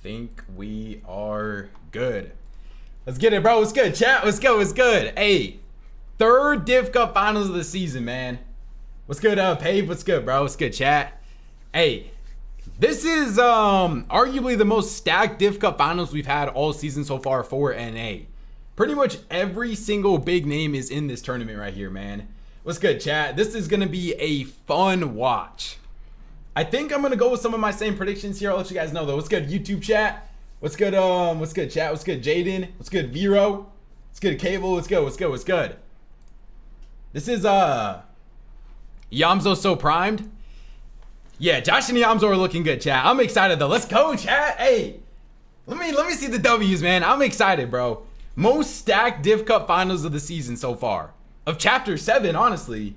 think we are good. Let's get it, bro. What's good, chat? What's good? What's good? Hey, third Div Cup finals of the season, man. What's good, Pave? What's good, bro? What's good, chat? Hey, this is arguably the most stacked Div Cup finals we've had all season so far for NA. Pretty much every single big name is in this tournament right here, man. What's good, chat? This is gonna be a fun watch. I think I'm gonna go with some of my same predictions here. I'll let you guys know though. What's good, YouTube chat? What's good, what's good, chat? What's good, Jaden? What's good, Vero? What's good, Cable? What's good, what's good, what's good? This is Yamzo so primed. Yeah, Josh and Yamzo are looking good, chat. I'm excited though. Let's go, chat. Hey, let me see the W's, man. I'm excited, bro. Most stacked Div Cup finals of the season so far. Of Chapter 7, honestly.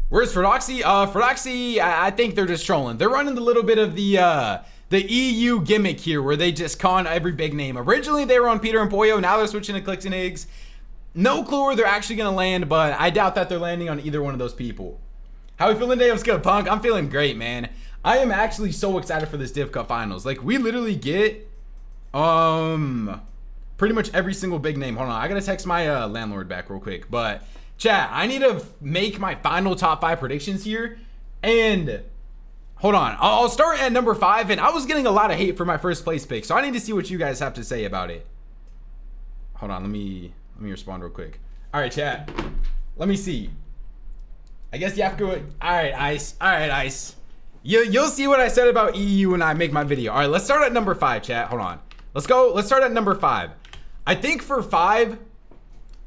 Where's Ferdoxy? Ferdoxy, I think they're just trolling. They're running a little bit of the EU gimmick here where they just con every big name. Originally, they were on Peter and Pollo. Now they're switching to Clix and Higgs. No clue where they're actually going to land, but I doubt that they're landing on either one of those people. How we feeling today? What's good, Punk? I'm feeling great, man. I am actually so excited for this Div Cup finals. Like, we literally get pretty much every single big name. Hold on, I gotta text my landlord back real quick. But chat, I need to make my final top 5 predictions here. And hold on, I'll start at number 5. And I was getting a lot of hate for my first place pick, so I need to see what you guys have to say about it. Hold on, let me respond real quick. All right, chat, let me see. I guess you have to go. All right, Ice. All right, Ice. You'll see what I said about EU when I make my video. All right, let's start at number 5, chat. Hold on. Let's go. Let's start at number 5. I think for 5,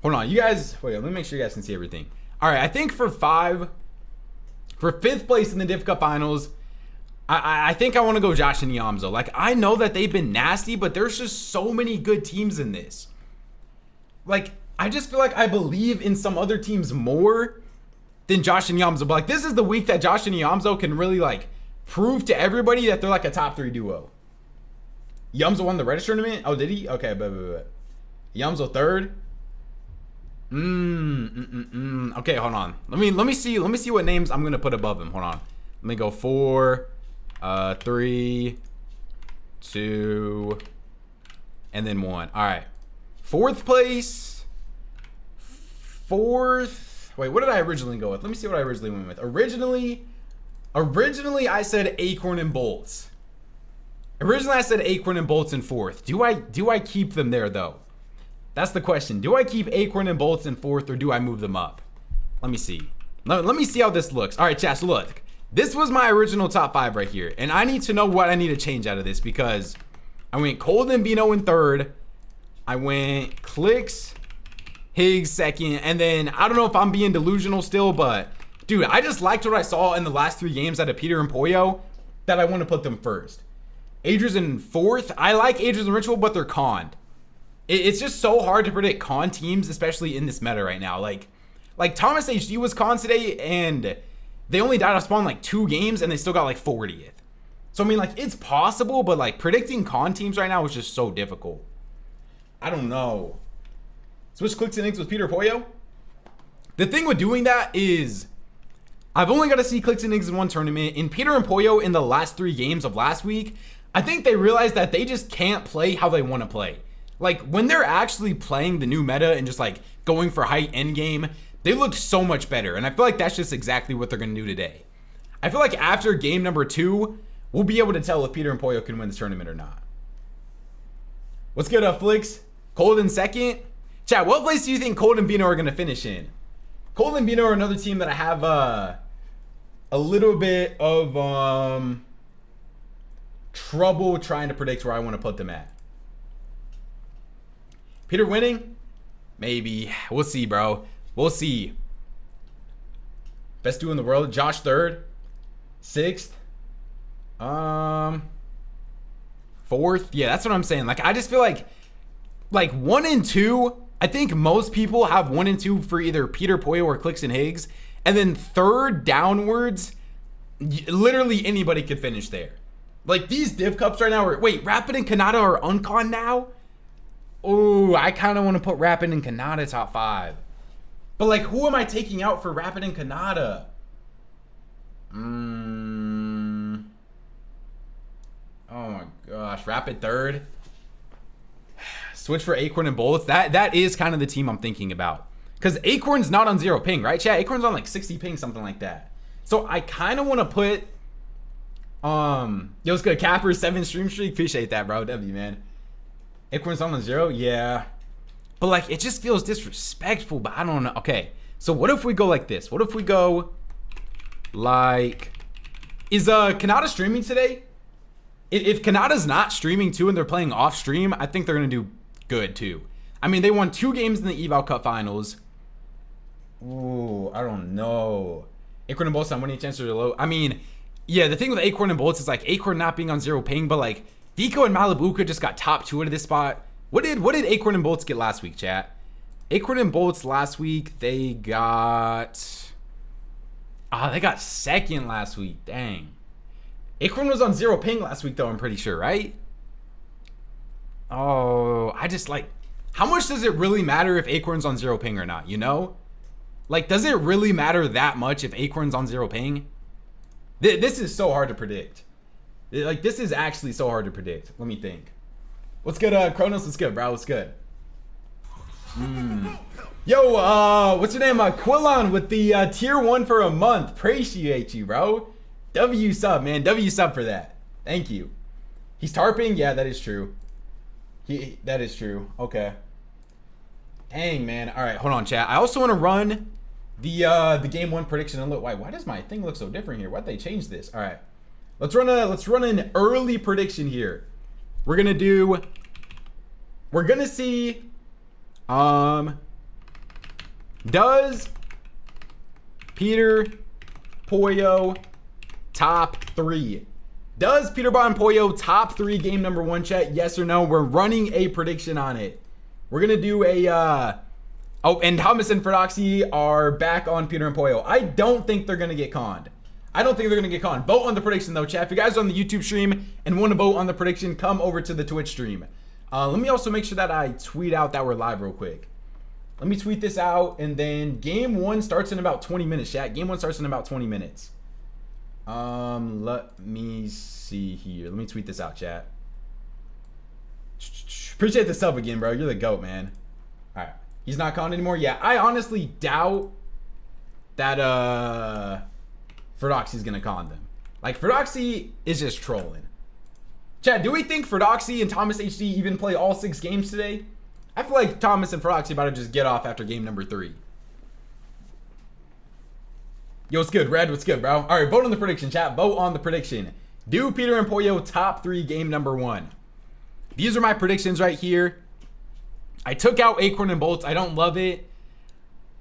hold on, you guys, wait, let me make sure you guys can see everything. All right, I think for 5, for 5th place in the Div Cup finals, I think I want to go Josh and Yamzo. Like, I know that they've been nasty, but there's just so many good teams in this. Like, I just feel like I believe in some other teams more than Josh and Yamzo. But like, this is the week that Josh and Yamzo can really like prove to everybody that they're like a top 3 duo. Yamzo won the Reddish tournament? Oh, did he? Okay, but. Yamzo 3rd. Okay, hold on. Let me see what names I'm gonna put above him. Hold on. Let me go 4, 3, 2, and then 1. All right. 4th place. 4th. Wait, what did I originally go with? Let me see what I originally went with. Originally I said Acorn and Bolts. Originally I said Acorn and Bolts in 4th. Do I keep them there though? That's the question. Do I keep Acorn and Bolts in 4th or do I move them up? Let me see. Let me see how this looks. All right, chat, so look. This was my original top 5 right here. And I need to know what I need to change out of this because I went Cold and Bino in 3rd. I went Clix, Higgs 2nd. And then I don't know if I'm being delusional still, but dude, I just liked what I saw in the last 3 games out of Peter and Pollo that I want to put them first. Adria's in 4th. I like Adria's and Ritual, but they're conned. It's just so hard to predict con teams, especially in this meta right now. Like Thomas HD was con today, and they only died off spawn like 2 games, and they still got like 40th. So I mean, like, it's possible, but like predicting con teams right now is just so difficult. I don't know. Switch Clix and Higgs with Peter Pollo. The thing with doing that is I've only got to see Clix and Higgs in 1 tournament. In Peter and Pollo in the last 3 games of last week, I think they realized that they just can't play how they want to play. Like, when they're actually playing the new meta and just, like, going for height endgame, they look so much better. And I feel like that's just exactly what they're going to do today. I feel like after game number 2, we'll be able to tell if Peter and Pollo can win this tournament or not. What's good, Flix? Cold in 2nd? Chat, what place do you think Cold and Bino are going to finish in? Cold and Bino are another team that I have a little bit of trouble trying to predict where I want to put them at. Peter winning? Maybe. We'll see, bro. We'll see. Best duo in the world. Josh 3rd. 6th. 4th. Yeah, that's what I'm saying. Like, I just feel like 1 and 2, I think most people have 1 and 2 for either Peter Pollo or Clix and Higgs. And then 3rd downwards, literally anybody could finish there. Like, these Div Cups right now are... Wait, Rapid and Kanata are uncon now? Oh, I kind of want to put Rapid and Kanata top 5. But, like, who am I taking out for Rapid and Kanata? Oh, my gosh. gosh, Rapid third. Switch for Acorn and Bolts. That is kind of the team I'm thinking about. Because Acorn's not on 0 ping, right, chat? Acorn's on like 60 ping, something like that. So I kind of want to put... Yo, it's good. Capper, 7 stream streak. Appreciate that, bro. W, man. Acorn's on 0? Yeah. But like, it just feels disrespectful, but I don't know. Okay, so what if we go like this? What if we go like... Is Kanata streaming today? If Kanata's not streaming too and they're playing off stream, I think they're going to do good too. I mean, they won 2 games in the Eval Cup finals. Ooh, I don't know. Acorn and Bolts on winning chances are low. I mean, yeah, the thing with Acorn and Bolts is like Acorn not being on 0 ping, but like Vico and Malibuka just got top 2 out of this spot. What did Acorn and Bolts get last week, chat? Acorn and Bolts last week, they got... they got 2nd last week. Dang. Acorn was on 0 ping last week, though, I'm pretty sure, right? Oh, I just like... How much does it really matter if Acorn's on 0 ping or not, you know? Like, does it really matter that much if Acorn's on 0 ping? This is so hard to predict. Like, this is actually so hard to predict. Let me think. What's good, Kronos? What's good, bro? What's good? Yo, what's your name? Quillon with the tier 1 for a month. Appreciate you, bro. W sub, man. W sub for that. Thank you. He's tarping? Yeah, that is true. That is true. Okay. Dang, man. All right, hold on, chat. I also want to run the game 1 prediction and look. Why does my thing look so different here? Why'd they change this? All right. Let's run an early prediction here. We're gonna see does Peter Pollo top 3? Does Peterbot and Pollo top 3 game number 1, chat? Yes or no? We're running a prediction on it. We're gonna do a oh, and Thomas and Ferdoxy are back on Peter and Pollo. I don't think they're gonna get conned. Vote on the prediction though, chat. If you guys are on the YouTube stream and want to vote on the prediction, come over to the Twitch stream. Let me also make sure that I tweet out that we're live real quick. Let me tweet this out, and then game 1 starts in about 20 minutes, chat. Game 1 starts in about 20 minutes. Let me see here. Let me tweet this out, chat. Appreciate the sub again, bro. You're the GOAT, man. All right. He's not conned anymore? Yeah, I honestly doubt that, Ferdoxy's gonna con them. Like, Ferdoxy is just trolling. Chat, do we think Ferdoxy and Thomas HD even play all 6 games today? I feel like Thomas and Ferdoxy about to just get off after game number 3. Yo, what's good, Red? What's good, bro? All right, vote on the prediction, chat. Vote on the prediction. Do Peter and Pollo top 3 game number 1? These are my predictions right here. I took out Acorn and Bolts. I don't love it,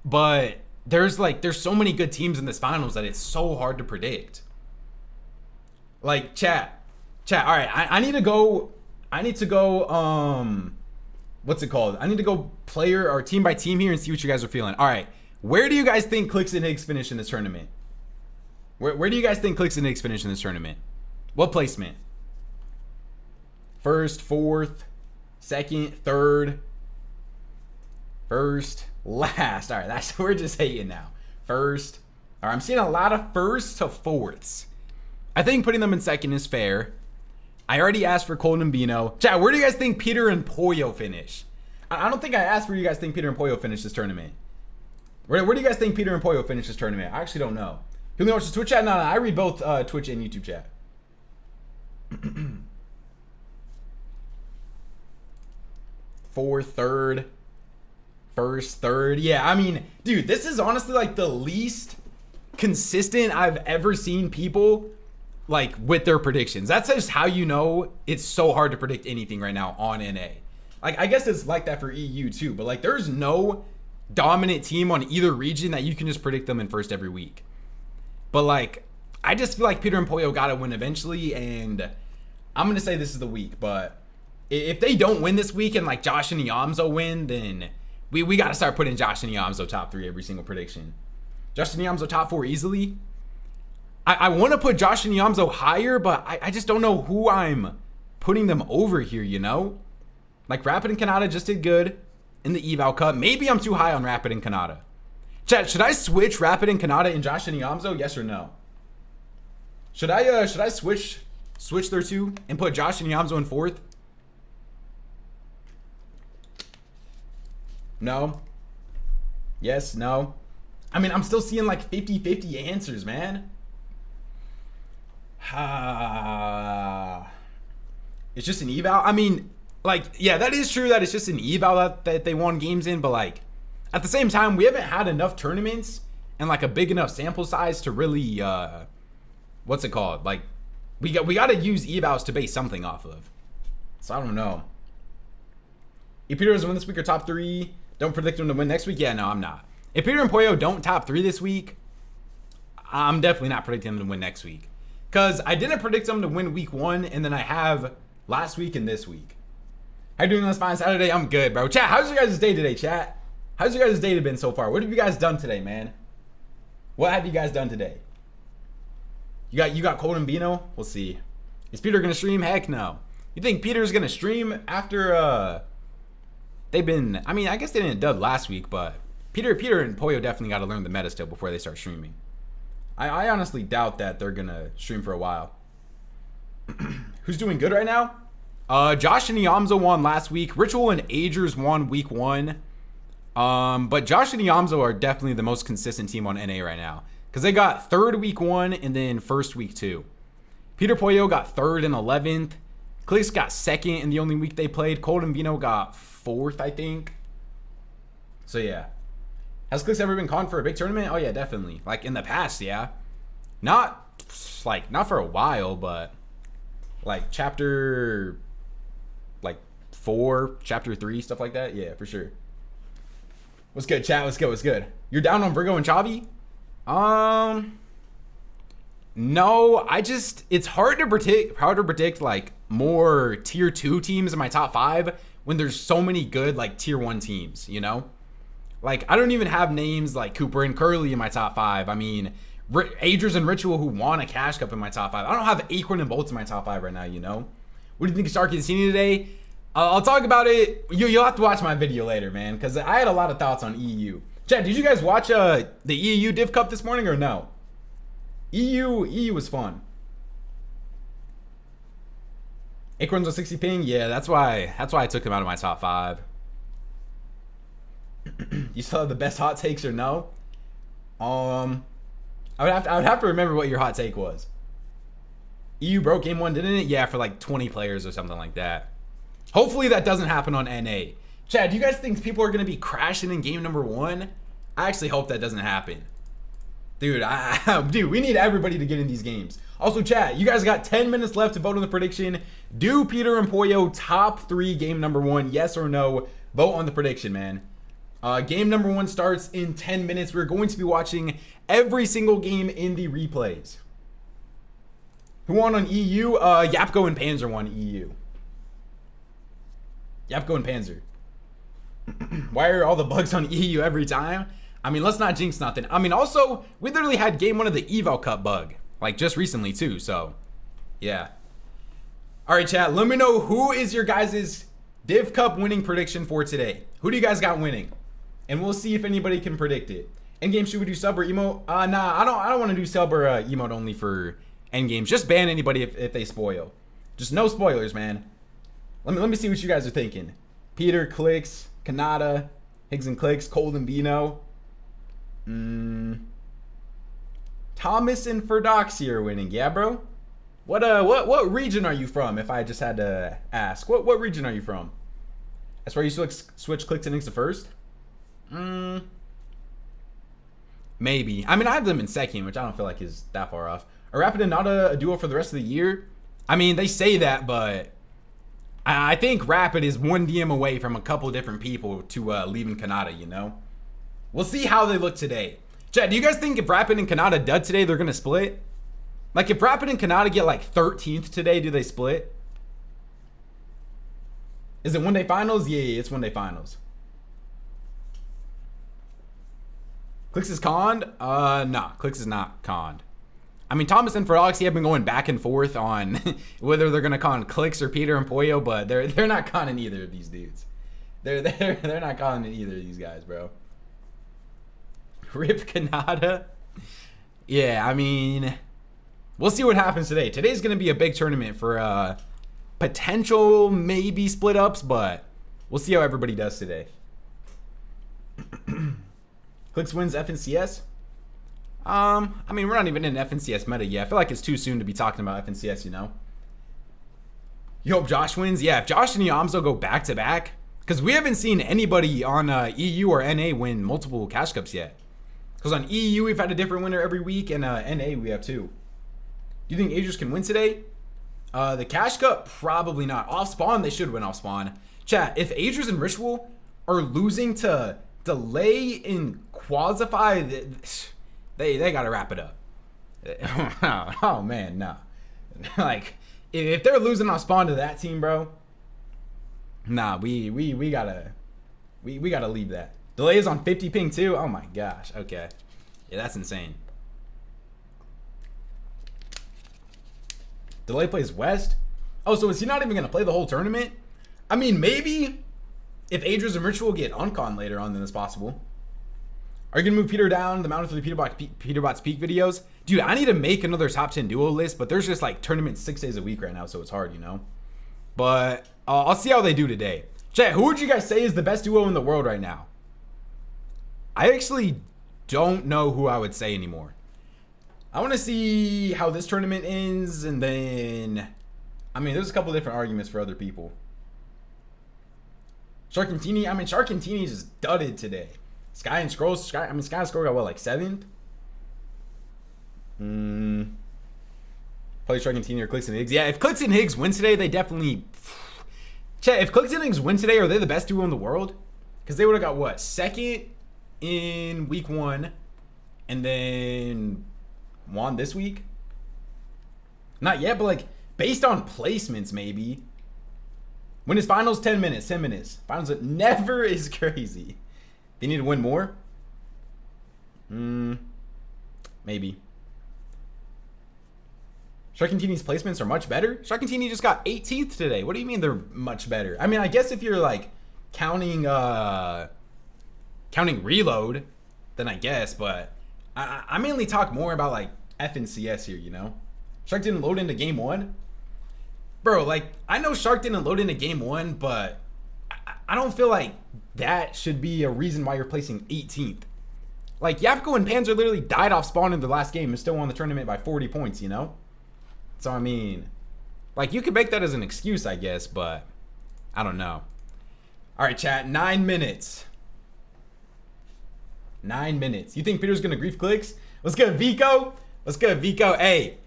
but there's so many good teams in this finals that it's so hard to predict. Like, chat. All right, I need to go, what's it called? I need to go player or team by team here and see what you guys are feeling. All right, where do you guys think Clix and Higgs finish in this tournament? Where do you guys think Clix and Higgs finish in this tournament? What placement? 1st, 4th, 2nd, 3rd, 1st, last. All right, we're just hating now. 1st. All right, I'm seeing a lot of 1st to 4ths. I think putting them in 2nd is fair. I already asked for Colton and Bino. Chat, where do you guys think Peter and Pollo finish? I don't think I asked where you guys think Peter and Pollo finish this tournament. Where do you guys think Peter and Pollo finish this tournament? I actually don't know. You only watch the Twitch chat? No, I read both Twitch and YouTube chat. 4th, 3rd, 1st, 3rd. Yeah, I mean, dude, this is honestly like the least consistent I've ever seen people like with their predictions. That's just how you know it's so hard to predict anything right now on NA. Like, I guess it's like that for EU too, but like there's no dominant team on either region that you can just predict them in 1st every week. But like, I just feel like Peter and Pollo gotta win eventually, and I'm gonna say this is the week. But if they don't win this week and like Josh and Yamzo win, then we gotta start putting Josh and Yamzo top 3 every single prediction. Josh and Yamzo top 4 easily. I want to put Josh and Yamzo higher, but I just don't know who I'm putting them over here, you know? Like, Rapid and Kanata just did good in the Eval Cup. Maybe I'm too high on Rapid and Kanata. Chat, should I switch Rapid and Kanata and Josh and Yamzo? Yes or no? Should I switch Switch their two and put Josh and Yamzo in fourth? No. Yes, no. I mean, I'm still seeing like 50-50 answers, man. It's just an eval. I mean, like, yeah, that is true that it's just an eval that they won games in, but like, at the same time, we haven't had enough tournaments and like a big enough sample size to really, what's it called? Like, we got to use evals to base something off of. So I don't know. If Peter doesn't win this week or top 3, don't predict him to win next week. Yeah, no, I'm not. If Peter and Pollo don't top 3 this week, I'm definitely not predicting them to win next week. Because I didn't predict them to win week 1, and then I have last week and this week. How you doing on this fine Saturday? I'm good, bro. Chat, how's your guys' day today, chat? How's your guys' day been so far? What have you guys done today, man? What have you guys done today? You got Cold and Vino? We'll see. Is Peter gonna stream? Heck no. You think Peter's gonna stream after they've been, I mean, I guess they didn't dub last week, but Peter and Pollo definitely got to learn the meta still before they start streaming. I honestly doubt that they're gonna stream for a while. Who's doing good right now? Josh and Yamzo won last week. Ritual and Agers won week 1. But Josh and Yamzo are definitely the most consistent team on NA right now, because they got 3rd week 1 and then 1st week 2. Peter Pollo got 3rd and 11th. Clix got 2nd in the only week they played. Cold and Vino got 4th, I think. So yeah. Has Clix ever been conned for a big tournament? Oh yeah, definitely. Like in the past, yeah. Not for a while, but like chapter 4, chapter 3, stuff like that. Yeah, for sure. What's good, chat? What's good? You're down on Virgo and Chavi? No, it's hard to predict like more tier 2 teams in my top 5 when there's so many good like tier 1 teams, you know? Like, I don't even have names like Cooper and Curly in my top 5. I mean, Agers and Ritual who won a Cash Cup in my top 5. I don't have Acorn and Bolts in my top 5 right now, you know? What do you think of Starkey and Cini today? I'll talk about it. You'll have to watch my video later, man, because I had a lot of thoughts on EU. Chat, did you guys watch the EU Div Cup this morning or no? EU was fun. Acorns with 60 ping? Yeah, that's why I took him out of my top 5. You still have the best hot takes or no? I would have to remember what your hot take was. EU broke game 1, didn't it? Yeah, for like 20 players or something like that. Hopefully that doesn't happen on NA. Chad, do you guys think people are gonna be crashing in game number 1? I actually hope that doesn't happen. Dude, dude, we need everybody to get in these games. Also, chat, you guys got 10 minutes left to vote on the prediction. Do Peter and Pollo top 3 game number 1? Yes or no? Vote on the prediction, man. Game number 1 starts in 10 minutes. We're going to be watching every single game in the replays. Who won on EU? Yapko and Panzer won EU. Yapko and Panzer. Why are all the bugs on EU every time? I mean, let's not jinx nothing. I mean, also, we literally had game 1 of the Eval Cup bug, like just recently too, so yeah. All right, chat, let me know who is your guys' Div Cup winning prediction for today. Who do you guys got winning? And we'll see if anybody can predict it. Endgame, should we do sub or emote? Nah, I don't want to do sub or emote only for endgames. Just ban anybody if they spoil. Just no spoilers, man. Let me see what you guys are thinking. Peter, Clix, Kanata, Higgs and Clix, Cold and Vino. Thomas and Ferdoxy are winning. Yeah, bro. What region are you from? If I just had to ask, what region are you from? That's where you switch Clix and Nix to first. Maybe. I mean, I have them in second, which I don't feel like is that far off. Are Rapid and Nada a duo for the rest of the year? I mean, they say that, but I think Rapid is one DM away from a couple different people to leaving Kanata, you know? We'll see how they look today. Chat, do you guys think if Rapid and Kanata dud today, they're going to split? Like, if Rapid and Kanata get, like, 13th today, do they split? Is it one-day finals? Yeah, it's one-day finals. Clix is conned? Nah, Clix is not conned. I mean, Thomas and Ferdoxy have been going back and forth on whether they're going to con Clix or Peter and Pollo, but they're not conning either of these dudes. They're not conning either of these guys, bro. Rip Kanata? Yeah, I mean, We'll see what happens today. Today's going to be a big tournament for potential maybe split ups, but we'll see how everybody does today. Clix wins FNCS. I mean, we're not even in FNCS meta yet. I feel like it's too soon to be talking about FNCS, you know? You hope Josh wins? Yeah, if Josh and Yamzo go back to back, because we haven't seen anybody on EU or NA win multiple cash cups yet. Because on EU, we've had a different winner every week, and NA, we have 2. Do you think Aegis can win today? The cash cup, probably not. Off spawn, they should win off spawn. Chat, if Aegis and Ritual are losing to delay in qualify, they gotta wrap it up. Oh man, no. Like, if they're losing off spawn to that team, bro, nah, we gotta leave that. Delay is on 50 ping too. Oh my gosh. Okay, yeah, that's insane. Delay plays West. Oh, so is he not even gonna play the whole tournament? I mean, maybe if Adrian and Ritual get uncon later on, then it's possible. Are you gonna move Peter down the mountain for the Peterbot's peak videos? Dude, I need to make another top 10 duo list, but there's just like tournaments 6 days a week right now, so it's hard, you know? But I'll see how they do today. Chat, who would you guys say is the best duo in the world right now? I actually don't know who I would say anymore. I want to see how this tournament ends, and then, I mean, there's a couple different arguments for other people. Sharkantini, I mean, Sharkantini just dudded today. Sky and Scroll got what, like 7th? Probably Sharkantini or Clix and Higgs. Yeah, if Clix and Higgs win today, they definitely... Chat, if Clix and Higgs win today, are they the best duo in the world? Because they would have got, what, 2nd in week 1, and then won this week? Not yet, but like, based on placements, maybe. When is finals? 10 minutes, 10 minutes. Finals never is crazy. They need to win more? Maybe. Sharkantini's placements are much better? Sharkantini just got 18th today. What do you mean they're much better? I mean, I guess if you're like counting reload, then I guess, but I mainly talk more about like FNCS here, you know? Shark didn't load into game 1? Bro, like, I know Shark didn't load into game 1, but I don't feel like that should be a reason why you're placing 18th. Like, Yapko and Panzer literally died off spawn in their last game and still won the tournament by 40 points, you know? So, I mean, like, you could make that as an excuse, I guess, but I don't know. All right, chat, 9 minutes. 9 minutes. You think Peter's gonna grief Clix? What's good, Vico? What's good, Vico? Hey,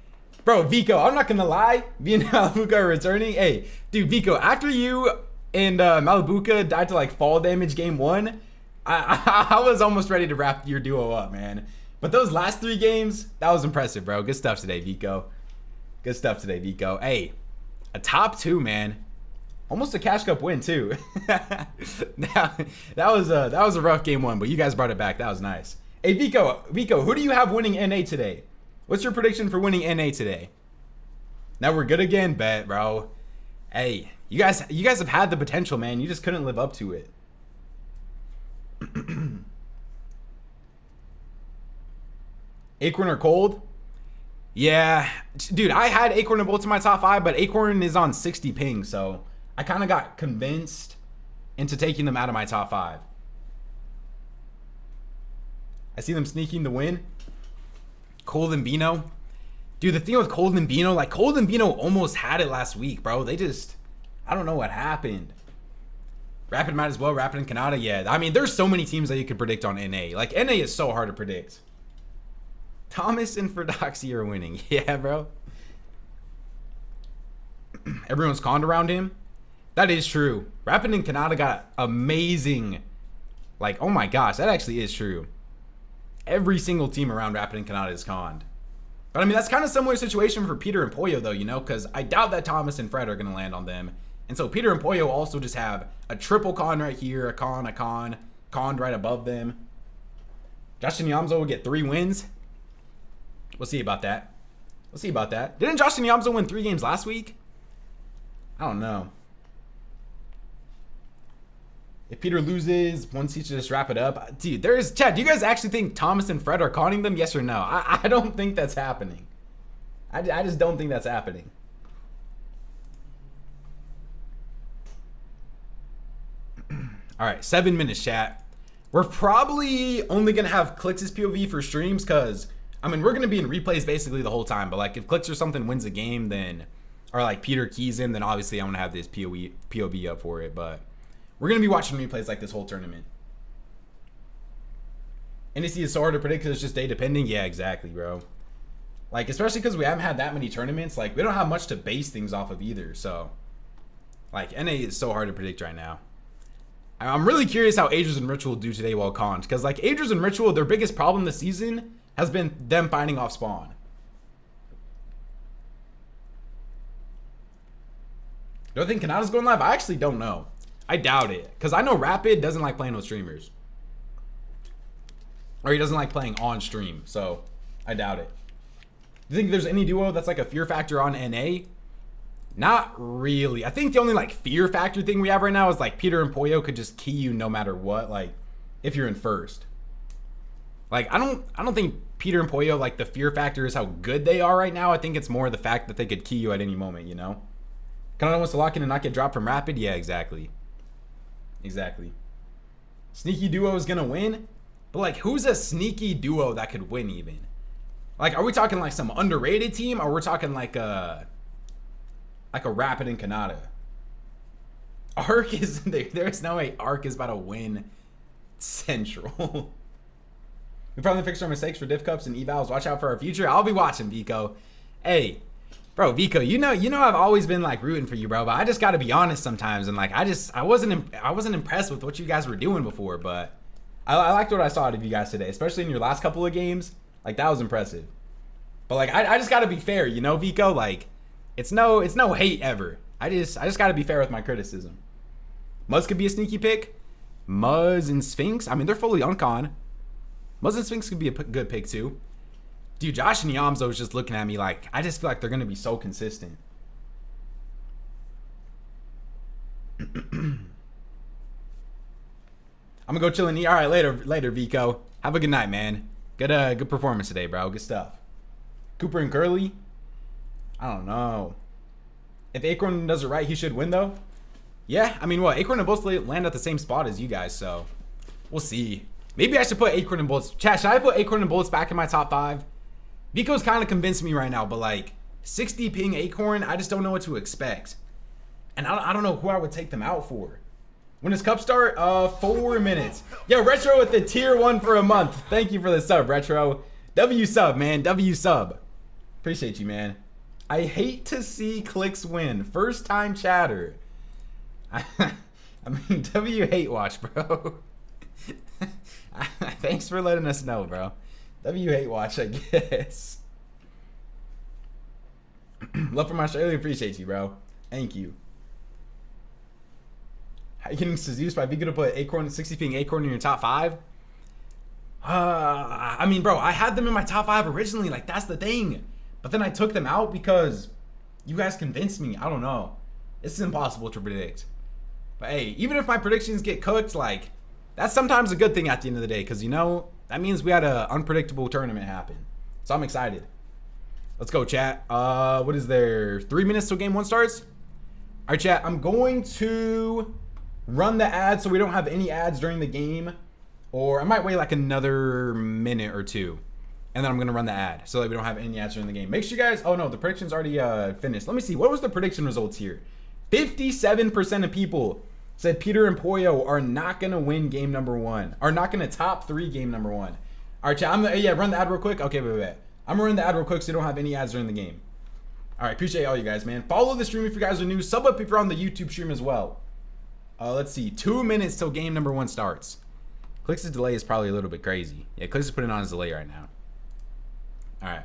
bro, Vico, I'm not gonna lie. Me and Malabuka are returning. Hey, dude, Vico, after you and Malabuka died to like fall damage game 1, I was almost ready to wrap your duo up, man. But those last 3 games, that was impressive, bro. Good stuff today, Vico. Good stuff today, Vico. Hey, a top 2, man. Almost a cash cup win too. that was a rough game 1, but you guys brought it back. That was nice. Hey, Vico, who do you have winning NA today? What's your prediction for winning NA today? Now we're good again, bet, bro. Hey, you guys have had the potential, man. You just couldn't live up to it. Acorn or Cold? Yeah, dude, I had Acorn and Bolt in my top 5, but Acorn is on 60 ping, so I kind of got convinced into taking them out of my top 5. I see them sneaking the win. Cold and Bino. Dude, the thing with Cold and Bino, like, Cold and Bino almost had it last week, bro. They just, I don't know what happened. Rapid might as well. Rapid and Canada, yeah. I mean, there's so many teams that you could predict on NA. Like, NA is so hard to predict. Thomas and Ferdoxy are winning. Yeah, bro. Everyone's conned around him. That is true. Rapid and Canada got amazing. Like, oh my gosh, that actually is true. Every single team around Rapid and Canada is conned. But I mean, that's kind of similar situation for Peter and Pollo, though, you know, because I doubt that Thomas and Fred are going to land on them. And so Peter and Pollo also just have a triple con right here, a con, conned right above them. Justin Yamzo will get 3 wins. We'll see about that. We'll see about that. Didn't Justin Yamzo win 3 games last week? I don't know. If Peter loses, once he should just wrap it up. Dude, there's Chad. Do you guys actually think Thomas and Fred are conning them? Yes or no? I don't think that's happening. I just don't think that's happening. All right, 7 minutes, chat. We're probably only gonna have Clix's POV for streams because I mean we're gonna be in replays basically the whole time. But like if Clix or something wins a game, then or like Peter keys in, then obviously I'm gonna have this POV up for it. But we're gonna be watching replays like this whole tournament. NEC is so hard to predict because it's just day depending. Yeah, exactly, bro. Like especially because we haven't had that many tournaments. Like we don't have much to base things off of either. So like NA is so hard to predict right now. I'm really curious how Aegis and Ritual do today while conned. Because like Aegis and Ritual, their biggest problem this season has been them finding off spawn. Do I think Kanata's going live? I actually don't know. I doubt it. Because I know Rapid doesn't like playing with streamers. Or he doesn't like playing on stream. So I doubt it. Do you think there's any duo that's like a fear factor on NA? Not really. I think the only like fear factor thing we have right now is like Peter and Pollo could just key you no matter what, like if you're in first. Like I don't think Peter and Pollo, like the fear factor is how good they are right now. I think it's more the fact that they could key you at any moment, you know? Kanata wants to lock in and not get dropped from Rapid? Yeah, exactly. Exactly. Sneaky duo is gonna win? But like who's a sneaky duo that could win even? Like are we talking like some underrated team or we're talking like a Rapid and Kanata? Arc is there's no way Arc is about to win Central. We probably fixed our mistakes for diff cups and evals. Watch out for our future. I'll be watching, Vico. Hey, bro, Vico, you know I've always been like rooting for you, bro. But I just got to be honest sometimes, and like I wasn't impressed with what you guys were doing before, but I liked what I saw out of you guys today, especially in your last couple of games. Like that was impressive. But like I just got to be fair, you know, Vico. Like it's no hate ever. I just got to be fair with my criticism. Muzz could be a sneaky pick. Muzz and Sphinx. I mean, they're fully uncon. Muzz and Sphinx could be a good pick too. Dude, Josh and Yamzo was just looking at me like, I just feel like they're going to be so consistent. I'm going to go chill in the... All right, later, Vico. Have a good night, man. Good performance today, bro. Good stuff. Cooper and Curly. I don't know. If Acorn does it right, he should win, though. Yeah, I mean, what? Acorn and both land at the same spot as you guys, so we'll see. Maybe I should put Acorn and Bullets. Chat, should I put Acorn and Bullets back in my top 5? Vico's kind of convinced me right now, but like 60 ping Acorn, I just don't know what to expect. And I don't know who I would take them out for. When does Cup start? 4 minutes. Yo, Retro with the tier 1 for a month. Thank you for the sub, Retro. W sub, man. W sub. Appreciate you, man. I hate to see Clix win. First time chatter. I mean, W hate watch, bro. Thanks for letting us know, bro. W hate watch, I guess. Love from Australia. Appreciate you, bro. Thank you. How you getting seduced by Vigo to put Acorn 60 ping Acorn in your top 5? I mean, bro, I had them in my top 5 originally. Like, that's the thing. But then I took them out because you guys convinced me. I don't know. It's impossible to predict. But hey, even if my predictions get cooked, like, that's sometimes a good thing at the end of the day. Because, you know, that means we had an unpredictable tournament happen. So I'm excited. Let's go, chat. What is there? 3 minutes till game 1 starts? All right, chat. I'm going to run the ads so we don't have any ads during the game. Or I might wait like another minute or 2. And then I'm going to run the ad so that we don't have any ads during the game. Make sure you guys... Oh, no. The prediction's already finished. Let me see. What was the prediction results here? 57% of people said Peter and Pollo are not going to win game number 1. Are not going to top 3 game number 1. All right, chat. Yeah, run the ad real quick. Okay, wait. I'm going to run the ad real quick so you don't have any ads during the game. All right, appreciate all you guys, man. Follow the stream if you guys are new. Sub up if you're on the YouTube stream as well. Let's see. 2 minutes till game number 1 starts. Clix's delay is probably a little bit crazy. Yeah, Clix is putting on his delay right now. All right.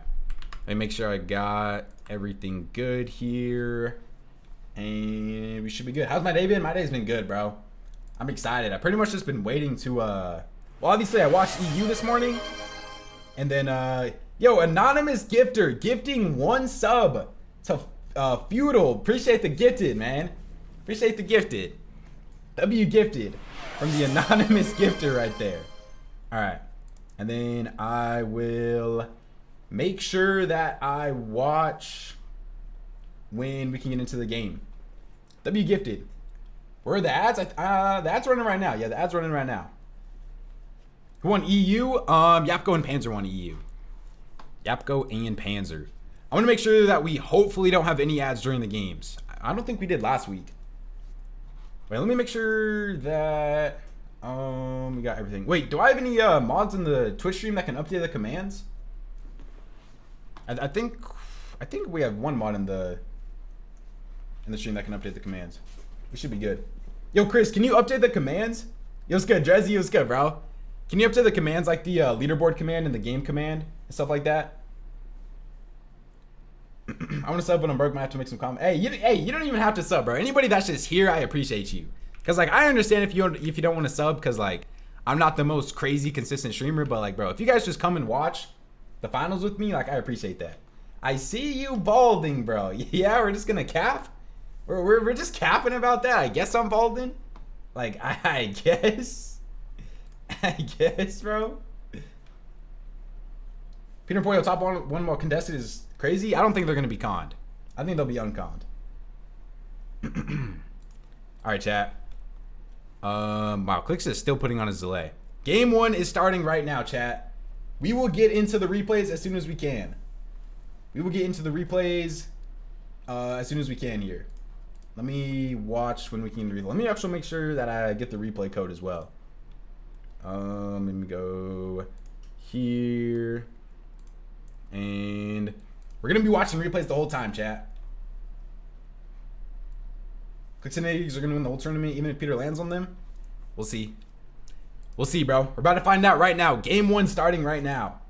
Let me make sure I got everything good here. And we should be good. How's my day been? My day's been good, bro. I'm excited. I pretty much just been waiting to, well, obviously I watched EU this morning. And then, yo, anonymous gifter gifting 1 sub to Feudal. Appreciate the gifted, man. Appreciate the gifted. W gifted from the anonymous gifter right there. All right. And then I will make sure that I watch when we can get into the game. W gifted. Where are the ads? The ads running right now. Yeah, the ads running right now. Who won EU? Yapko and Panzer won EU. Yapko and Panzer. I want to make sure that we hopefully don't have any ads during the games. I don't think we did last week. Wait, let me make sure that we got everything. Wait, do I have any mods in the Twitch stream that can update the commands? I think we have one mod in the stream that can update the commands. We should be good. Yo, Chris, can you update the commands? Yo, what's good? Drezzy, what's good, bro? Can you update the commands like the leaderboard command and the game command and stuff like that? I want to sub, but I'm broke. Might have to make some comments. Hey, you don't even have to sub, bro. Anybody that's just here, I appreciate you. Cause like I understand if you don't want to sub, cause like I'm not the most crazy consistent streamer, but like bro, if you guys just come and watch the finals with me, like I appreciate that. I see you balding, bro. Yeah, we're just gonna cap. We're just capping about that. I guess I'm balding. Like I guess, bro. Peter Boyle top one more contested is crazy. I don't think they're gonna be conned. I think they'll be unconned. All right, chat. Wow, Clix is still putting on his delay. Game 1 is starting right now, chat. We will get into the replays as soon as we can. We will get into the replays as soon as we can here. Let me watch when we can read. Let me actually make sure that I get the replay code as well. Let me go here. And we're going to be watching replays the whole time, chat. Clix and eggs are going to win the whole tournament even if Peter lands on them. We'll see. We'll see, bro. We're about to find out right now. Game 1 starting right now.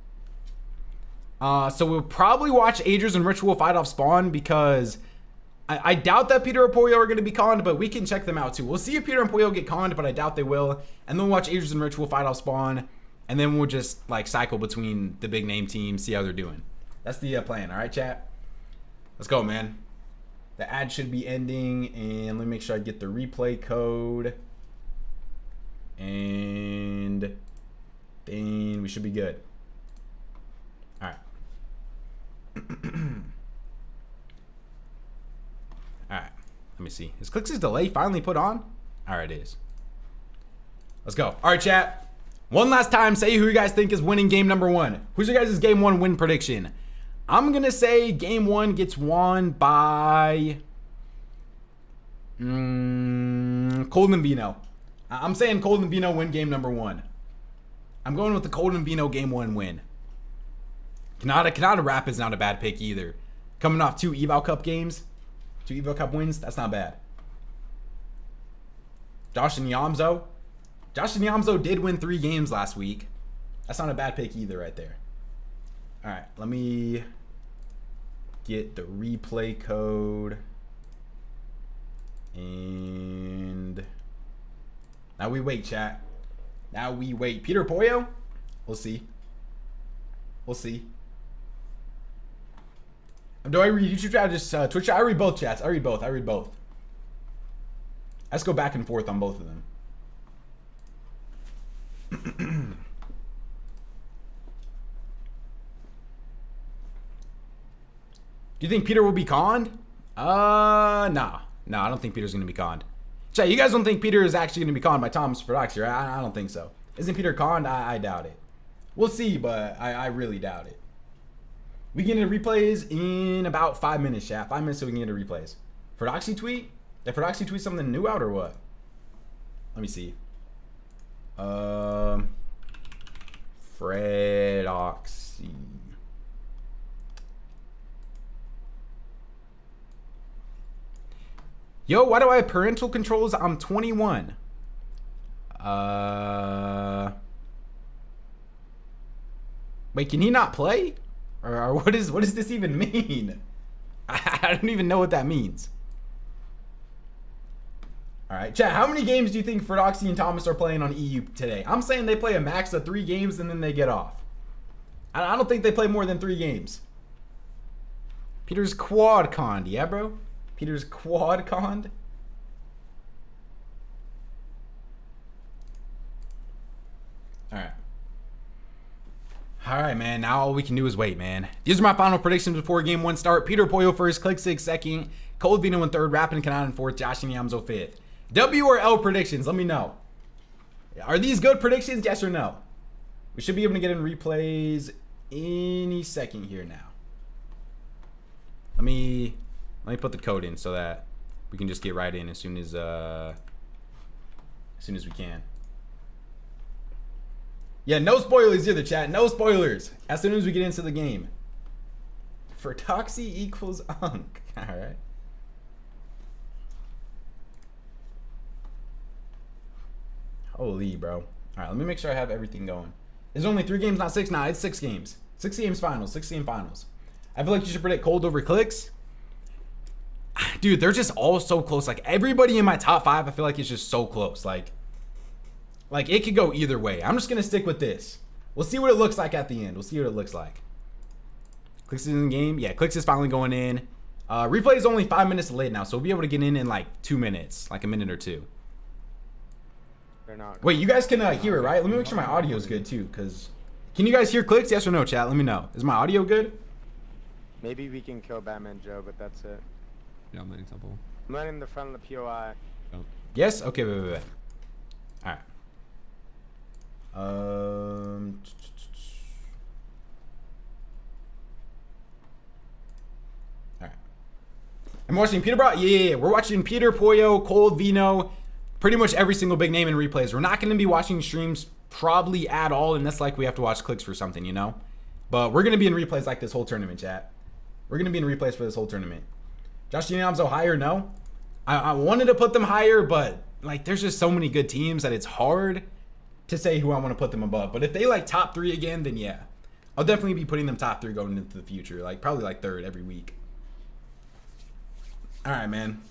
So we'll probably watch Agers and Ritual fight off spawn because I doubt that Peter or Pollo are going to be conned, but we can check them out too. We'll see if Peter and Pollo get conned, but I doubt they will. And then we'll watch Agers and Ritual fight off spawn. And then we'll just like cycle between the big name teams, see how they're doing. That's the plan. All right, chat? Let's go, man. The ad should be ending, and let me make sure I get the replay code. And then we should be good. All right. All right. Let me see. Is Clix's delay finally put on? All right, it is. Let's go. All right, chat. One last time, say who you guys think is winning game number 1. Who's your guys' game 1 win prediction? I'm going to say game 1 gets won by Cold and Vino. I'm saying Cold and Vino win game number 1. I'm going with the Cold and Vino game 1 win. Canada Rap is not a bad pick either. Coming off 2 Eval Cup games, 2 Eval Cup wins, that's not bad. Josh and Yamzo. Josh and Yamzo did win 3 games last week. That's not a bad pick either right there. All right, let me get the replay code. And now we wait, chat. Now we wait. Peter Pollo? We'll see. We'll see. Do I read YouTube chat or just Twitch chat? I read both chats. I read both. Let's go back and forth on both of them. Do you think Peter will be conned? Nah. No, I don't think Peter's going to be conned. Chat, you guys don't think Peter is actually going to be conned by Thomas Production, right? I don't think so. Isn't Peter conned? I doubt it. We'll see, but I really doubt it. We get into replays in about 5 minutes, chat. 5 minutes so we can get into replays. Fredoxy tweet? Did Fredoxy tweet something new out or what? Let me see. Fredoxy. Yo, why do I have parental controls? I'm 21. Wait, can he not play? Or what does this even mean? I don't even know what that means. All right, chat, how many games do you think Fredoxy and Thomas are playing on EU today? I'm saying they play a max of 3 games and then they get off. I don't think they play more than 3 games. Peter's quad conned, yeah, bro? Peter's quad conned? All right. All right, man. Now all we can do is wait, man. These are my final predictions before game 1 start. Peter Pollo first, Clix second, Cold Vino in third, Rappin' Kanan in fourth, Josh and Yamzo fifth. W or L predictions? Let me know. Are these good predictions? Yes or no? We should be able to get in replays any second here now. Let me put the code in so that we can just get right in as soon as we can. Yeah, no spoilers either, chat. No spoilers. As soon as we get into the game. Fertoxy equals Unk. All right. Holy, bro. All right, let me make sure I have everything going. There's only 3 games, not 6. Nah, it's 6 games. 6 games finals. 6 game finals. I feel like you should predict Cold over Clix. Dude, they're just all so close. Like, everybody in my top 5, I feel like it's just so close. Like it could go either way. I'm just going to stick with this. We'll see what it looks like at the end. We'll see what it looks like. Clix is in the game. Yeah, Clix is finally going in. Replay is only 5 minutes late now, so we'll be able to get in like 2 minutes. Like a minute or 2. Wait, you guys can hear it, right? Let me make sure my audio is good, too, because... Can you guys hear Clix? Yes or no, chat? Let me know. Is my audio good? Maybe we can kill Batman Joe, but that's it. Yeah, I'm letting Temple. I'm letting the front of the POI. Oh. Yes? Okay, wait. Alright. Alright. I'm watching Peterbot? Yeah. We're watching Peter, Pollo, Cold, Vino, pretty much every single big name in replays. We're not going to be watching streams probably at all, unless like we have to watch Clix for something, you know? But we're going to be in replays like this whole tournament, chat. We're going to be in replays for this whole tournament. Josh Yamzo higher? No. I wanted to put them higher, but like there's just so many good teams that it's hard to say who I want to put them above. But if they like top 3 again, then yeah. I'll definitely be putting them top 3 going into the future. Like probably like 3rd every week. All right, man.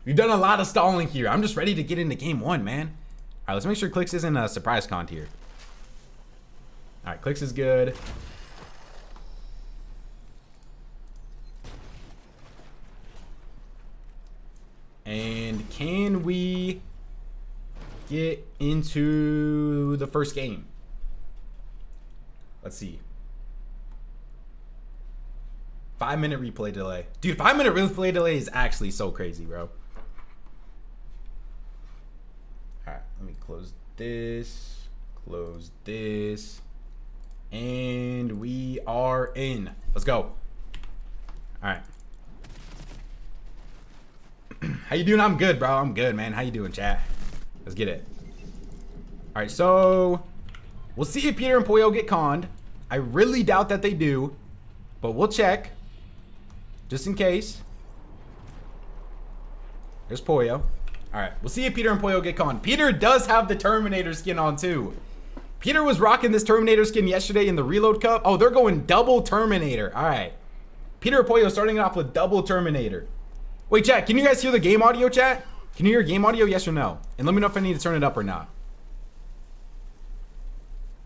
We've done a lot of stalling here. I'm just ready to get into game 1, man. All right, let's make sure Clix isn't a surprise con here. All right, Clix is good. And can we get into the first game? Let's see. 5-minute replay delay. Dude, 5-minute replay delay is actually so crazy, bro. All right, let me close this. Close this. And we are in. Let's go. All right. How you doing? I'm good, bro. I'm good, man. How you doing, chat? Let's get it. All right, so we'll see if Peter and Pollo get conned. I really doubt that they do, but we'll check just in case. There's Pollo. All right, we'll see if Peter and Pollo get conned. Peter does have the Terminator skin on too. Peter was rocking this Terminator skin yesterday in the Reload Cup. Oh, they're going double Terminator. All right. Peter and Pollo starting off with double Terminator. Wait, chat, can you guys hear the game audio, chat? Can you hear game audio, yes or no? And let me know if I need to turn it up or not.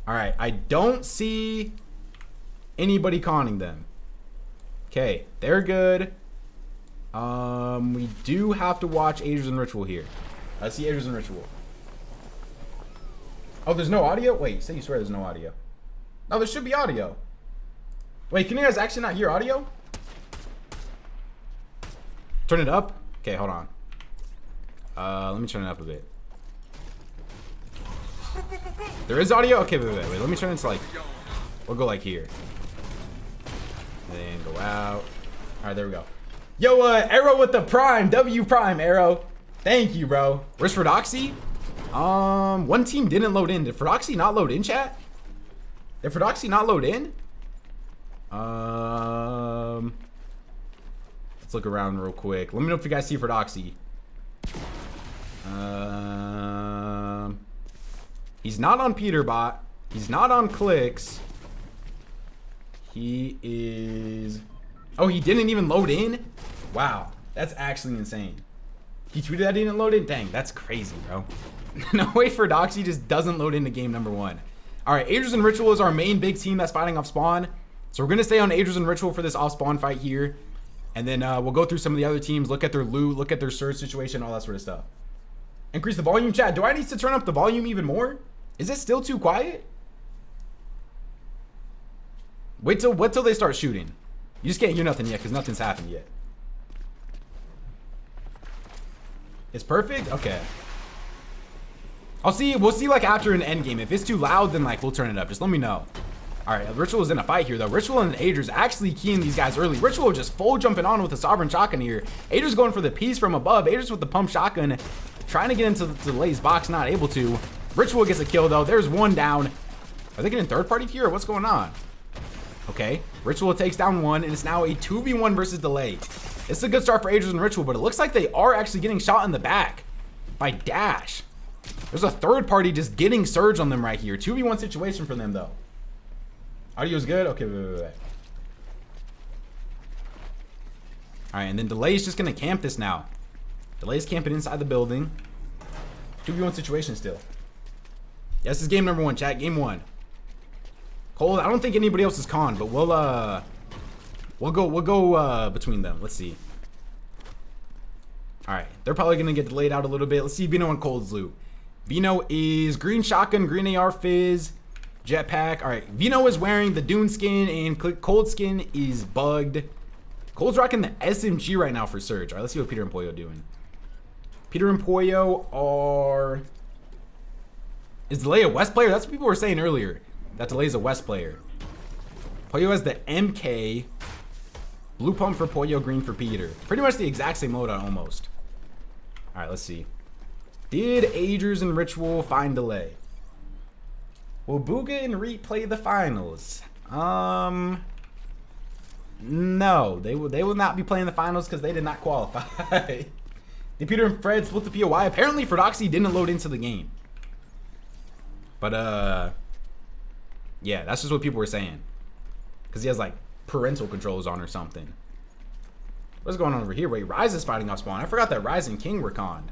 All right, I don't see anybody conning them. Okay, they're good. We do have to watch Ages and Ritual here. I see Ages and Ritual. Oh, there's no audio? Wait, say you swear there's no audio. No, there should be audio. Wait, can you guys actually not hear audio? Turn it up? Okay, hold on. Let me turn it up a bit. There is audio? Okay, wait. Let me turn it to like, we'll go like here. And then go out. All right, there we go. Yo, Arrow with the Prime. W Prime, Arrow. Thank you, bro. Where's Fertoxy? One team didn't load in. Did Fertoxy not load in, chat? Did Fertoxy not load in? Let's look around real quick. Let me know if you guys see Fertoxy. He's not on Peterbot. He's not on Clix. He is... Oh, he didn't even load in? Wow. That's actually insane. He tweeted that he didn't load in? Dang, that's crazy, bro. No way Fertoxy just doesn't load into game number 1. All right, Ages and Ritual is our main big team that's fighting off spawn. So we're going to stay on Ages and Ritual for this off spawn fight here. And then we'll go through some of the other teams, look at their loot, look at their surge situation, all that sort of stuff. Increase the volume, chat. Do I need to turn up the volume even more? Is it still too quiet? Wait till they start shooting. You just can't hear nothing yet because nothing's happened yet. It's perfect? Okay. We'll see like after an end game. If it's too loud, then like we'll turn it up. Just let me know. Alright, Ritual is in a fight here though. Ritual and Adri's actually keying these guys early. Ritual just full jumping on with a Sovereign Shotgun here. Adri's going for the piece from above. Adri's with the pump shotgun. Trying to get into the Delay's box, not able to. Ritual gets a kill though. There's one down. Are they getting third party here or what's going on? Okay, Ritual takes down one, and it's now a 2v1 versus Delay. It's a good start for Adri's and Ritual, but it looks like they are actually getting shot in the back by Dash. There's a third party just getting Surge on them right here. 2v1 situation for them though. Audio's good? Okay, wait. Alright, and then Delay's just gonna camp this now. Delay's camping inside the building. 2v1 situation still. Yeah, this is game number 1, chat. Game 1. Cold, I don't think anybody else is con, but we'll go between them. Let's see. Alright, they're probably gonna get delayed out a little bit. Let's see Vino and Cold's loot. Vino is green shotgun, green AR fizz, jetpack. Alright, Vino is wearing the Dune skin and Cold skin is bugged. Cold's rocking the SMG right now for Surge. Alright, let's see what Peter and Pollo doing. Peter and Pollo are... Is Delay a West player? That's what people were saying earlier. That Delay is a West player. Pollo has the MK. Blue pump for Pollo, green for Peter. Pretty much the exact same loadout almost. Alright, let's see. Did Agers and Ritual find Delay? Will Booga and Reet play the finals? No. They will not be playing the finals because they did not qualify. Did Peter and Fred split the POI? Apparently Fredoxy didn't load into the game. But yeah, that's just what people were saying. Because he has like parental controls on or something. What's going on over here? Wait, Rise is fighting off spawn. I forgot that Rise and King were conned.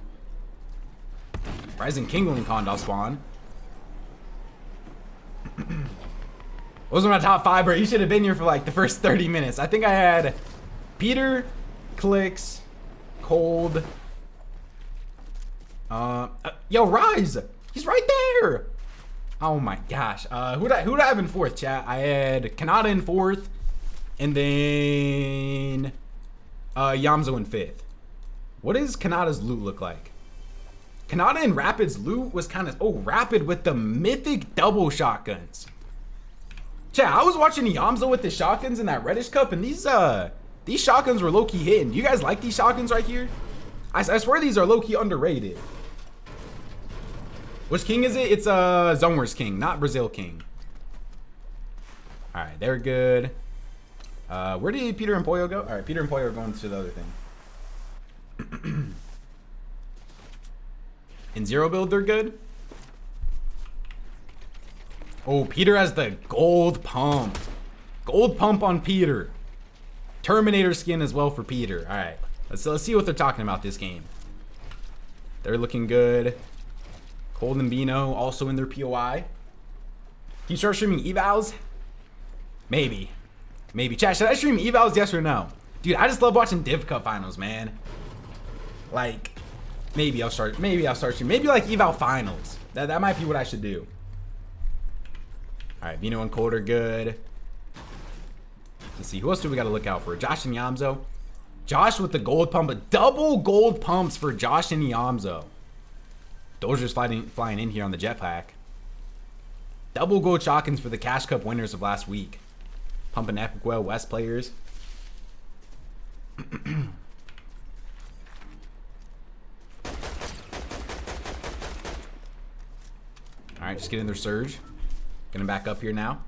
Rise and Kingling conned off spawn. Those are my top 5, bro. You should have been here for like the first 30 minutes. I think I had Peter, Clix, Cold. Yo, Rise! He's right there! Oh my gosh. Who'd I have in 4th, chat? I had Kanata in 4th, and then Yamzo in 5th. What does Kanata's loot look like? Kanata and Rapid's loot was kind of... Oh, Rapid with the mythic double shotguns. Chat, I was watching Yamzo with the shotguns in that Reddish Cup, and these shotguns were low-key hitting. Do you guys like these shotguns right here? I swear these are low-key underrated. Which king is it? It's Zone King, not Brazil King. Alright, they're good. Where did Peter and Pollo go? Alright, Peter and Pollo are going to the other thing. In 0 build, they're good. Oh, Peter has the gold pump. Gold pump on Peter. Terminator skin as well for Peter. Alright, let's see what they're talking about this game. They're looking good. Cold and Vino also in their POI. Can you start streaming evals? Maybe. Chat, should I stream evals, yes or no? Dude, I just love watching Div Cup finals, man. Like, maybe I'll start streaming. Maybe like eval finals. That might be what I should do. Alright, Vino and Cold are good. Let's see, who else do we gotta look out for? Josh and Yamzo. Josh with the gold pump, but double gold pumps for Josh and Yamzo. Dozier's flying in here on the jetpack. Double gold shotguns for the Cash Cup winners of last week. Pumping Epic Well West players. Alright, just getting their surge. Gonna back up here now.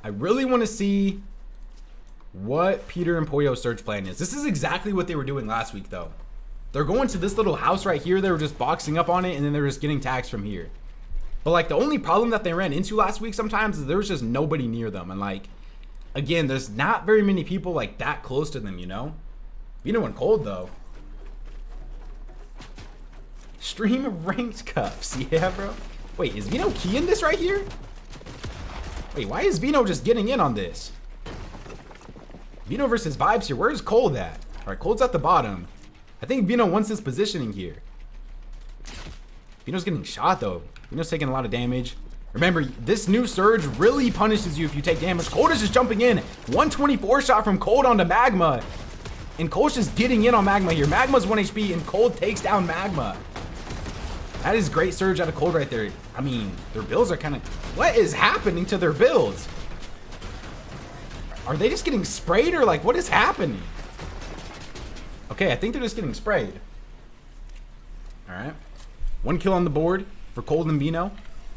I really want to see what Peter and Pollo's surge plan is. This is exactly what they were doing last week though. They're going to this little house right here. They were just boxing up on it, and then they were just getting tags from here. But like the only problem that they ran into last week sometimes is there was just nobody near them. And like, again, there's not very many people like that close to them, you know? Vino and Cold though. Stream ranked cups. Yeah, bro. Wait, is Vino keying this right here? Wait, why is Vino just getting in on this? Vino versus Vibes here. Where's Cold at? Alright, Cold's at the bottom. I think Vino wants his positioning here. Vino's getting shot though. Vino's taking a lot of damage. Remember, this new surge really punishes you if you take damage. Cold is just jumping in. 124 shot from Cold onto Magma. And Cold's just getting in on Magma here. Magma's 1 HP and Cold takes down Magma. That is great surge out of Cold right there. I mean, their builds are kind of... What is happening to their builds? Are they just getting sprayed or like what is happening? Okay, I think they're just getting sprayed. All right. 1 kill on the board for Cold and Vino.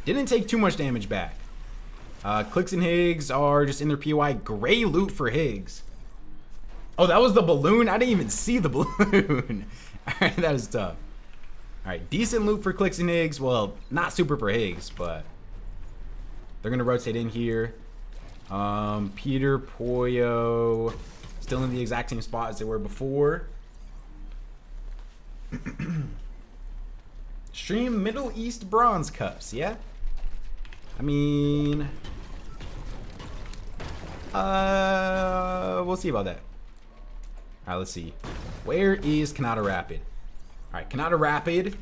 Didn't take too much damage back. Clix and Higgs are just in their POI. Gray loot for Higgs. Oh, that was the balloon? I didn't even see the balloon. All right, that is tough. All right, decent loot for Clix and Higgs. Well, not super for Higgs, but they're going to rotate in here. Peter, Poyo, still in the exact same spot as they were before. Stream Middle East Bronze Cups, yeah? I mean... we'll see about that. Alright, let's see. Where is Kanata Rapid? Alright, Kanata Rapid.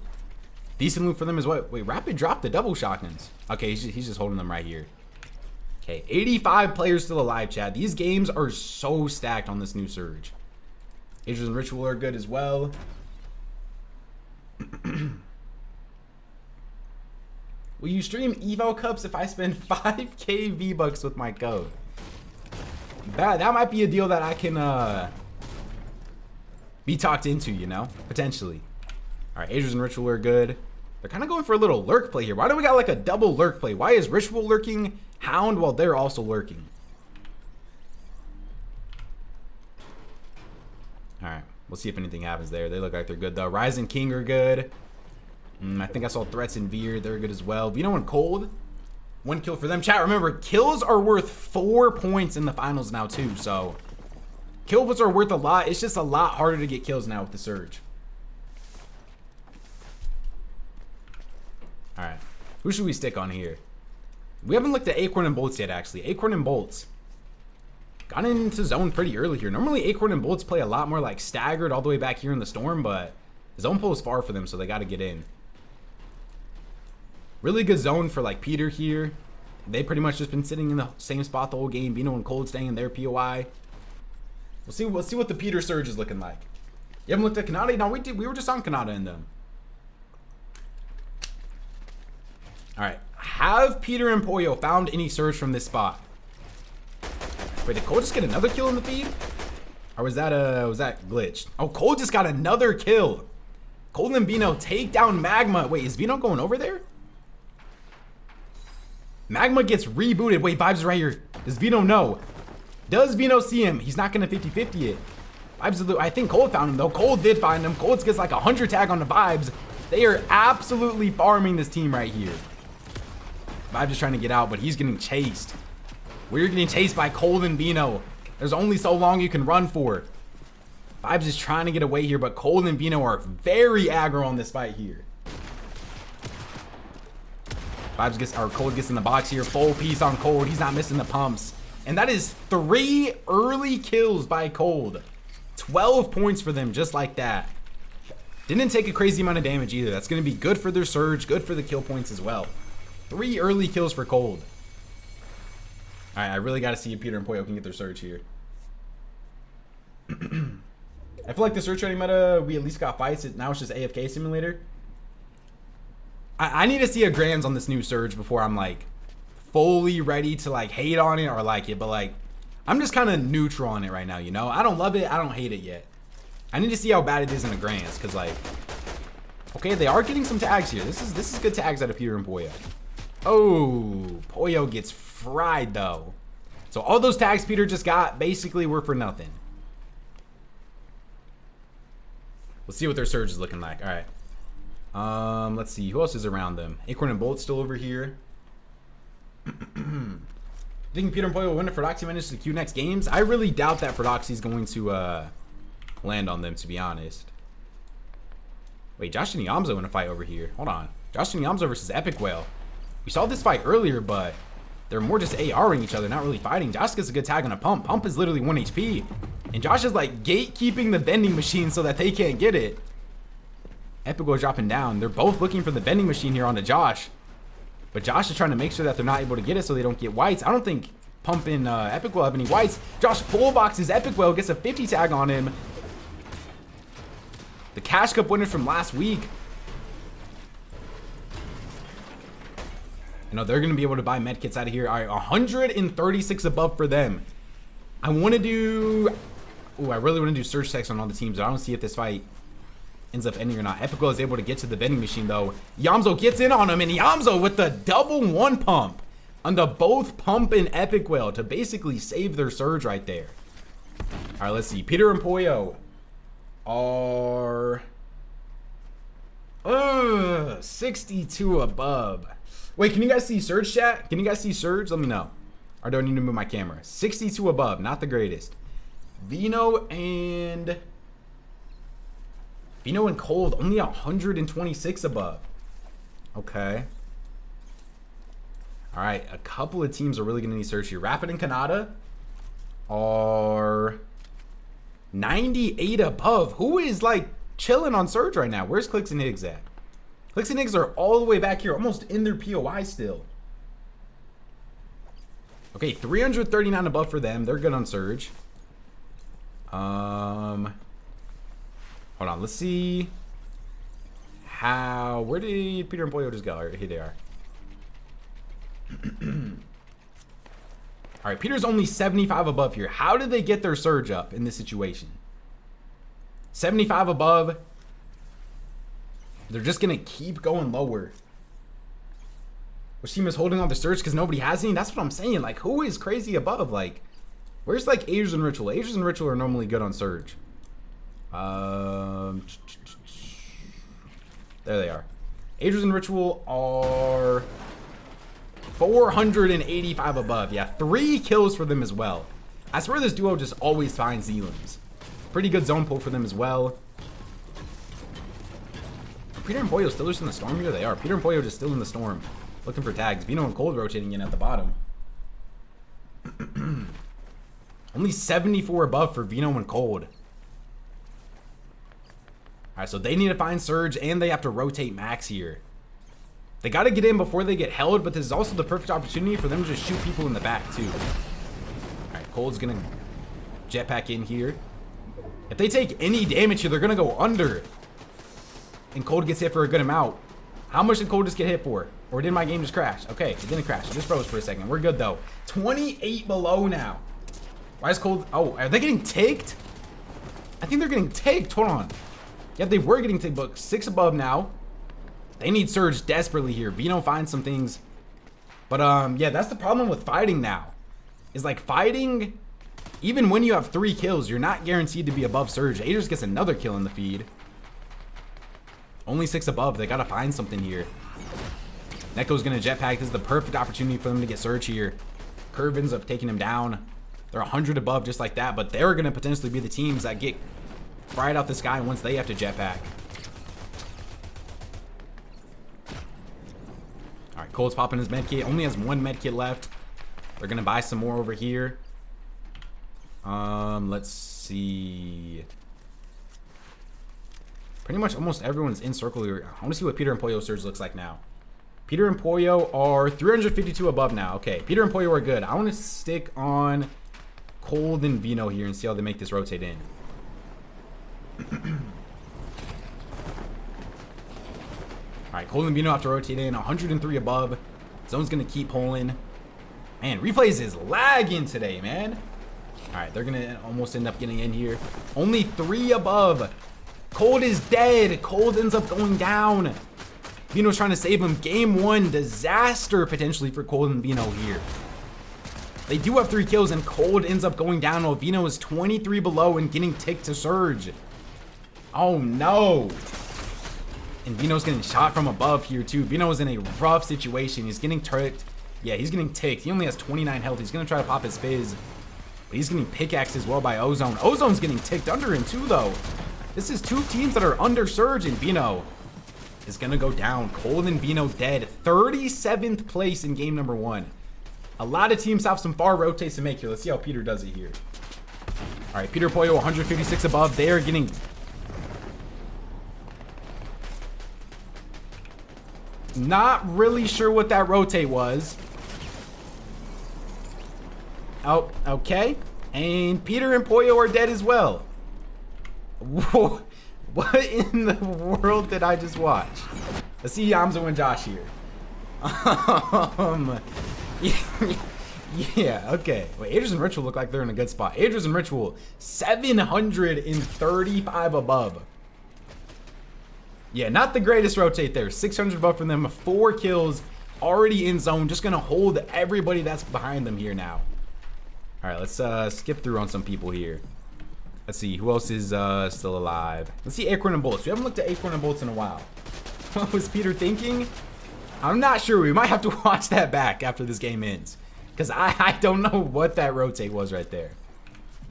Decent loot for them as well. Wait, Rapid dropped the double shotguns. Okay, he's just holding them right here. Okay, 85 players still alive, chat. These games are so stacked on this new surge. Ages and Ritual are good as well. Will you stream Evo Cups if I spend 5k V-Bucks with my code? That might be a deal that I can be talked into, you know? Potentially. Alright, Ages and Ritual are good. They're kind of going for a little lurk play here. Why do we got like a double lurk play? Why is Ritual lurking Hound while they're also lurking? Alright, we'll see if anything happens there. They look like they're good though. Rise and King are good. I think I saw Threats and Veer. They're good as well. Vino and Cold. 1 kill for them. Chat, remember, kills are worth 4 points in the finals now too. So, kill points are worth a lot. It's just a lot harder to get kills now with the Surge. Alright. Who should we stick on here? We haven't looked at Acorn and Bolts yet, actually. Acorn and Bolts got into zone pretty early here. Normally, Acorn and Bolts play a lot more like staggered all the way back here in the Storm, but zone pull is far for them, so they got to get in. Really good zone for like Peter here. They pretty much just been sitting in the same spot the whole game. Vino and Cold staying in their POI. We'll see what the Peter Surge is looking like. You haven't looked at Kanata? No, we were just on Kanata in them. Alright. Have Peter and Poyo found any Surge from this spot? Wait, did Cold just get another kill in the feed? Or was that glitched? Oh, Cold just got another kill. Cold and Vino take down Magma. Wait, is Vino going over there? Magma gets rebooted. Wait, Vibes is right here. Does Vino know? Does Vino see him? He's not going to 50-50 it. Vibes, I think Cold found him, though. Cold did find him. Cold gets like a 100 tag on the Vibes. They are absolutely farming this team right here. Vibes is trying to get out, but he's getting chased. We're getting chased by Cold and Vino. There's only so long you can run for. Vibes is trying to get away here, but Cold and Vino are very aggro on this fight here. Cold gets in the box here. Full piece on Cold. He's not missing the pumps. And that is 3 early kills by Cold. 12 points for them, just like that. Didn't take a crazy amount of damage either. That's going to be good for their Surge, good for the kill points as well. 3 early kills for Cold. Alright, I really got to see if Peter and Poyo can get their Surge here. I feel like the Surge training meta, we at least got fights. Now it's just AFK simulator. I need to see a Grands on this new Surge before I'm like fully ready to like hate on it or like it. But like, I'm just kind of neutral on it right now, you know? I don't love it. I don't hate it yet. I need to see how bad it is in the Grands because like, okay, they are getting some tags here. This is good tags out of Peter and Poyo. Oh, Poyo gets fried though. So all those tags Peter just got basically were for nothing. Let's see what their Surge is looking like. All right. Let's see. Who else is around them? Acorn and Bolt still over here. Think Peter and Poyo will win if Ferdoxy manages to queue next games? I really doubt that Ferdoxy is going to land on them, to be honest. Wait, Josh and Yamzo in a fight over here. Hold on. Josh and Yamzo versus Epic Whale. We saw this fight earlier, but they're more just ARing each other, not really fighting. Josh gets a good tag on a pump. Pump is literally 1 HP. And Josh is like gatekeeping the vending machine so that they can't get it. Epic Whale dropping down. They're both looking for the vending machine here onto Josh. But Josh is trying to make sure that they're not able to get it so they don't get whites. I don't think Pump and Epic will have any whites. Josh full boxes Epic Will, gets a 50 tag on him. The Cash Cup winner from last week. You know, they're going to be able to buy medkits out of here. All right, 136 above for them. I want to do... Ooh, I really want to do Surge Text on all the teams, but I don't see if this fight ends up ending or not. Epic Will is able to get to the vending machine, though. Yamzo gets in on him, and Yamzo with the double one pump onto both Pump and Epic Will to basically save their Surge right there. All right, let's see. Peter and Poyo are 62 above. Wait, can you guys see Surge chat? Can you guys see Surge? Let me know. Or do I need to move my camera? 62 above, not the greatest. Vino and Cold only 126 above. Okay. All right, a couple of teams are really going to need Surge here. Rapid and Kanata are 98 above. Who is like chilling on Surge right now? Where's Clix and Higgs at? Clix and Higgs are all the way back here, almost in their POI still. Okay, 339 above for them. They're good on Surge. Hold on, let's see how, where did Peter and Poyo just go? All right, here they are. All right, Peter's only 75 above here. How did they get their Surge up in this situation? 75 above. They're just gonna keep going lower. Which team is holding on the Surge because nobody has any? That's what I'm saying. Like, who is crazy above? Like, where's like Aegis and Ritual? Aegis and Ritual are normally good on Surge. There they are. Aegis and Ritual are 485 above. Yeah, 3 kills for them as well. I swear this duo just always finds Elims. Pretty good zone pull for them as well. Peter and Poyo still just in the storm here? They are. Peter and Poyo just still in the storm. Looking for tags. Vino and Cold rotating in at the bottom. Only 74 above for Vino and Cold. Alright, so they need to find Surge and they have to rotate Max here. They got to get in before they get held, but this is also the perfect opportunity for them to just shoot people in the back too. Alright, Cold's going to jetpack in here. If they take any damage here, they're going to go under. And Cold gets hit for a good amount. How much did Cold just get hit for? Or did my game just crash? Okay, it didn't crash. It just froze for a second. We're good though. 28 below now. Why is Cold? Oh, are they getting ticked? I think they're getting ticked. Hold on. Yeah, they were getting ticked, but 6 above now. They need Surge desperately here. Vino finds some things. But yeah, that's the problem with fighting now. Is like fighting, even when you have 3 kills, you're not guaranteed to be above Surge. Aegis gets another kill in the feed. Only 6 above. They gotta find something here. Neko's gonna jetpack. This is the perfect opportunity for them to get Surge here. Curve ends up taking him down. They're 100 above just like that, but they're gonna potentially be the teams that get fried out the sky once they have to jetpack. All right, Cold's popping his medkit. Only has 1 medkit left. They're gonna buy some more over here. Let's see. Pretty much almost everyone's in circle here. I want to see what Peter and Poyo Surge looks like now. Peter and Poyo are 352 above now. Okay, Peter and Poyo are good. I want to stick on Cold and Vino here and see how they make this rotate in. Alright, Cold and Vino have to rotate in. 103 above. Zone's going to keep pulling. Man, replays is lagging today, man. Alright, they're going to almost end up getting in here. Only 3 above. Cold is dead. Cold ends up going down. Vino's trying to save him. Game 1, disaster potentially for Cold and Vino here. They do have 3 kills and Cold ends up going down while Vino is 23 below and getting ticked to Surge. Oh no. And Vino's getting shot from above here too. Vino is in a rough situation. He's getting tricked. Yeah, he's getting ticked. He only has 29 health. He's going to try to pop his fizz. But he's getting pickaxed as well by Ozone. Ozone's getting ticked under him too though. This is 2 teams that are under Surge, and Vino is going to go down. Cold and Vino dead. 37th place in game number 1. A lot of teams have some far rotates to make here. Let's see how Peter does it here. All right, Peter Poyo 156 above. They are getting... Not really sure what that rotate was. Oh, okay. And Peter and Pollo are dead as well. Whoa. What in the world did I just watch? Let's see Yamzo and Josh here. Yeah, okay. Wait, Aegis and Ritual look like they're in a good spot. Aegis and Ritual, 735 above. Yeah, not the greatest rotate there. 600 above from them, 4 kills, already in zone. Just gonna hold everybody that's behind them here now. All right, let's skip through on some people here. Let's see, who else is still alive? Let's see Acorn and Bolts. We haven't looked at Acorn and Bolts in a while. What was Peter thinking? I'm not sure. We might have to watch that back after this game ends. Because I don't know what that rotate was right there.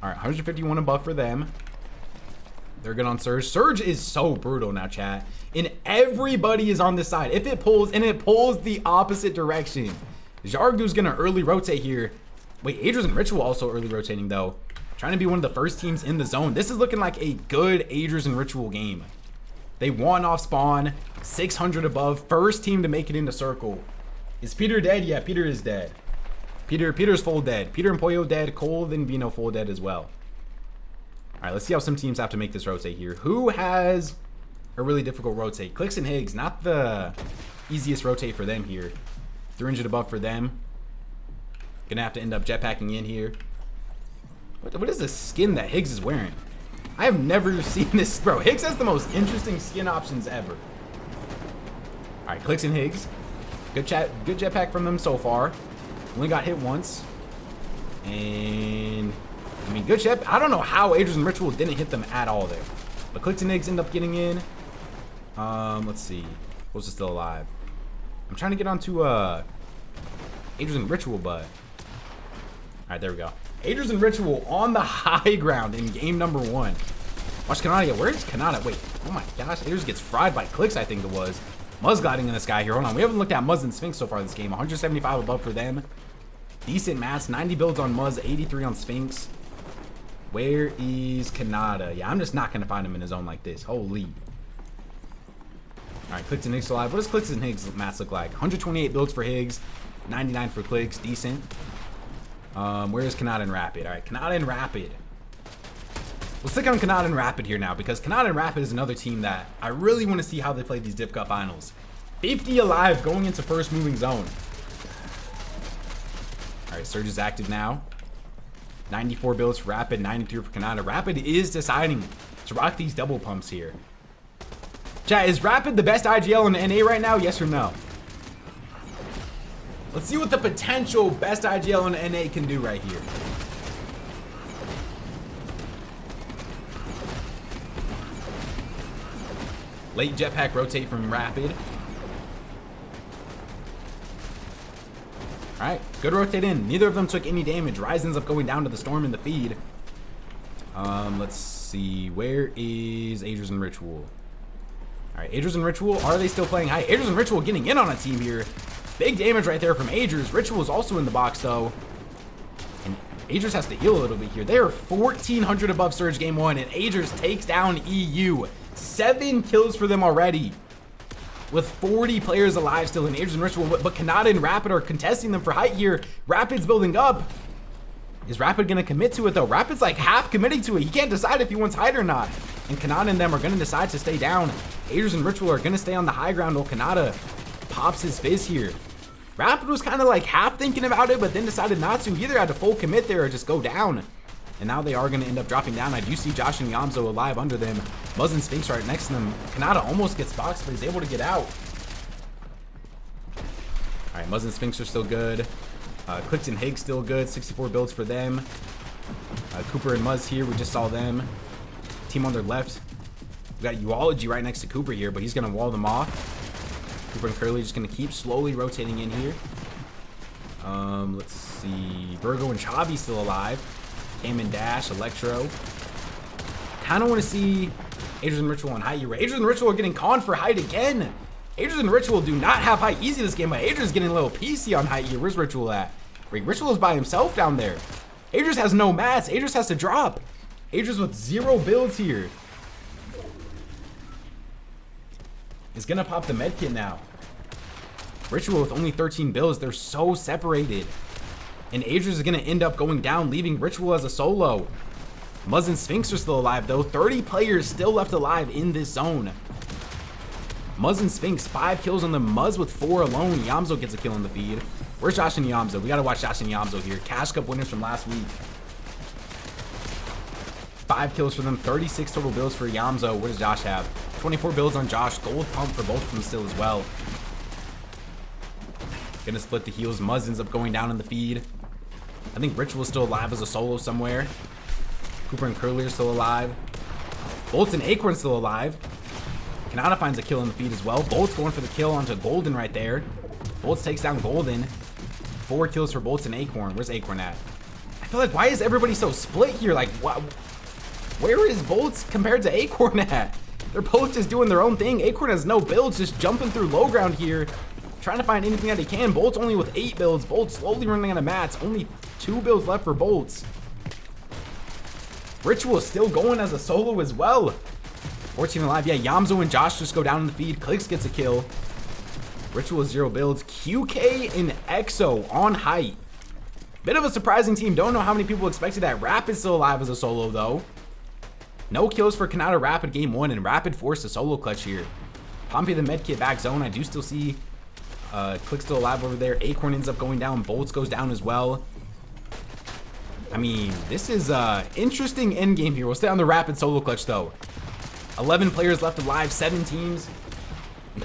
All right, 151 above for them. They're good on Surge. Surge is so brutal now, chat. And everybody is on this side. If it pulls, and it pulls the opposite direction. Jargu's going to early rotate here. Wait, Aegis and Ritual also early rotating, though. Trying to be one of the first teams in the zone. This is looking like a good Aegis and Ritual game. They won off spawn. 600 above. First team to make it into circle. Is Peter dead? Yeah, Peter is dead. Peter's full dead. Peter and Pollo dead. Cole and Vino full dead as well. All right, let's see how some teams have to make this rotate here. Who has a really difficult rotate? Clix and Higgs, not the easiest rotate for them here. 300 above for them. Gonna have to end up jetpacking in here. What is the skin that Higgs is wearing? I have never seen this. Bro, Higgs has the most interesting skin options ever. All right, Clix and Higgs. Good jetpack from them so far. Only got hit once. And I mean, good jet. I don't know how Aegis and Ritual didn't hit them at all there. But Clix and Higgs end up getting in. Let's see. Who's still alive? I'm trying to get onto Aegis and Ritual, but all right, there we go. Aegis and Ritual on the high ground in game number 1. Watch Kanata. Where's Kanata? Wait. Oh my gosh. Aegis gets fried by Clix, I think it was. Muzz gliding in the sky here. Hold on. We haven't looked at Muzz and Sphinx so far this game. 175 above for them. Decent mats. 90 builds on Muzz. 83 on Sphinx. Where is Kanata? Yeah, I'm just not going to find him in a zone like this. Holy. All right, Clix and Higgs alive. What does Clix and Higgs mats look like? 128 builds for Higgs. 99 for Clix. Decent. Where is Kanata and Rapid? All right, Kanata and Rapid. Let's click on Kanata and Rapid here now, because Kanata and Rapid is another team that I really want to see how they play these Div Cup finals. 50 alive going into first moving zone. All right, Surge is active now. 94 builds for Rapid, 93 for Kanata. Rapid is deciding to rock these double pumps here. Chat, is Rapid the best IGL in NA right now? Yes or no? Let's see what the potential best IGL in NA can do right here. Late jetpack rotate from Rapid. All right, good rotate in. Neither of them took any damage. Rise ends up going down to the Storm in the feed. Let's see. Where is Aegis and Ritual? All right, Aegis and Ritual, are they still playing high? Aegis and Ritual getting in on a team here. Big damage right there from Aegis. Ritual is also in the box, though. And Aegis has to heal a little bit here. They are 1,400 above Surge game 1, and Aegis takes down EU. 7 kills for them already, with 40 players alive still in Aegis and Ritual. But Kanata and Rapid are contesting them for height here. Rapid's building up. Is Rapid going to commit to it, though? Rapid's like half committing to it. He can't decide if he wants height or not. And Kanata and them are going to decide to stay down. Aegis and Ritual are going to stay on the high ground while Kanata pops his fizz here. Rapid was kind of like half thinking about it, but then decided not to. He either had to full commit there or just go down. And now they are going to end up dropping down. I do see Josh and Yamzo alive under them. Muzz and Sphinx right next to them. Kanata almost gets boxed, but he's able to get out. All right, Muzz and Sphinx are still good. Clix and Higgs still good. 64 builds for them. Cooper and Muzz here. We just saw them. Team on their left. We got Uology right next to Cooper here, but he's going to wall them off. Cooper and Curly just going to keep slowly rotating in here. Let's see. Virgo and Chavi still alive. Cam and Dash, Electro. Kind of want to see Aegis and Ritual on height here. Aegis and Ritual are getting conned for height again. Aegis and Ritual do not have height easy this game, but Aegis is getting a little PC on height here. Where's Ritual at? Wait, Ritual is by himself down there. Aegis has no mats. Aegis has to drop. Aegis with 0 builds here. He's going to pop the medkit now. Ritual with only 13 builds. They're so separated. And Adrian is going to end up going down, leaving Ritual as a solo. Muzz and Sphinx are still alive, though. 30 players still left alive in this zone. Muzz and Sphinx, 5 kills on them. Muzz with 4 alone. Yamzo gets a kill in the feed. Where's Josh and Yamzo? We got to watch Josh and Yamzo here. Cash Cup winners from last week. 5 kills for them. 36 total builds for Yamzo. What does Josh have? 24 builds on Josh. Gold pump for both of them still as well. Gonna split the heals. Muzz ends up going down in the feed. I think Ritual is still alive as a solo somewhere. Cooper and Curly are still alive. Bolts and Acorn still alive. Kanata finds a kill in the feed as well. Bolts going for the kill onto Golden right there. Bolts takes down Golden. 4 kills for Bolts and Acorn. Where's Acorn at? I feel like, why is everybody so split here? Like, what? Where is Bolts compared to Acorn at? They're both just doing their own thing. Acorn has no builds, just jumping through low ground here, trying to find anything that he can. Bolts only with 8 builds. Bolts slowly running out of mats. Only 2 builds left for Bolts. Ritual is still going as a solo as well. 14 alive. Yeah, Yamzo and Josh just go down in the feed. Clix gets a kill. Ritual 0 builds. QK and EXO on height. Bit of a surprising team. Don't know how many people expected that. Rapid still alive as a solo though. No kills for Kanata Rapid game 1, and Rapid forced a solo clutch here. Pompey the medkit back zone. I do still see Click still alive over there. Acorn ends up going down. Bolts goes down as well. I mean, this is interesting endgame here. We'll stay on the Rapid solo clutch though. 11 players left alive, 7 teams.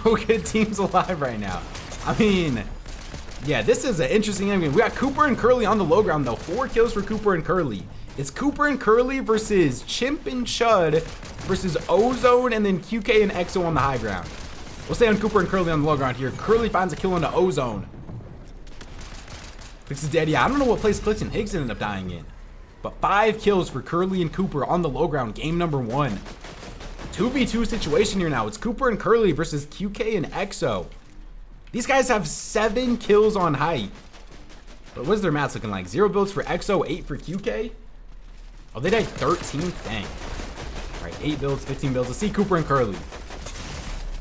No good teams alive right now. I mean, yeah, this is an interesting endgame. We got Cooper and Curly on the low ground though. 4 kills for Cooper and Curly. It's Cooper and Curly versus Chimp and Chud versus Ozone and then QK and EXO on the high ground. We'll stay on Cooper and Curly on the low ground here. Curly finds a kill into Ozone. Clix is dead. Yeah, I don't know what place Clix and Higgs ended up dying in. But 5 kills for Curly and Cooper on the low ground. Game number 1. 2v2 situation here now. It's Cooper and Curly versus QK and EXO. These guys have 7 kills on height. But what is their mats looking like? 0 builds for EXO, 8 for QK. Oh, they died 13? Dang. All right, 8 builds, 15 builds. Let's see Cooper and Curly.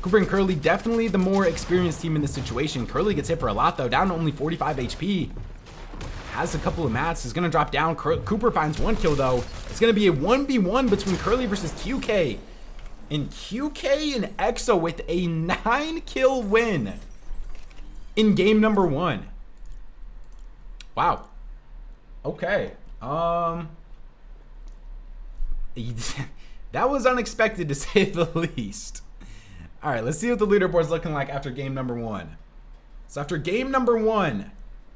Cooper and Curly, definitely the more experienced team in this situation. Curly gets hit for a lot, though. Down to only 45 HP. Has a couple of mats. Is going to drop down. Cooper finds 1 kill, though. It's going to be a 1v1 between Curly versus QK. And QK and EXO with a 9-kill win in game number 1. Wow. Okay. That was unexpected to say the least. All right, let's see what the leaderboard's looking like after game number 1. So after game number 1,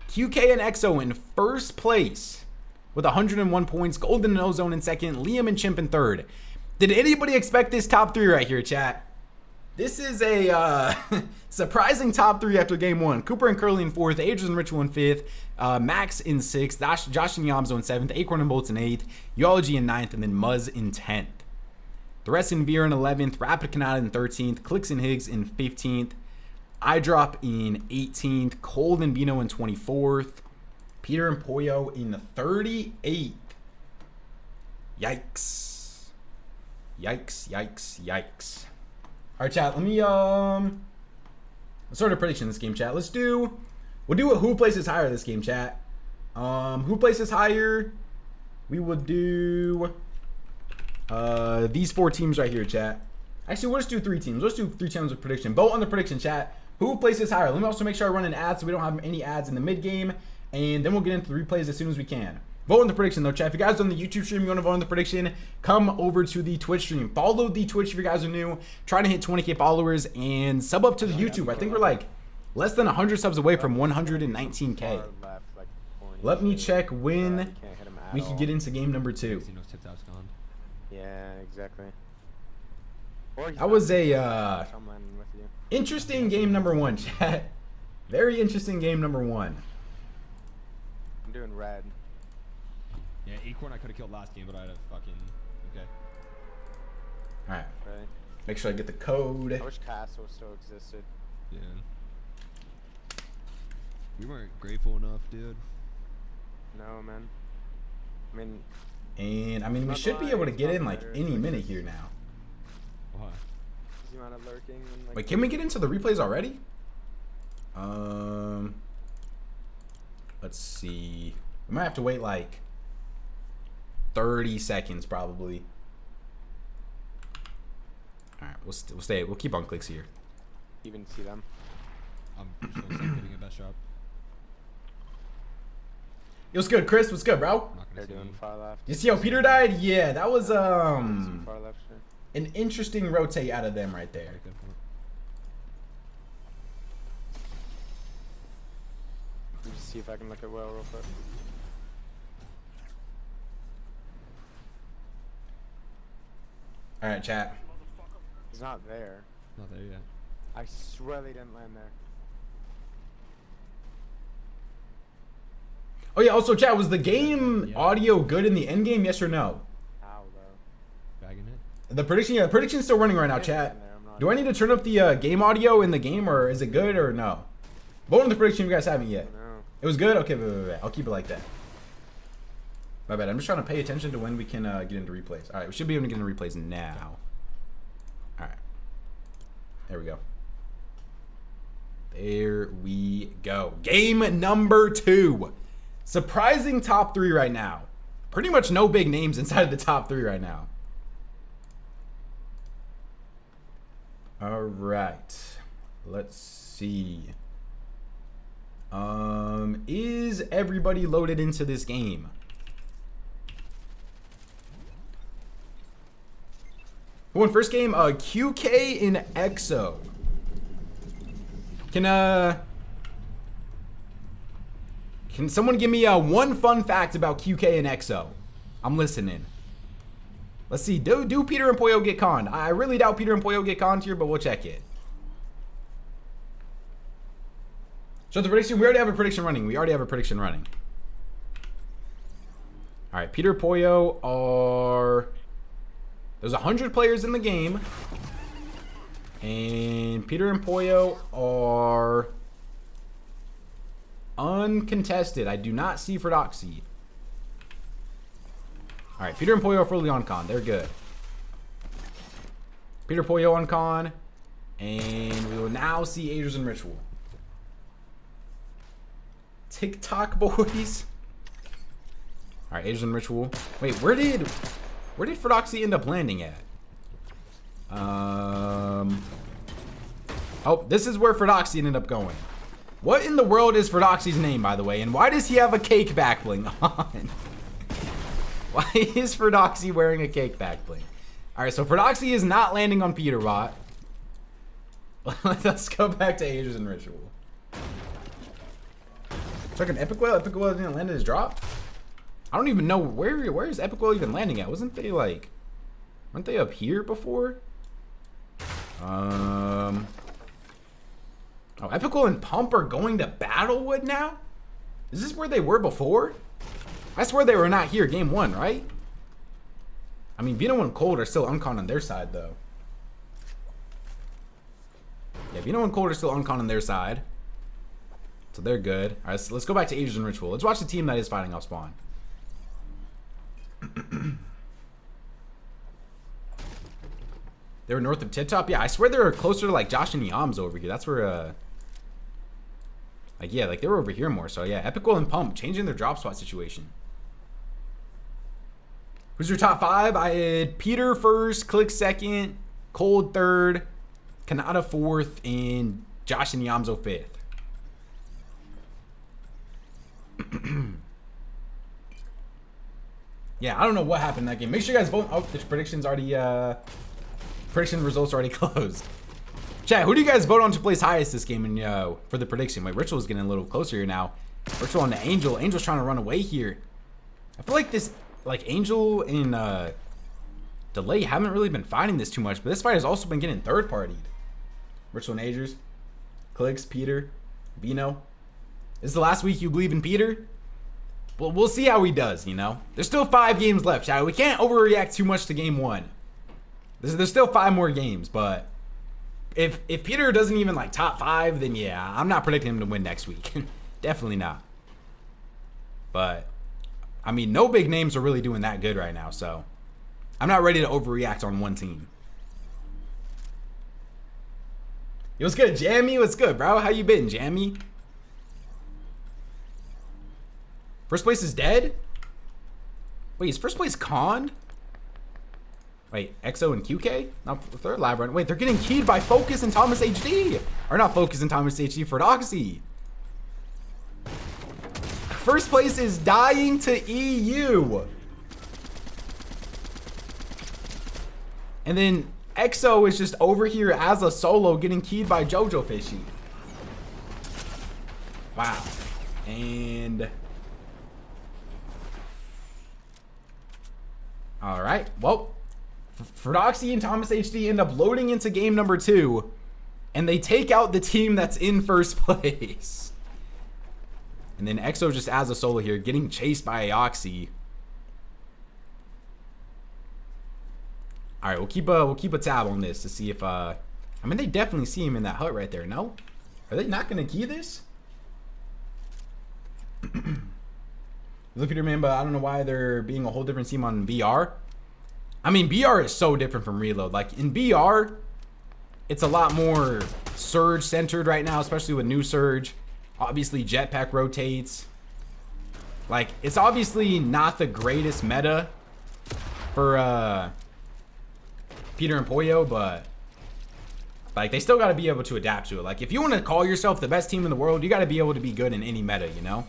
QK and EXO in first place with 101 points. Golden and Ozone in second. Liam and Chimp in third. Did anybody expect this top 3 right here, chat? This is a surprising top 3 after game 1. Cooper and Curly in 4th. Adrian and Ritual in 5th. Max in 6th. Josh and Yamzo in 7th. Acorn and Bolts in 8th. Eulogy in 9th. And then Muzz in 10th. The rest in Veer in 11th. Rapid Kanata in 13th. Clix and Higgs in 15th. iDrop in 18th. Cold and Bino in 24th. Peter and Poyo in 38th. Yikes. Yikes, yikes, yikes. All right, chat, let me, let's start a prediction in this game, chat. We'll do a who places higher this game, chat. Who places higher? We will do, these 4 teams right here, chat. Actually, we'll just do 3 teams. Let's do 3 teams of prediction. Vote on the prediction, chat. Who places higher? Let me also make sure I run an ad so we don't have any ads in the mid game. And then we'll get into the replays as soon as we can. Vote on the prediction though, chat. If you guys are on the YouTube stream, you want to vote on the prediction, come over to the Twitch stream. Follow the Twitch if you guys are new. Trying to hit 20K followers and sub up to the YouTube. I think we're like less than 100 subs away from 119K. Let me check when we can get into game number 2. Yeah, exactly. That was a interesting game number 1, chat. Very interesting game number 1. I'm doing red. Yeah, Acorn I could have killed last game, but I had a fucking... Okay. Alright. Right. Make sure I get the code. I wish Castle still existed. Yeah. We weren't grateful enough, dude. No, man. I mean, we should be able to get in like any minute here now. Why? The amount of lurking and, like, Wait, can we get into the replays already? Let's see. We might have to wait like 30 seconds probably. All right, we'll stay. We'll keep on Clix here. Even see them. I'm just gonna start getting a best shot. Yo, what's good, Chris? What's good, bro? I'm not They're gonna see doing me. far left. You see how Peter died? Yeah, that was Some far left. Sure. an interesting rotate out of them right there. Good point. Let me just see if I can look at Will real quick. All right, chat. He's not there. Not there yet. I swear they didn't land there. Oh yeah. Also, chat. Was the game Yeah. audio good in the end game? Yes or no? How though? Bagging it. The prediction. Yeah, the prediction's still running right now, Yeah, chat. in there, I'm not Do I need to turn up the game audio in the game, or is it good or no? Vote on the prediction if you guys haven't yet. No. It was good? Okay, wait. I'll keep it like that. My bad. I'm just trying to pay attention to when we can get into replays. All right, we should be able to get into replays now. All right. There we go. There we go. Game number 2. Surprising top 3 right now. Pretty much no big names inside of the top 3 right now. All right. Let's see. Is everybody loaded into this game? Who won first game? QK in EXO. Can someone give me one fun fact about QK and EXO? I'm listening. Let's see. Do Peter and Pollo get conned? I really doubt Peter and Pollo get conned here, but we'll check it. So the prediction, we already have a prediction running. All right, Peter Pollo are... There's 100 players in the game. And Peter and Pollo are uncontested. I do not see Ferdoxy. All right, Peter and Pollo are fully on con. They're good. Peter Pollo on con. And we will now see Agers and Ritual. TikTok boys. All right, Agers and Ritual. Wait, where did Ferdoxy end up landing at? Oh, this is where Ferdoxy ended up going. What in the world is Ferdoxy's name, by the way? And why does he have a cake back bling on? Why is Ferdoxy wearing a cake back bling? All right, so Ferdoxy is not landing on Peterbot. Let's go back to Agers and Ritual. Checking Epic Whale. Epic Whale didn't land in his drop. I don't even know where is Epic Whale even landing at? Weren't they up here before? Oh, Epic Whale and Pump are going to Battlewood now? Is this where they were before? I swear they were not here game 1, right? I mean, Vino and Cold are still uncon on their side, though. Yeah, Vino and Cold are still uncon on their side. So they're good. All right, so let's go back to Agers and Ritual. Let's watch the team that is fighting off spawn. They were north of Tip-Top? Yeah, I swear they were closer to, like, Josh and Yams over here. That's where, like, yeah, like, they were over here more. So, yeah, Epic Whale and Pump changing their drop spot situation. Who's your top 5? I had Peter first, Click second, Cold third, Kanata fourth, and Josh and Yamzo fifth. Yeah, I don't know what happened in that game. Make sure you guys vote. Oh, the predictions already, prediction results already closed. Chat, who do you guys vote on to place highest this game and for the prediction? Wait, Ritual's getting a little closer here now. Ritual on the Angel. Angel's trying to run away here. I feel like this, like Angel and Delay haven't really been fighting this too much, but this fight has also been getting third partied. Ritual and Agers, Clix, Peter, Vino. This is the last week you believe in Peter? Well, we'll see how he does, you know? There's still 5 games left, chat. We can't overreact too much to game 1. There's still 5 more games, but if Peter doesn't even like top 5, then yeah, I'm not predicting him to win next week. Definitely not. But I mean, no big names are really doing that good right now, so I'm not ready to overreact on one team. Yo, what's good, Jammy? What's good, bro? How you been, Jammy? First place is dead? Wait, is first place conned? Wait, EXO and QK? Not third live run. Wait, they're getting keyed by Focus and Thomas HD. Or not Focus and Thomas HD, for Doxy. First place is dying to EU. And then EXO is just over here as a solo getting keyed by Jojo Fishy. Wow. And... Alright, well, Ferdoxy and Thomas HD end up loading into game number 2, and they take out the team that's in first place. And then EXO just as a solo here, getting chased by Aoxy. Alright, we'll keep a tab on this to see if I mean, they definitely see him in that hut right there, no? Are they not gonna key this? Look, Peter, man, but I don't know why they're being a whole different team on BR. I mean, BR is so different from Reload. Like, in BR, it's a lot more Surge centered right now, especially with new Surge. Obviously, Jetpack rotates. Like, it's obviously not the greatest meta for Peter and Pollo, but like, they still got to be able to adapt to it. Like, if you want to call yourself the best team in the world, you got to be able to be good in any meta, you know?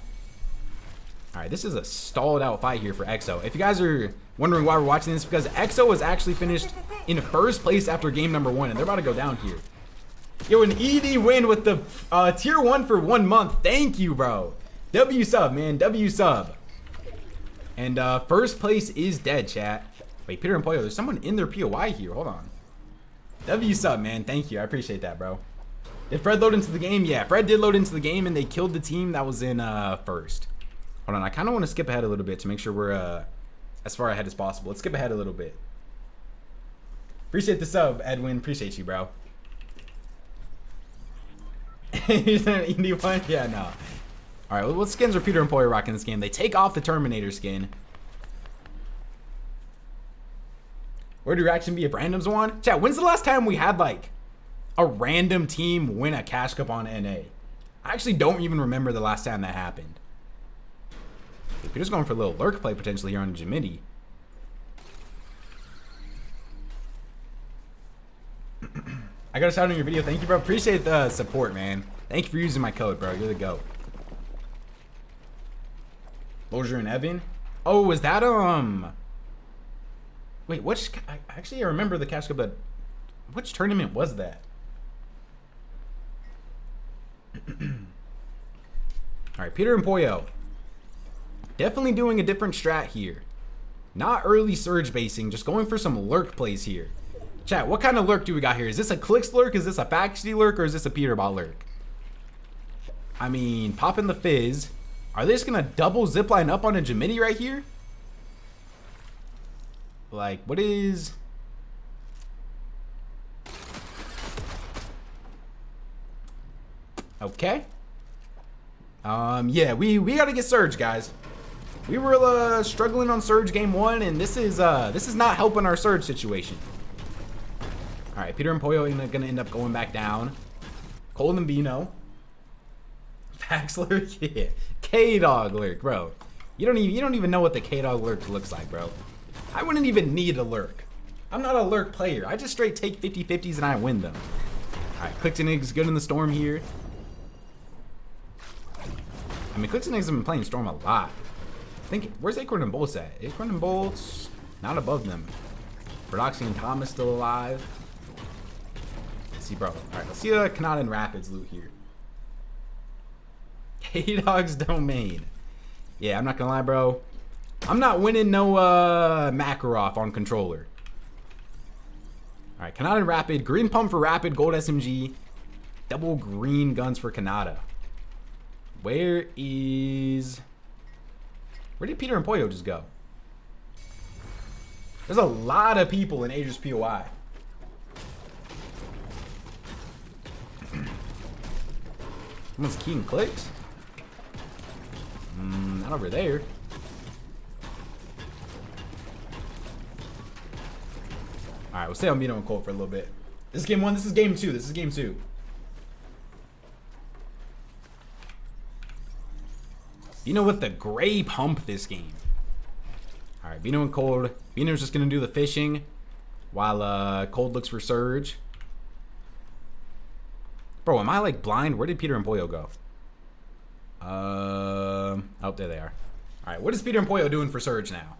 Alright, this is a stalled out fight here for EXO. If you guys are wondering why we're watching this, because EXO was actually finished in first place after game number 1, and they're about to go down here. Yo, an ED win with the tier 1 for 1 month. Thank you, bro. W sub, man. W sub. And first place is dead, chat. Wait, Peter and Pollo, there's someone in their POI here. Hold on. W sub, man. Thank you. I appreciate that, bro. Did Fred load into the game? Yeah, Fred did load into the game, and they killed the team that was in first. Hold on, I kind of want to skip ahead a little bit to make sure we're as far ahead as possible. Let's skip ahead a little bit. Appreciate the sub, Edwin. Appreciate you, bro. He's an indie one? Yeah, no. All right, well, what skins are Peter and Pollo rocking this game? They take off the Terminator skin. Where do reaction be if randoms won? Chat, when's the last time we had, like, a random team win a cash cup on NA? I actually don't even remember the last time that happened. Peter's going for a little lurk play potentially here on Jimity. I got a shout on your video. Thank you, bro. Appreciate the support, man. Thank you for using my code, bro. You're the GOAT. Lozier and Evan. Oh, was that wait, which I remember the cash cup, but which tournament was that? Alright, Peter and Pollo. Definitely doing a different strat here. Not early surge basing, just going for some lurk plays here. Chat, what kind of lurk do we got here? Is this a Clix lurk? Is this a Faxity lurk? Or is this a Peterbot lurk? I mean, popping the fizz. Are they just gonna double zipline up on a Jimity right here? Like, what is... Okay. Yeah, we gotta get Surge, guys. We were struggling on Surge game 1, and this is not helping our Surge situation. All right, Peter and Pollo are gonna end up going back down. Cold and Bino. Fax lurk, yeah. K-Dog lurk, bro. You don't even know what the K-Dog lurk looks like, bro. I wouldn't even need a lurk. I'm not a lurk player. I just straight take 50-50s and I win them. All right, Clix and Ig's good in the Storm here. I mean, Clix and Ig's have been playing Storm a lot. I think, where's Acorn and Bolts at? Acorn and Bolts, not above them. Verdoxy and Thomas still alive. Let's see, bro. All right, let's see the Kanata and Rapids loot here. K-Dog's domain. Yeah, I'm not gonna lie, bro. I'm not winning no Makarov on controller. All right, Kanata and Rapid. Green pump for Rapid, gold SMG. Double green guns for Kanata. Where did Peter and Pollo just go? There's a lot of people in Aegis POI. Someone's keying Clix? Not over there. Alright, we'll stay on Mino and Colt for a little bit. This is game 1, this is game 2, this is game 2. Vino with the gray pump this game. All right, Vino and Cold. Vino's just going to do the fishing while Cold looks for Surge. Bro, am I like blind? Where did Peter and Pollo go? Oh, there they are. All right, what is Peter and Pollo doing for Surge now?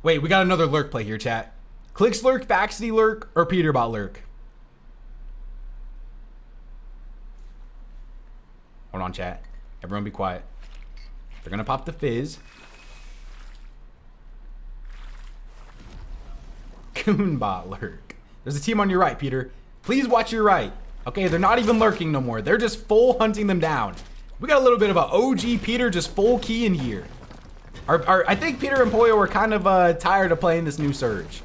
Wait, we got another lurk play here, chat. Clix lurk, Baxity lurk, or Peterbot lurk? Hold on, chat. Everyone be quiet. They're going to pop the fizz. Coonbot lurk. There's a team on your right, Peter. Please watch your right. Okay, they're not even lurking no more. They're just full hunting them down. We got a little bit of a OG Peter just full key in here. I think Peter and Pollo are kind of tired of playing this new Surge.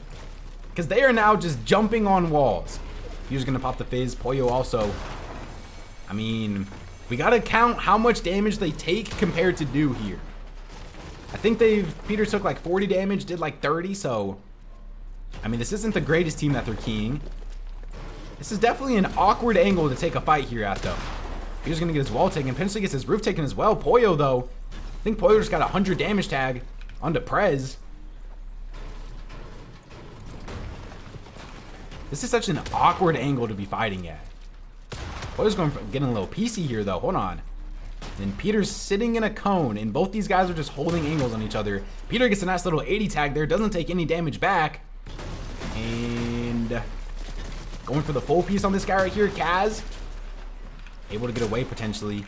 Because they are now just jumping on walls. Peter's going to pop the fizz. Pollo also. I mean, we got to count how much damage they take compared to do here. I think Peter took like 40 damage, did like 30, so... I mean, this isn't the greatest team that they're keying. This is definitely an awkward angle to take a fight here at, though. Peter's going to get his wall taken. Potentially gets his roof taken as well. Pollo, though. I think Pollo just got a 100 damage tag onto Prez. This is such an awkward angle to be fighting at. Pollo's getting a little PC here, though. Hold on. And Peter's sitting in a cone, and both these guys are just holding angles on each other. Peter gets a nice little 80 tag there. Doesn't take any damage back. And going for the full piece on this guy right here, Kaz. Able to get away potentially.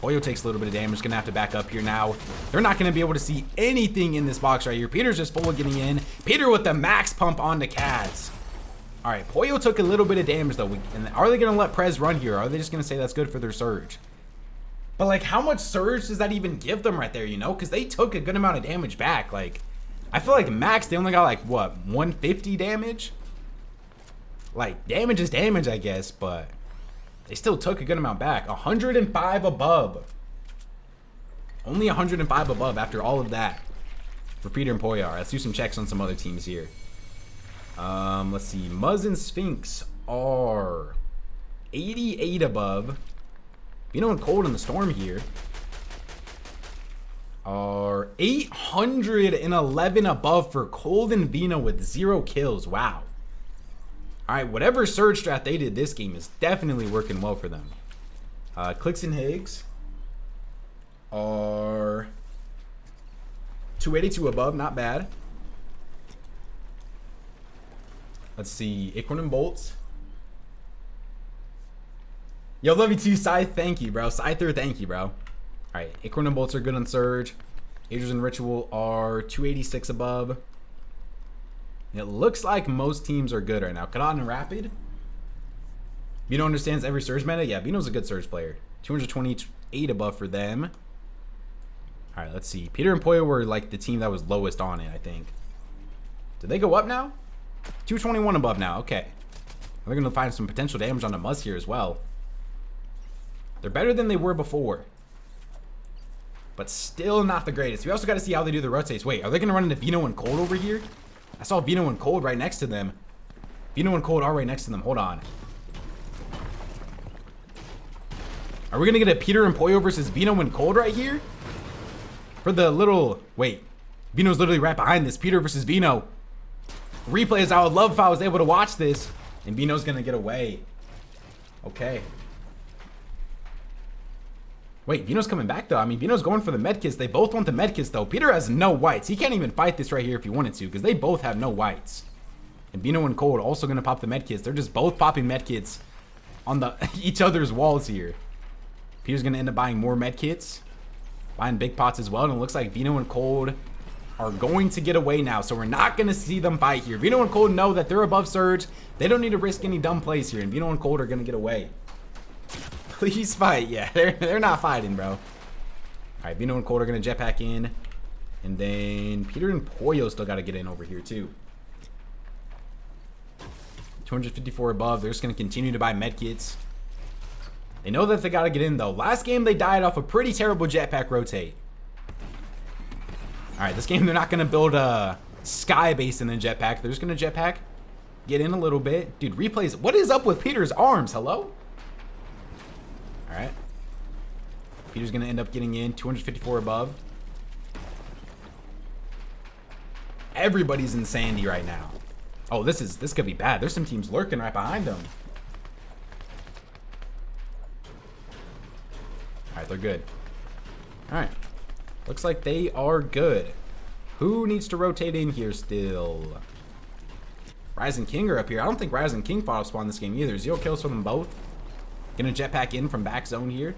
Pollo takes a little bit of damage. Gonna have to back up here now. They're not gonna be able to see anything in this box right here. Peter's just full of getting in. Peter with the max pump onto Kaz. All right, Pollo took a little bit of damage though. And are they gonna let Prez run here? Or are they just gonna say that's good for their Surge? But like, how much Surge does that even give them right there, you know? Because they took a good amount of damage back. Like, I feel like max, they only got like, what, 150 damage? Like, damage is damage, I guess, but they still took a good amount back. 105 above. Only 105 above after all of that for Peter and Pollo. Let's do some checks on some other teams here. Let's see. Muzz and Sphinx are 88 above. Vino and Cold in the Storm here are 811 above for Cold and Vino with 0 kills. Wow. All right, whatever Surge strat they did this game is definitely working well for them. Clix and Higgs are 282 above, not bad. Let's see, Acorn and Bolts. Yo, love you too, Scythe. Thank you, bro. Scyther, thank you, bro. All right, Acorn and Bolts are good on Surge. Agers and Ritual are 286 above. It looks like most teams are good right now. Kadon and Rapid. Vino understands every Surge meta. Yeah, Vino's a good Surge player. 228 above for them. All right, let's see. Peter and Pollo were like the team that was lowest on it, I think. Did they go up now? 221 above now. Okay. They're going to find some potential damage on the Muzz here as well. They're better than they were before. But still not the greatest. We also got to see how they do the rotates. Wait, are they going to run into Vino and Cold over here? I saw Vino and Cold right next to them. Vino and Cold are right next to them. Hold on. Are we going to get a Peter and Pollo versus Vino and Cold right here? For the little... Wait. Vino's literally right behind this. Peter versus Vino. Replays, I would love if I was able to watch this. And Vino's going to get away. Okay. Wait, Vino's coming back though. I mean, Vino's going for the medkits. They both want the medkits though. Peter has no whites. He can't even fight this right here if he wanted to because they both have no whites. And Vino and Cold also going to pop the medkits. They're just both popping medkits on the each other's walls here. Peter's going to end up buying more medkits. Buying big pots as well. And it looks like Vino and Cold are going to get away now. So we're not going to see them fight here. Vino and Cold know that they're above Surge. They don't need to risk any dumb plays here. And Vino and Cold are going to get away. Please fight. Yeah, they're not fighting, bro. All right, Vino and Cold are going to jetpack in. And then Peter and Pollo still got to get in over here, too. 254 above. They're just going to continue to buy medkits. They know that they got to get in, though. Last game, they died off a pretty terrible jetpack rotate. All right, this game, they're not going to build a sky base and then jetpack. They're just going to jetpack, get in a little bit. Dude, replays. What is up with Peter's arms? Hello? All right. Peter's gonna end up getting in 254 above. Everybody's in Sandy right now. Oh, this could be bad. There's some teams lurking right behind them. All right, they're good. All right, looks like they are good. Who needs to rotate in here still? Ryzen King are up here. I don't think Ryzen King fought spawn this game either. 0 kills from them both. Gonna jetpack in from back zone here.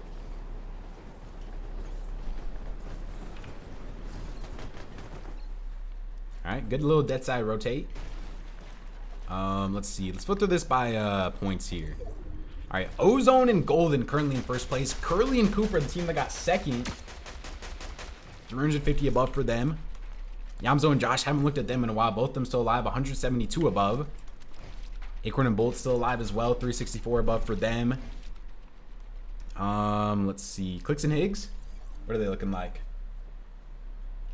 All right, good little dead side rotate. Let's see. Let's filter this by points here. All right, Ozone and Golden currently in first place. Curly and Cooper, the team that got second. 350 above for them. Yamzo and Josh, haven't looked at them in a while. Both of them still alive, 172 above. Acorn and Bolt still alive as well, 364 above for them. Let's see. Clix and Higgs, what are they looking like?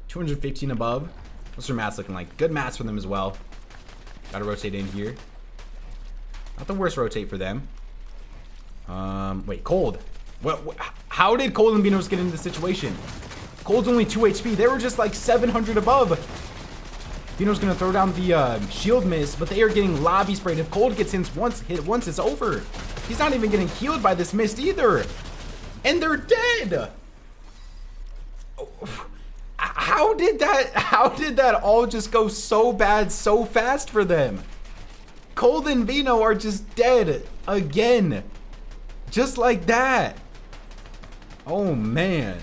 215 above. What's their mats looking like? Good mats for them as well. Gotta rotate in here. Not the worst rotate for them. Wait, Cold. What how did Cold and Beanos get into this situation? Cold's only 2 HP. They were just like 700 above. Beano's gonna throw down the shield miss, but they are getting lobby sprayed. If Cold gets hit once, it's over. He's not even getting healed by this mist either. And they're dead. How did that all just go so bad so fast for them? Cold and Vino are just dead again. Just like that. Oh man.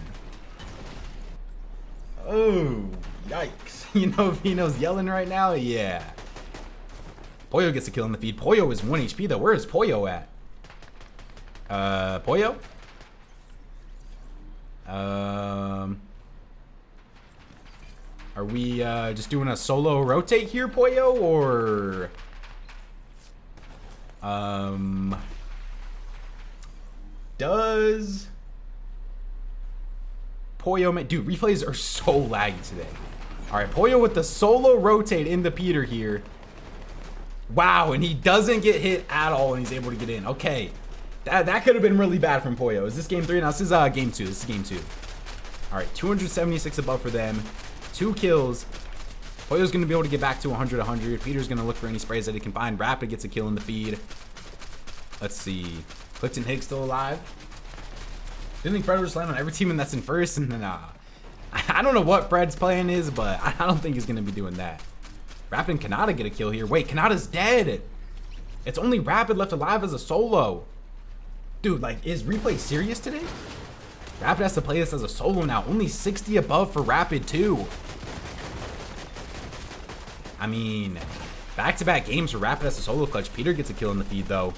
Oh, yikes. You know Vino's yelling right now? Yeah. Poyo gets a kill in the feed. Poyo is 1 HP though. Where is Poyo at? Poyo? Are we just doing a solo rotate here, Poyo, or does Poyo dude, replays are so laggy today. All right, Poyo with the solo rotate into Peter here. Wow, and he doesn't get hit at all, and he's able to get in. Okay, that could have been really bad from Poyo. Is this game 3? Now this is game 2. This is game 2. All right, 276 above for them. 2 kills. Poyo's gonna be able to get back to 100. Peter's gonna look for any sprays that he can find. Rapid gets a kill in the feed. Let's see. Clifton Higgs still alive. Didn't think Fred would just land on every team that's in first, and then I don't know what Fred's plan is, but I don't think he's gonna be doing that. Rapid and Kanata get a kill here. Wait, Kanata's dead. It's only Rapid left alive as a solo. Dude, like, is Replay serious today? Rapid has to play this as a solo now. Only 60 above for Rapid too. I mean, back-to-back games for Rapid as a solo clutch. Peter gets a kill in the feed though.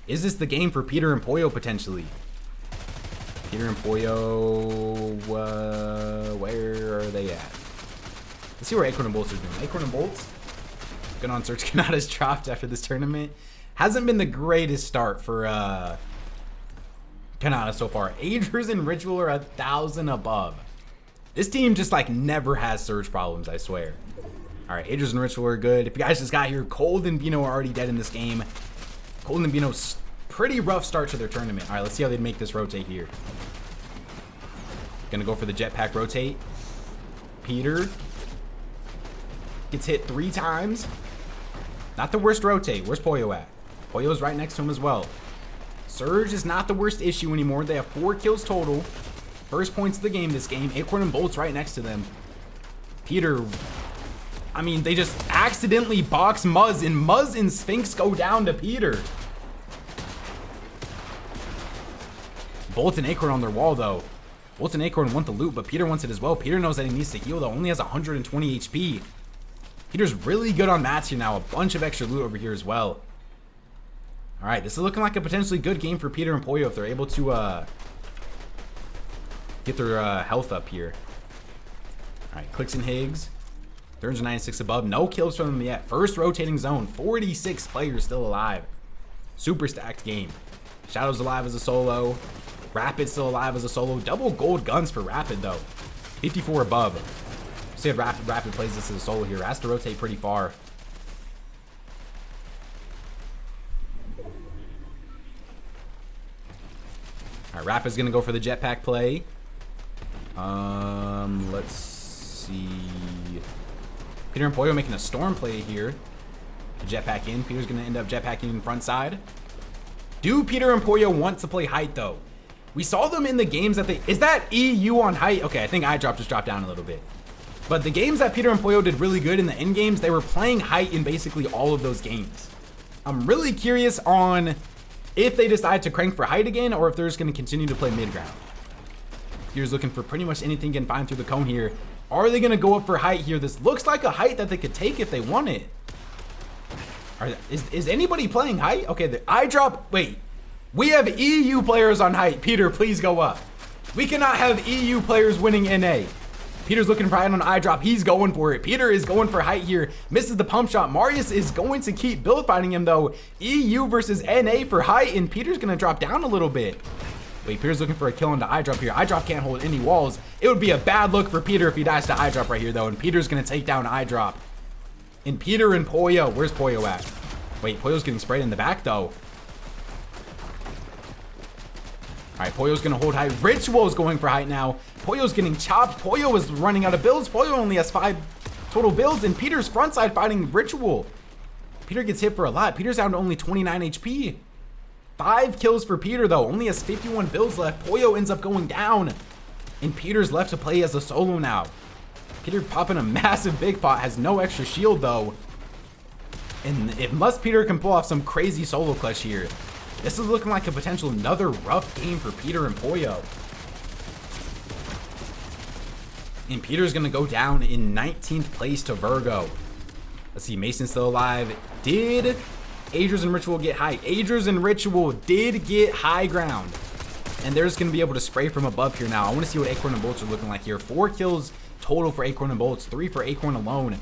Is this the game for Peter and Poyo potentially? Peter and Poyo, where are they at? Let's see where Acorn and Bolts are doing. Acorn and Bolts, good on search. Kanata's dropped after this tournament. Hasn't been the greatest start for Kanata so far. Agers and Ritual are 1,000 above. This team just like never has surge problems, I swear. All right, Agers and Ritual are good. If you guys just got here, Cold and Bino are already dead in this game. Cold and Bino's pretty rough start to their tournament. All right, let's see how they make this rotate here. Gonna go for the jetpack rotate. Peter gets hit 3 times. Not the worst rotate. Where's Poyo at? Poyo's right next to him as well. Surge is not the worst issue anymore. They have 4 kills total. First points of the game this game. Acorn and Bolt's right next to them. Peter, I mean, they just accidentally box Muzz, and Muzz and Sphinx go down to Peter. Bolt and Acorn on their wall though. Bolt and Acorn want the loot, but Peter wants it as well. Peter knows that he needs to heal though. Only has 120 HP. Peter's really good on mats here now. A bunch of extra loot over here as well. All right, this is looking like a potentially good game for Peter and Poyo if they're able to get their health up here. All right, Clix and Higgs. 396 above. No kills from them yet. First rotating zone. 46 players still alive. Super stacked game. Shadow's alive as a solo. Rapid still alive as a solo. Double gold guns for Rapid though. 54 above. See if Rapid plays this as a solo here. Has to rotate pretty far. All right, Rapid's gonna go for the jetpack play. Let's see. Peter and Pollo making a storm play here. Jetpack in. Peter's gonna end up jetpacking in front side. Do Peter and Pollo want to play height though? We saw them in the games that they... Is that EU on height? Okay, I think iDrop just dropped down a little bit. But the games that Peter and Pollo did really good in the end games, they were playing height in basically all of those games. I'm really curious on if they decide to crank for height again or if they're just going to continue to play mid ground. Peter's looking for pretty much anything getting fine through the cone here. Are they going to go up for height here? This looks like a height that they could take if they want it. Is anybody playing height? Okay, the iDrop... Wait. We have EU players on height. Peter, please go up. We cannot have EU players winning NA. Peter's looking for height on iDrop. He's going for it. Peter is going for height here. Misses the pump shot. Marius is going to keep build fighting him though. EU versus NA for height, and Peter's going to drop down a little bit. Wait, Peter's looking for a kill into iDrop here. iDrop can't hold any walls. It would be a bad look for Peter if he dies to iDrop right here though, and Peter's going to take down iDrop. And Peter and Pollo. Where's Pollo at? Wait, Pollo's getting sprayed in the back though. All right, Pollo's gonna hold height. Ritual's going for height now. Pollo's getting chopped. Pollo is running out of builds. Pollo only has 5 total builds, and Peter's frontside fighting Ritual. Peter gets hit for a lot. Peter's down to only 29 HP. 5 kills for Peter though. Only has 51 builds left. Pollo ends up going down, and Peter's left to play as a solo now. Peter popping a massive big pot. Has no extra shield though, and unless Peter can pull off some crazy solo clutch here, this is looking like a potential another rough game for Peter and Pollo. And Peter's going to go down in 19th place to Virgo. Let's see, Mason's still alive. Did Adriz and Ritual get high? Adriz and Ritual did get high ground. And they're just going to be able to spray from above here now. I want to see what Acorn and Bolts are looking like here. 4 kills total for Acorn and Bolts. 3 for Acorn alone.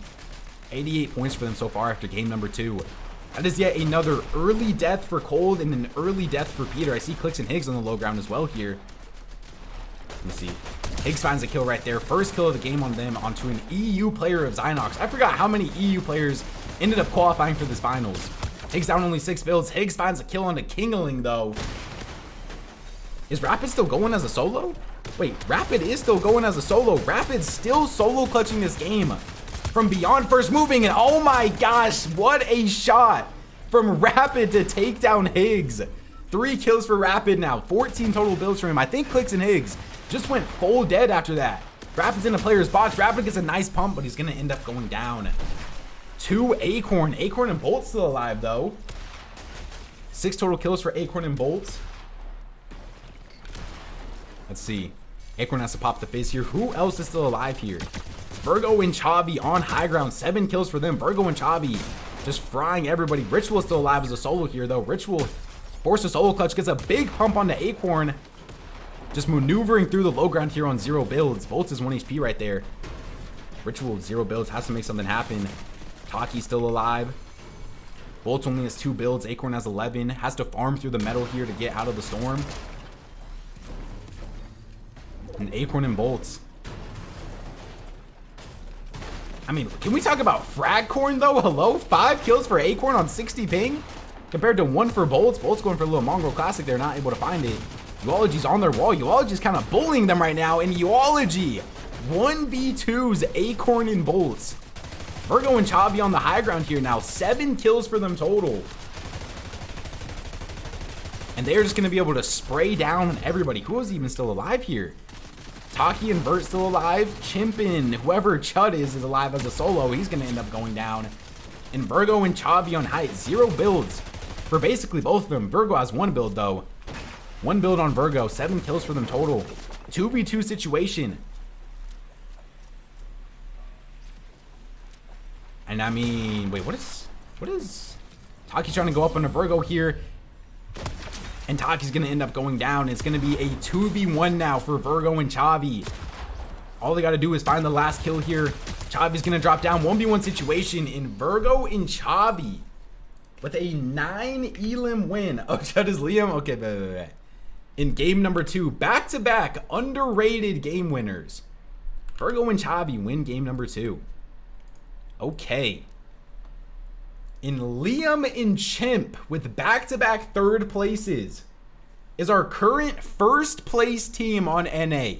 88 points for them so far after game number 2. That is yet another early death for Cold and an early death for Peter. I see Clix and Higgs on the low ground as well here. Let me see. Higgs finds a kill right there. First kill of the game on them onto an EU player of Zynox. I forgot how many EU players ended up qualifying for this finals. Higgs down only 6 builds. Higgs finds a kill onto Kingling though. Is Rapid still going as a solo? Wait, Rapid is still going as a solo. Rapid's still solo clutching this game from beyond first moving, and oh my gosh, what a shot from Rapid to take down Higgs. 3 kills for Rapid now, 14 total builds for him. I think Clix and Higgs just went full dead after that. Rapid's in a player's box. Rapid gets a nice pump, but he's gonna end up going down to Acorn. Acorn and Bolt still alive though. 6 total kills for Acorn and Bolt. Let's see. Acorn has to pop the face here. Who else is still alive here? Virgo and Chavi on high ground. 7 kills for them. Virgo and Chavi just frying everybody. Ritual is still alive as a solo here though. Ritual forces a solo clutch, gets a big pump onto Acorn. Just maneuvering through the low ground here on 0 builds. Bolts is 1 HP right there. Ritual 0 builds, has to make something happen. Taki's still alive. Bolts only has 2 builds. Acorn has 11. Has to farm through the metal here to get out of the storm. And Acorn and Bolts. I mean, can we talk about frag corn though? Hello? 5 kills for Acorn on 60 ping compared to 1 for Bolts. Bolts going for a little Mongrel Classic. They're not able to find it. Uology's on their wall. Uology's kind of bullying them right now. And Uology 1v2s Acorn and Bolts. Virgo and Chavi on the high ground here now. 7 kills for them total. And they're just going to be able to spray down everybody. Who is even still alive here? Taki and Vert still alive. Chimpin, whoever Chud is alive as a solo. He's going to end up going down. And Virgo and Chavi on height. 0 builds for basically both of them. Virgo has 1 build though. 1 build on Virgo. 7 kills for them total. 2v2 situation. And I mean, wait, what is Taki's trying to go up on a Virgo here. And Taki's going to end up going down. It's going to be a 2v1 now for Virgo and Chavi. All they got to do is find the last kill here. Chavi's going to drop down. 1v1 situation in Virgo and Chavi with a 9 elim win. Oh, Chud is Liam? Okay, in game number 2. Back-to-back underrated game winners. Virgo and Chavi win game number 2. Okay. In Liam and Chimp with back-to-back 3rd places. is our current first place team on NA.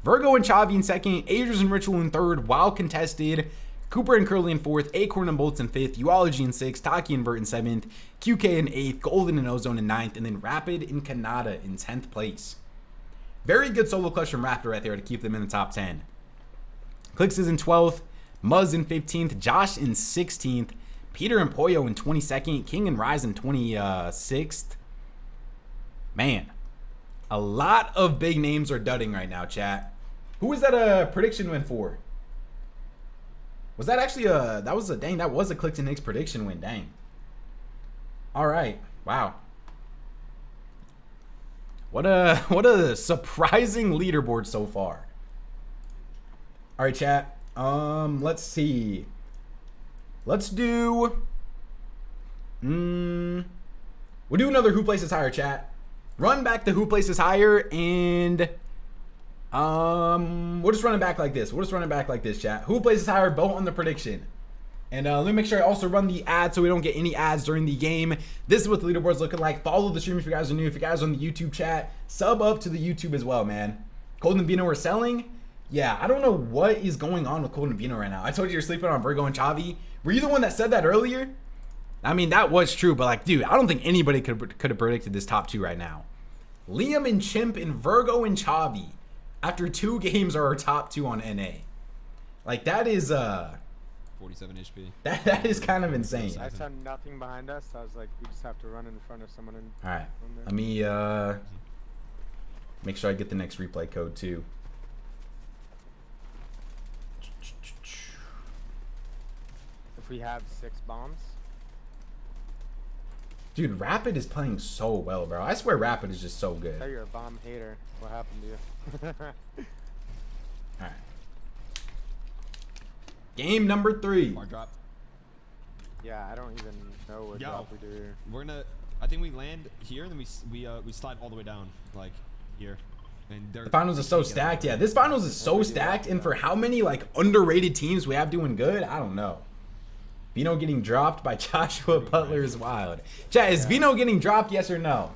Virgo and Chavi in second, Agers and Ritual in third, Wild contested, Cooper and Curly in fourth, Acorn and Bolts in fifth, Uology in sixth, Taki and Vert in seventh, QK in eighth, Golden and Ozone in ninth, and then Rapid and Kanata in 10th place. Very good solo clutch from Raptor right there to keep them in the top 10. Clix is in 12th, Muzz in 15th, Josh in 16th, Peter and Poyo in 22nd, King and Rise in 26th. Man, a lot of big names are dudding right now, chat. Who was that a prediction win for? Was that actually that was a Clix and Nick's prediction win, dang. All right, wow. What a surprising leaderboard so far. All right, chat. Let's see. Let's do. We'll do another Who Places Higher, chat. Run back to Who Places Higher, and we'll just run it back like this. We'll just run it back like this, chat. Who Places Higher, vote on the prediction. And let me make sure I also run the ad so we don't get any ads during the game. This is what the leaderboard's looking like. Follow the stream if you guys are new. If you guys are on the YouTube chat, sub up to the YouTube as well, man. Cold and Vino are selling. Yeah, I don't know what is going on with Cold and Vino right now. I told you you're sleeping on Virgo and Chavi. Were you the one that said that earlier? I mean, that was true, but like, dude, I don't think anybody could have predicted this top 2 right now. Liam and Chimp and Virgo and Chavi, after 2 games, are our top 2 on NA. Like, that is 47 HP. that is kind of insane. I saw nothing behind us. So I was like, we just have to run in front of someone. All right, let me make sure I get the next replay code too. If we have 6 bombs. Dude, Rapid is playing so well, bro. I swear Rapid is just so good. I tell you're a bomb hater. What happened to you? All right. Game number 3. Bar drop. Yeah, I don't even know what drop we do here. We're gonna. I think we land here, and then we slide all the way down, like here. And the finals are so stacked. Yeah, this finals is so stacked, and for how many like underrated teams we have doing good, I don't know. Vino getting dropped by Joshua Butler is wild. Chat, is Vino getting dropped? Yes or no?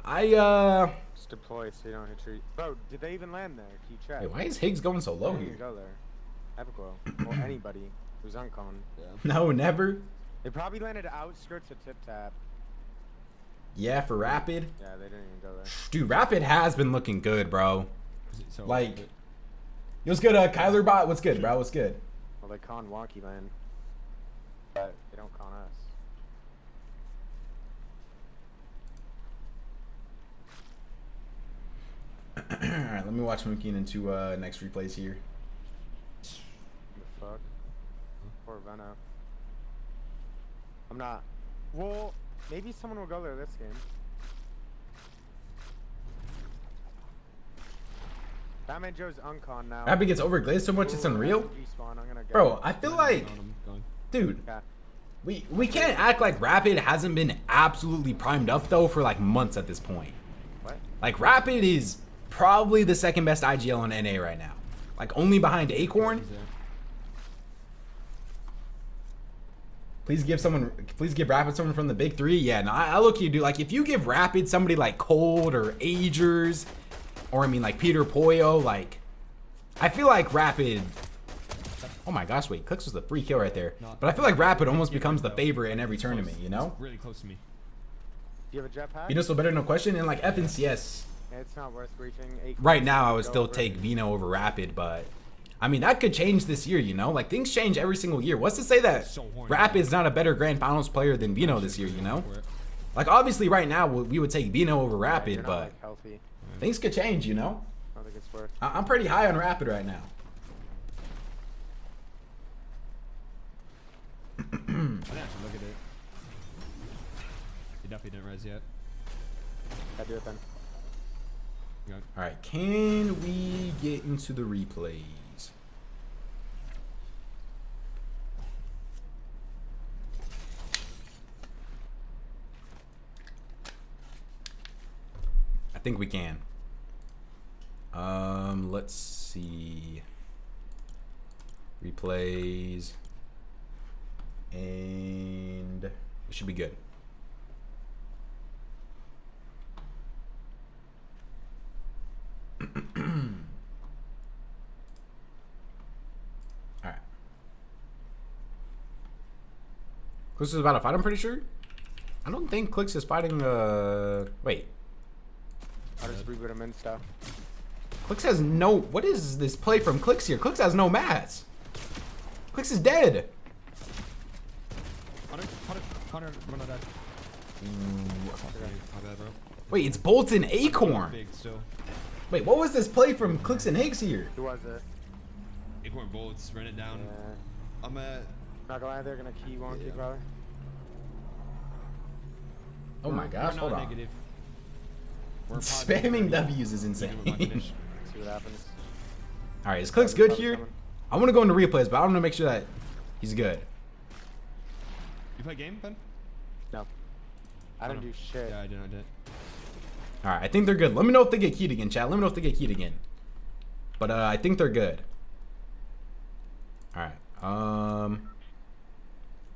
Just deploy so you don't hit your. Bro, did they even land there? Can you check? Hey, why is Higgs going so low here? Go there. Epico. Or anybody who's uncon. Yeah. No, never. They probably landed outskirts of Tip Tap. Yeah, for Rapid. Yeah, they didn't even go there. Dude, Rapid has been looking good, bro. So, Like, what's good, Kyler Bot? What's good, bro? What's good? Well, they con Wonky Land. But they don't con us. Alright, let me watch Mookie into next replays here. The fuck? Poor Veno. I'm not. Well, maybe someone will go there this game. Batman Joe's uncon now. Rapid gets overglazed so much it's unreal. Respawn. I'm gonna go. Bro, I feel like, dude, Yeah. we can't act like Rapid hasn't been absolutely primed up though for like months at this point. What? Like Rapid is probably the second best IGL on NA right now. Like only behind Acorn. Please give Rapid someone from the big 3. Yeah, no, I look you, dude. Like if you give Rapid somebody like Cold or Agers, or I mean like Peter Poyo, like I feel like Rapid. Oh my gosh, wait, Clix was the free kill right there. But I feel like Rapid almost becomes the favorite in every tournament, you know? Really close to me. Do you have a jetpack? Vino still better, no question. And like FNCS, Yeah, it's not worth reaching. right now I would still take Vino over Rapid, but I mean that could change this year, you know? Like things change every single year. What's to say that Rapid's not a better Grand Finals player than Vino this year, you know? Like obviously right now we would take Vino over Rapid, You're not, but like, healthy. things could change, you know? I don't think it's worth. I'm pretty high on Rapid right now. I didn't actually look at it. He definitely didn't res yet. I do it then. All right, can we get into the replays? I think we can. Let's see. Replays. And it should be good. Clix is about to fight, I'm pretty sure. I don't think Clix is fighting, wait. I'll just reboot him and stuff. Clix has no, what is this play from Clix here? Clix has no mats. Clix is dead. Hunter, run out of that. My bad, bro. Wait, it's Bolts and Acorn. Big still. Wait, what was this play from Clix and Higgs here? Who was it? Acorn bolts, run it down. Yeah. I'm at. Not gonna lie, they're gonna key wonky probably. Oh my gosh, We're hold not on. negative. We're Spamming W's is We insane. do it by finish. See what happens. All right, is Clix good here? I want to go into replays, but I want to make sure that he's good. You play game, Ben? No. I didn't do shit. Yeah, I did. All right, I think they're good. Let me know if they get keyed again, chat. Let me know if they get keyed again. But I think they're good. All right.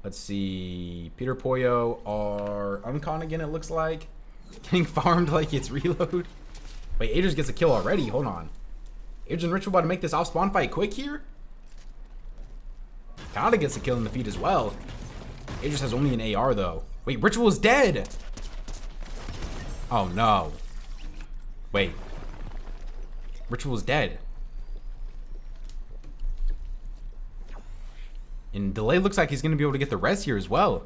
Let's see. Peter Pollo are uncon again. It looks like getting farmed like it's reload. Wait, Adrian gets a kill already. Hold on. Adrian Ritual about to make this off spawn fight quick here. Kinda gets a kill in the feed as well. Adrian has only an AR though. Wait, Ritual is dead. Oh no. Wait. Ritual is dead. And Delay looks like he's going to be able to get the res here as well.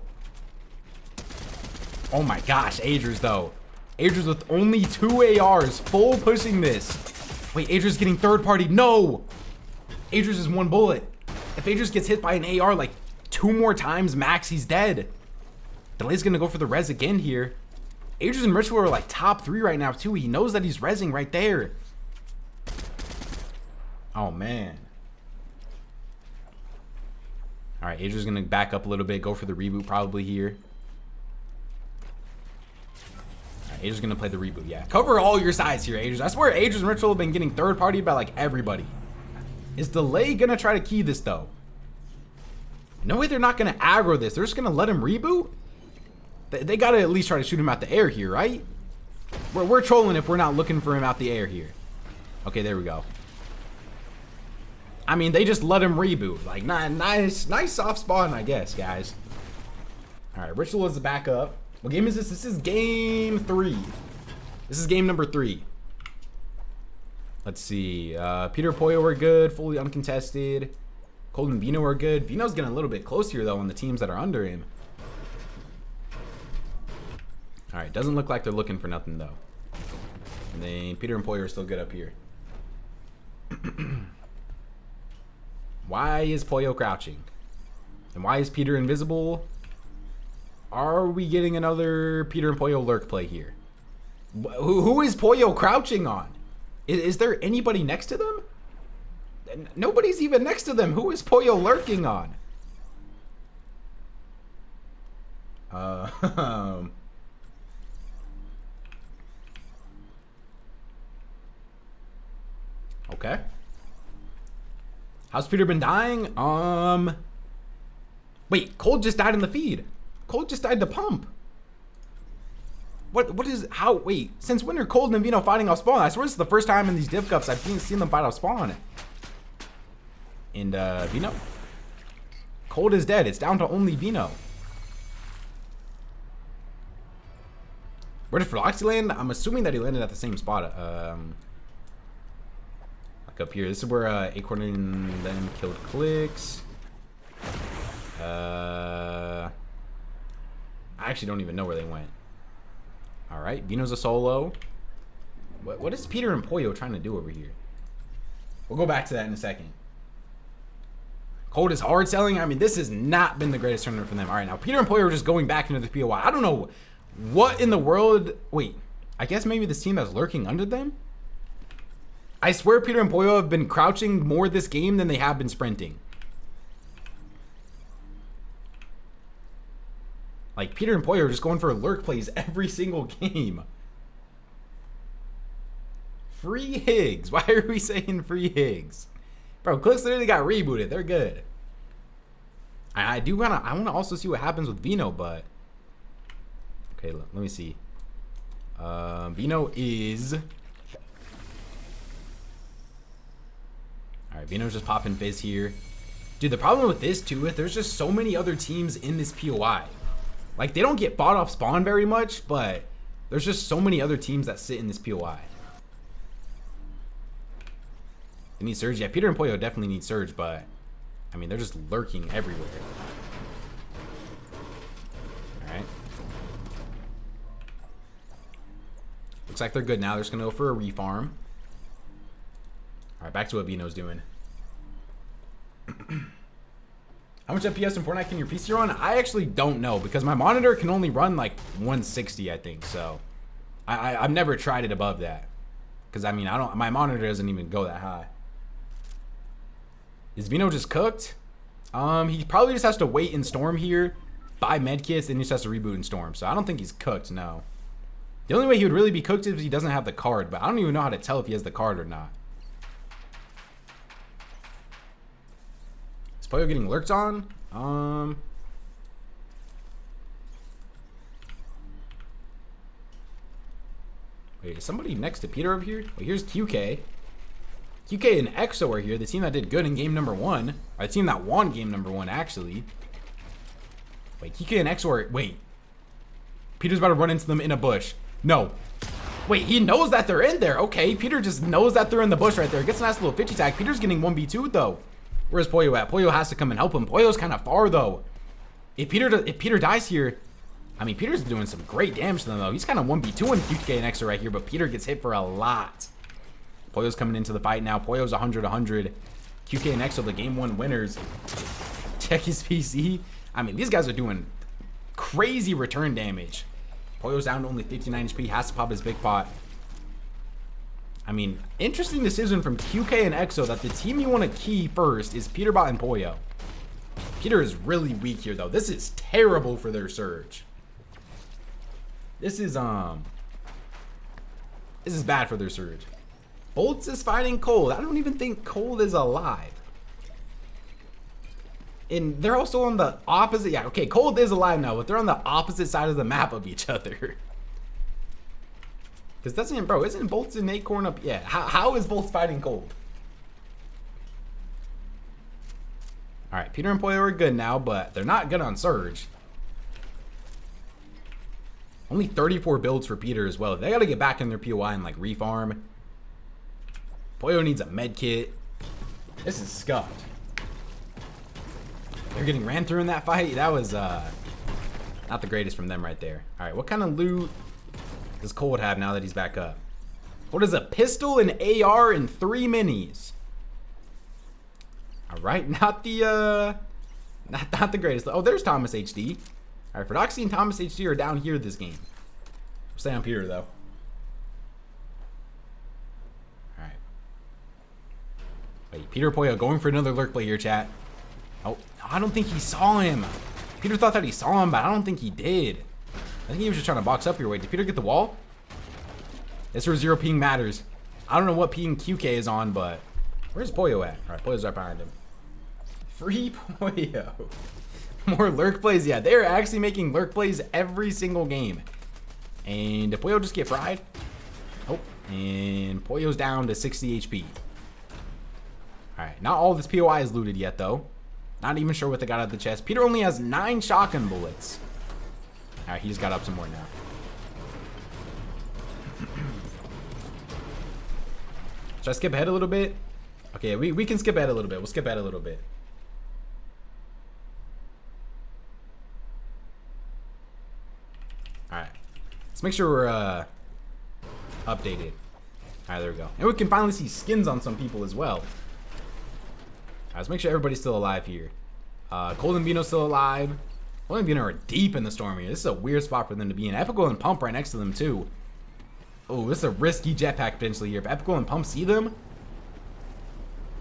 Oh my gosh, Adrian's though. Adrian's with only 2 ARs, full pushing this. Wait, Adrian's getting third party. No! Adrian's is 1 bullet. If Adrian's gets hit by an AR like 2 more times max, he's dead. Delay's going to go for the res again here. Adrian and Ritual are like top 3 right now too. He knows that he's resing right there. Oh man. All right, Adrian's gonna back up a little bit, go for the reboot probably here. All right, Adrian's gonna play the reboot, yeah. Cover all your sides here, Adrian. I swear Adrian and Ritual have been getting third partied by like everybody. Is Delay gonna try to key this though? No way they're not gonna aggro this. They're just gonna let him reboot? They gotta at least try to shoot him out the air here, right? We're trolling if we're not looking for him out the air here. Okay, there we go. I mean, they just let him reboot. Like, nice soft spawn, I guess, guys. All right, Ritual is the backup. What game is this? This is game 3. This is game number 3. Let's see. Peter Pollo are good, fully uncontested. Cold and Vino are good. Vino's getting a little bit close here, though, on the teams that are under him. All right, doesn't look like they're looking for nothing, though. And then Peter and Pollo are still good up here. Why is Pollo crouching? And why is Peter invisible? Are we getting another Peter and Pollo lurk play here? Who is Pollo crouching on? Is there anybody next to them? Nobody's even next to them. Who is Pollo lurking on? Okay. How's Peter been dying? Wait, Cold just died in the feed. Cold just died to pump. What is, how, wait, since when are Cold and Vino fighting off spawn? I swear this is the first time in these div cups I've seen them fight off spawn. And, Vino? Cold is dead. It's down to only Vino. Where did Philoxy land? I'm assuming that he landed at the same spot. Like up here. This is where Acorn and them killed Clix. I actually don't even know where they went. All right, Vino's a solo. What is Peter and Pollo trying to do over here? We'll go back to that in a second. Cold is hard selling. I mean, this has not been the greatest tournament for them. All right, now Peter and Pollo are just going back into the POV. I don't know what in the world. Wait, I guess maybe this team that's lurking under them. I swear Peter and Pollo have been crouching more this game than they have been sprinting. Like, Peter and Pollo are just going for lurk plays every single game. Free Higgs. Why are we saying free Higgs? Bro, Clix literally got rebooted. They're good. I want to also see what happens with Vino, but... Okay, let me see. Vino is... Alright, Vino's just popping Fizz here. Dude, the problem with this too, there's just so many other teams in this POI. Like, they don't get bought off spawn very much, but there's just so many other teams that sit in this POI. They need Surge. Yeah, Peter and Pollo definitely need Surge, but I mean, they're just lurking everywhere. Alright. Looks like they're good now. They're just going to go for a refarm. Alright, back to what Bino's doing. How much FPS in Fortnite can your PC run? I actually don't know because my monitor can only run like 160, I think. So I've never tried it above that. Because I mean, my monitor doesn't even go that high. Is Vino just cooked? He probably just has to wait in Storm here, buy medkits, then he just has to reboot in Storm. So I don't think he's cooked, no. The only way he would really be cooked is if he doesn't have the card, but I don't even know how to tell if he has the card or not. Is Pollo getting lurked on? Wait, is somebody next to Peter over here? Wait, here's QK. QK and EXO are here, the team that did good in game number 1. Or the team that won game number 1, actually. Wait, QK and EXO are... Wait. Peter's about to run into them in a bush. No. Wait, he knows that they're in there. Okay, Peter just knows that they're in the bush right there. Gets a nice little 50 tag. Peter's getting 1v2 though. Where's Pollo at? Pollo has to come and help him. Pollo's kind of far though. If Peter dies here, I mean, Peter's doing some great damage to them though. He's kind of 1v2 in QK and EXO right here, but Peter gets hit for a lot. Pollo's coming into the fight now. Pollo's 100-100. QK and EXO, the game 1 winners. Check his PC. I mean, these guys are doing crazy return damage. Pollo's down to only 59 HP. Has to pop his big pot. I mean, interesting decision from QK and EXO that the team you want to key first is Peterbot and Pollo. Peter is really weak here, though. This is terrible for their Surge. This is bad for their Surge. Bolts is fighting Cold. I don't even think Cold is alive. And they're also on the opposite. Yeah, okay, Cold is alive now, but they're on the opposite side of the map of each other. Because doesn't, bro, isn't Bolts and Acorn up? Yeah, how is Bolts fighting Cold? All right, Peter and Pollo are good now, but they're not good on Surge. Only 34 builds for Peter as well. They got to get back in their POI and like refarm. Pollo needs a med kit. This is scuffed. They're getting ran through in that fight. That was not the greatest from them right there. All right, what kind of loot does Cold have now that he's back up? What is a pistol, an AR, and 3 minis? All right, not the greatest. Oh, there's Thomas HD. All right, Ferdoxy and Thomas HD are down here this game. We'll stay on Peter though. All right. Wait, Peter Pollo going for another lurk play here, chat. Oh, I don't think he saw him. Peter thought that he saw him, but I don't think he did. I think he was just trying to box up here. Wait, did Peter get the wall? That's where 0 ping matters. I don't know what ping QK is on, but where's Pollo at? All right, Pollo's right behind him. Free Pollo. More lurk plays. Yeah, they're actually making lurk plays every single game. And did Pollo just get fried? Oh, and Pollo's down to 60 HP. All right, not all of this POI is looted yet, though. Not even sure what they got out of the chest. Peter only has 9 shotgun bullets. All right, he just got up some more now. Should I skip ahead a little bit? Okay, we can skip ahead a little bit. We'll skip ahead a little bit. All right, let's make sure we're updated. All right, there we go. And we can finally see skins on some people as well. All right, let's make sure everybody's still alive here. Cold and Bino's still alive. Cold and Bino are deep in the storm here. This is a weird spot for them to be in. Epical and Pump right next to them too. Oh, this is a risky jetpack potentially here. If Epical and Pump see them,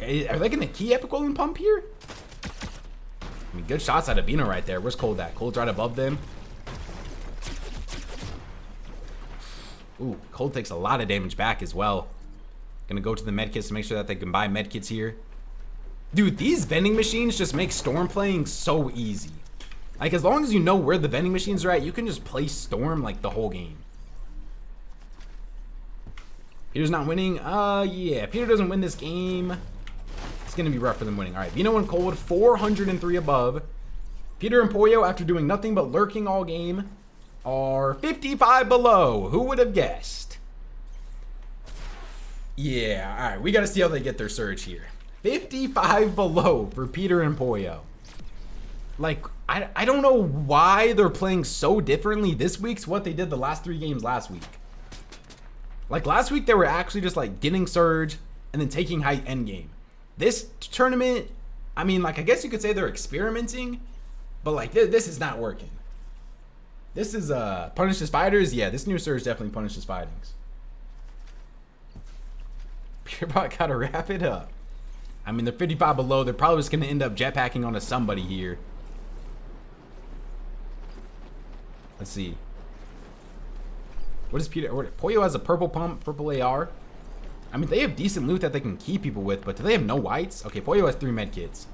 are they gonna key Epical and Pump here? I mean, good shots out of Bino right there. Where's Cold at? Cold's right above them. Ooh, Cold takes a lot of damage back as well. Gonna go to the medkits to make sure that they can buy medkits here. Dude, these vending machines just make Storm playing so easy. Like, as long as you know where the vending machines are at, you can just play Storm like the whole game. Peter's not winning. Yeah, Peter doesn't win this game. It's going to be rough for them winning. All right, Vino and Cold, 403 above. Peter and Pollo, after doing nothing but lurking all game, are 55 below. Who would have guessed? Yeah, all right, we got to see how they get their surge here. 55 below for Peter and Pollo. Like, I don't know why they're playing so differently this week to what they did the last 3 games last week. Like, last week, they were actually just, like, getting surge and then taking height endgame. This tournament, I mean, like, I guess you could say they're experimenting, but, like, this is not working. This is, punishes fighters. Yeah, this new surge definitely punishes fightings. Peterbot gotta wrap it up. I mean, they're 55 below. They're probably just gonna end up jetpacking onto somebody here. Let's see. What is Peter? Pollo has a purple pump, purple AR. I mean, they have decent loot that they can keep people with, but do they have no whites? Okay, Pollo has 3 medkits.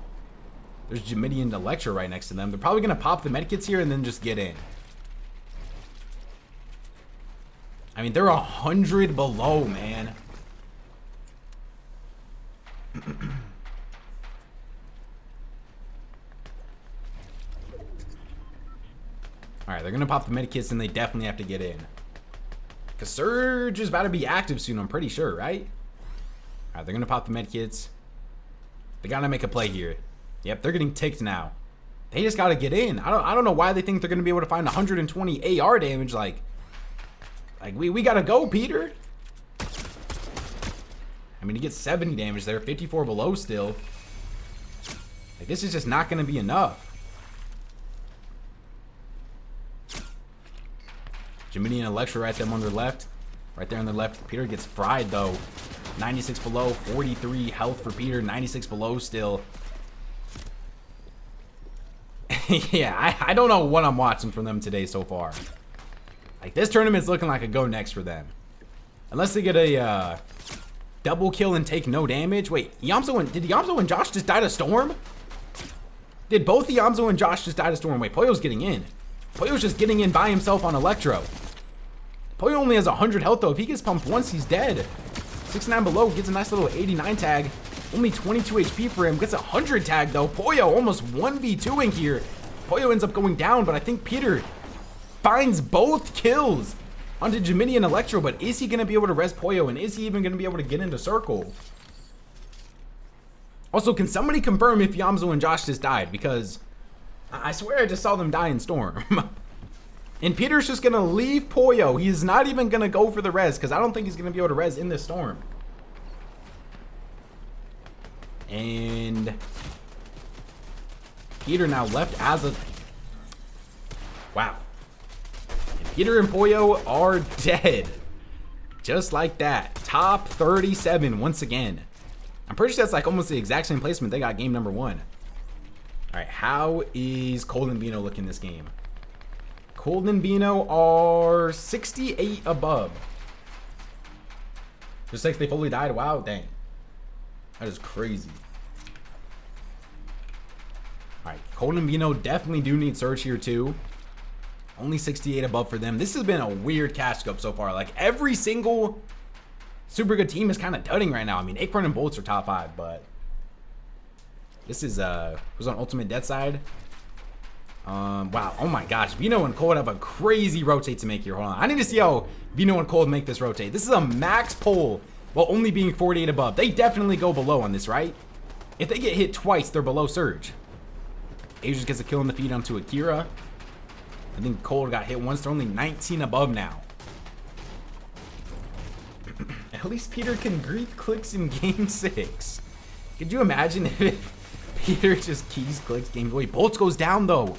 There's Jimmy and Electro right next to them. They're probably gonna pop the medkits here and then just get in. I mean, they're 100 below, man. Alright, they're gonna pop the medkits and they definitely have to get in. Because Surge is about to be active soon, I'm pretty sure, right? Alright, they're gonna pop the medkits. They gotta make a play here. Yep, they're getting ticked now. They just gotta get in. I don't know why they think they're gonna be able to find 120 AR damage. Like we gotta go, Peter. I mean, he gets 70 damage there, 54 below still. Like, this is just not gonna be enough. Jiminy and Electro right there on their left. Right there on their left. Peter gets fried though. 96 below, 43 health for Peter, 96 below still. Yeah, I don't know what I'm watching from them today so far. Like, this tournament's looking like a go next for them. Unless they get a double kill and take no damage. Wait, did Yamzo and Josh just die to Storm? Did both Yamzo and Josh just die to Storm? Wait, Pollo's getting in. Pollo's just getting in by himself on Electro. Pollo only has 100 health though. If he gets pumped once, he's dead. 69 below, gets a nice little 89 tag. Only 22 HP for him. Gets a 100 tag though. Pollo almost 1v2ing here. Pollo ends up going down, but I think Peter finds both kills onto Jiminy and Electro. But is he going to be able to res Pollo? And is he even going to be able to get into circle? Also, can somebody confirm if Yamzo and Josh just died? Because I swear I just saw them die in Storm. And Peter's just going to leave Pollo. He's not even going to go for the res because I don't think he's going to be able to res in this Storm. And Peter now left as a... Wow. And Peter and Pollo are dead. Just like that. Top 37 once again. I'm pretty sure that's like almost the exact same placement they got game number 1. Alright, how is Cold and Vino looking this game? Cold and Vino are 68 above. Just like they fully died. Wow, dang. That is crazy. Alright, Cold and Vino definitely do need Surge here too. Only 68 above for them. This has been a weird cash scope so far. Like, every single super good team is kind of dudding right now. I mean, Acorn and Bolts are top 5, but this is who's on Ultimate Death side. Wow, oh my gosh, Vino and Cold have a crazy rotate to make here. Hold on, I need to see how Vino and Cold make this rotate. This is a max pull while only being 48 above. They definitely go below on this, right? If they get hit twice, they're below Surge. Asia gets a kill in the feed onto Akira. I think Cold got hit once. They're only 19 above now. At least Peter can greet Clix in game 6. Could you imagine if Peter just keys Clix game? Wait, Bolts goes down though.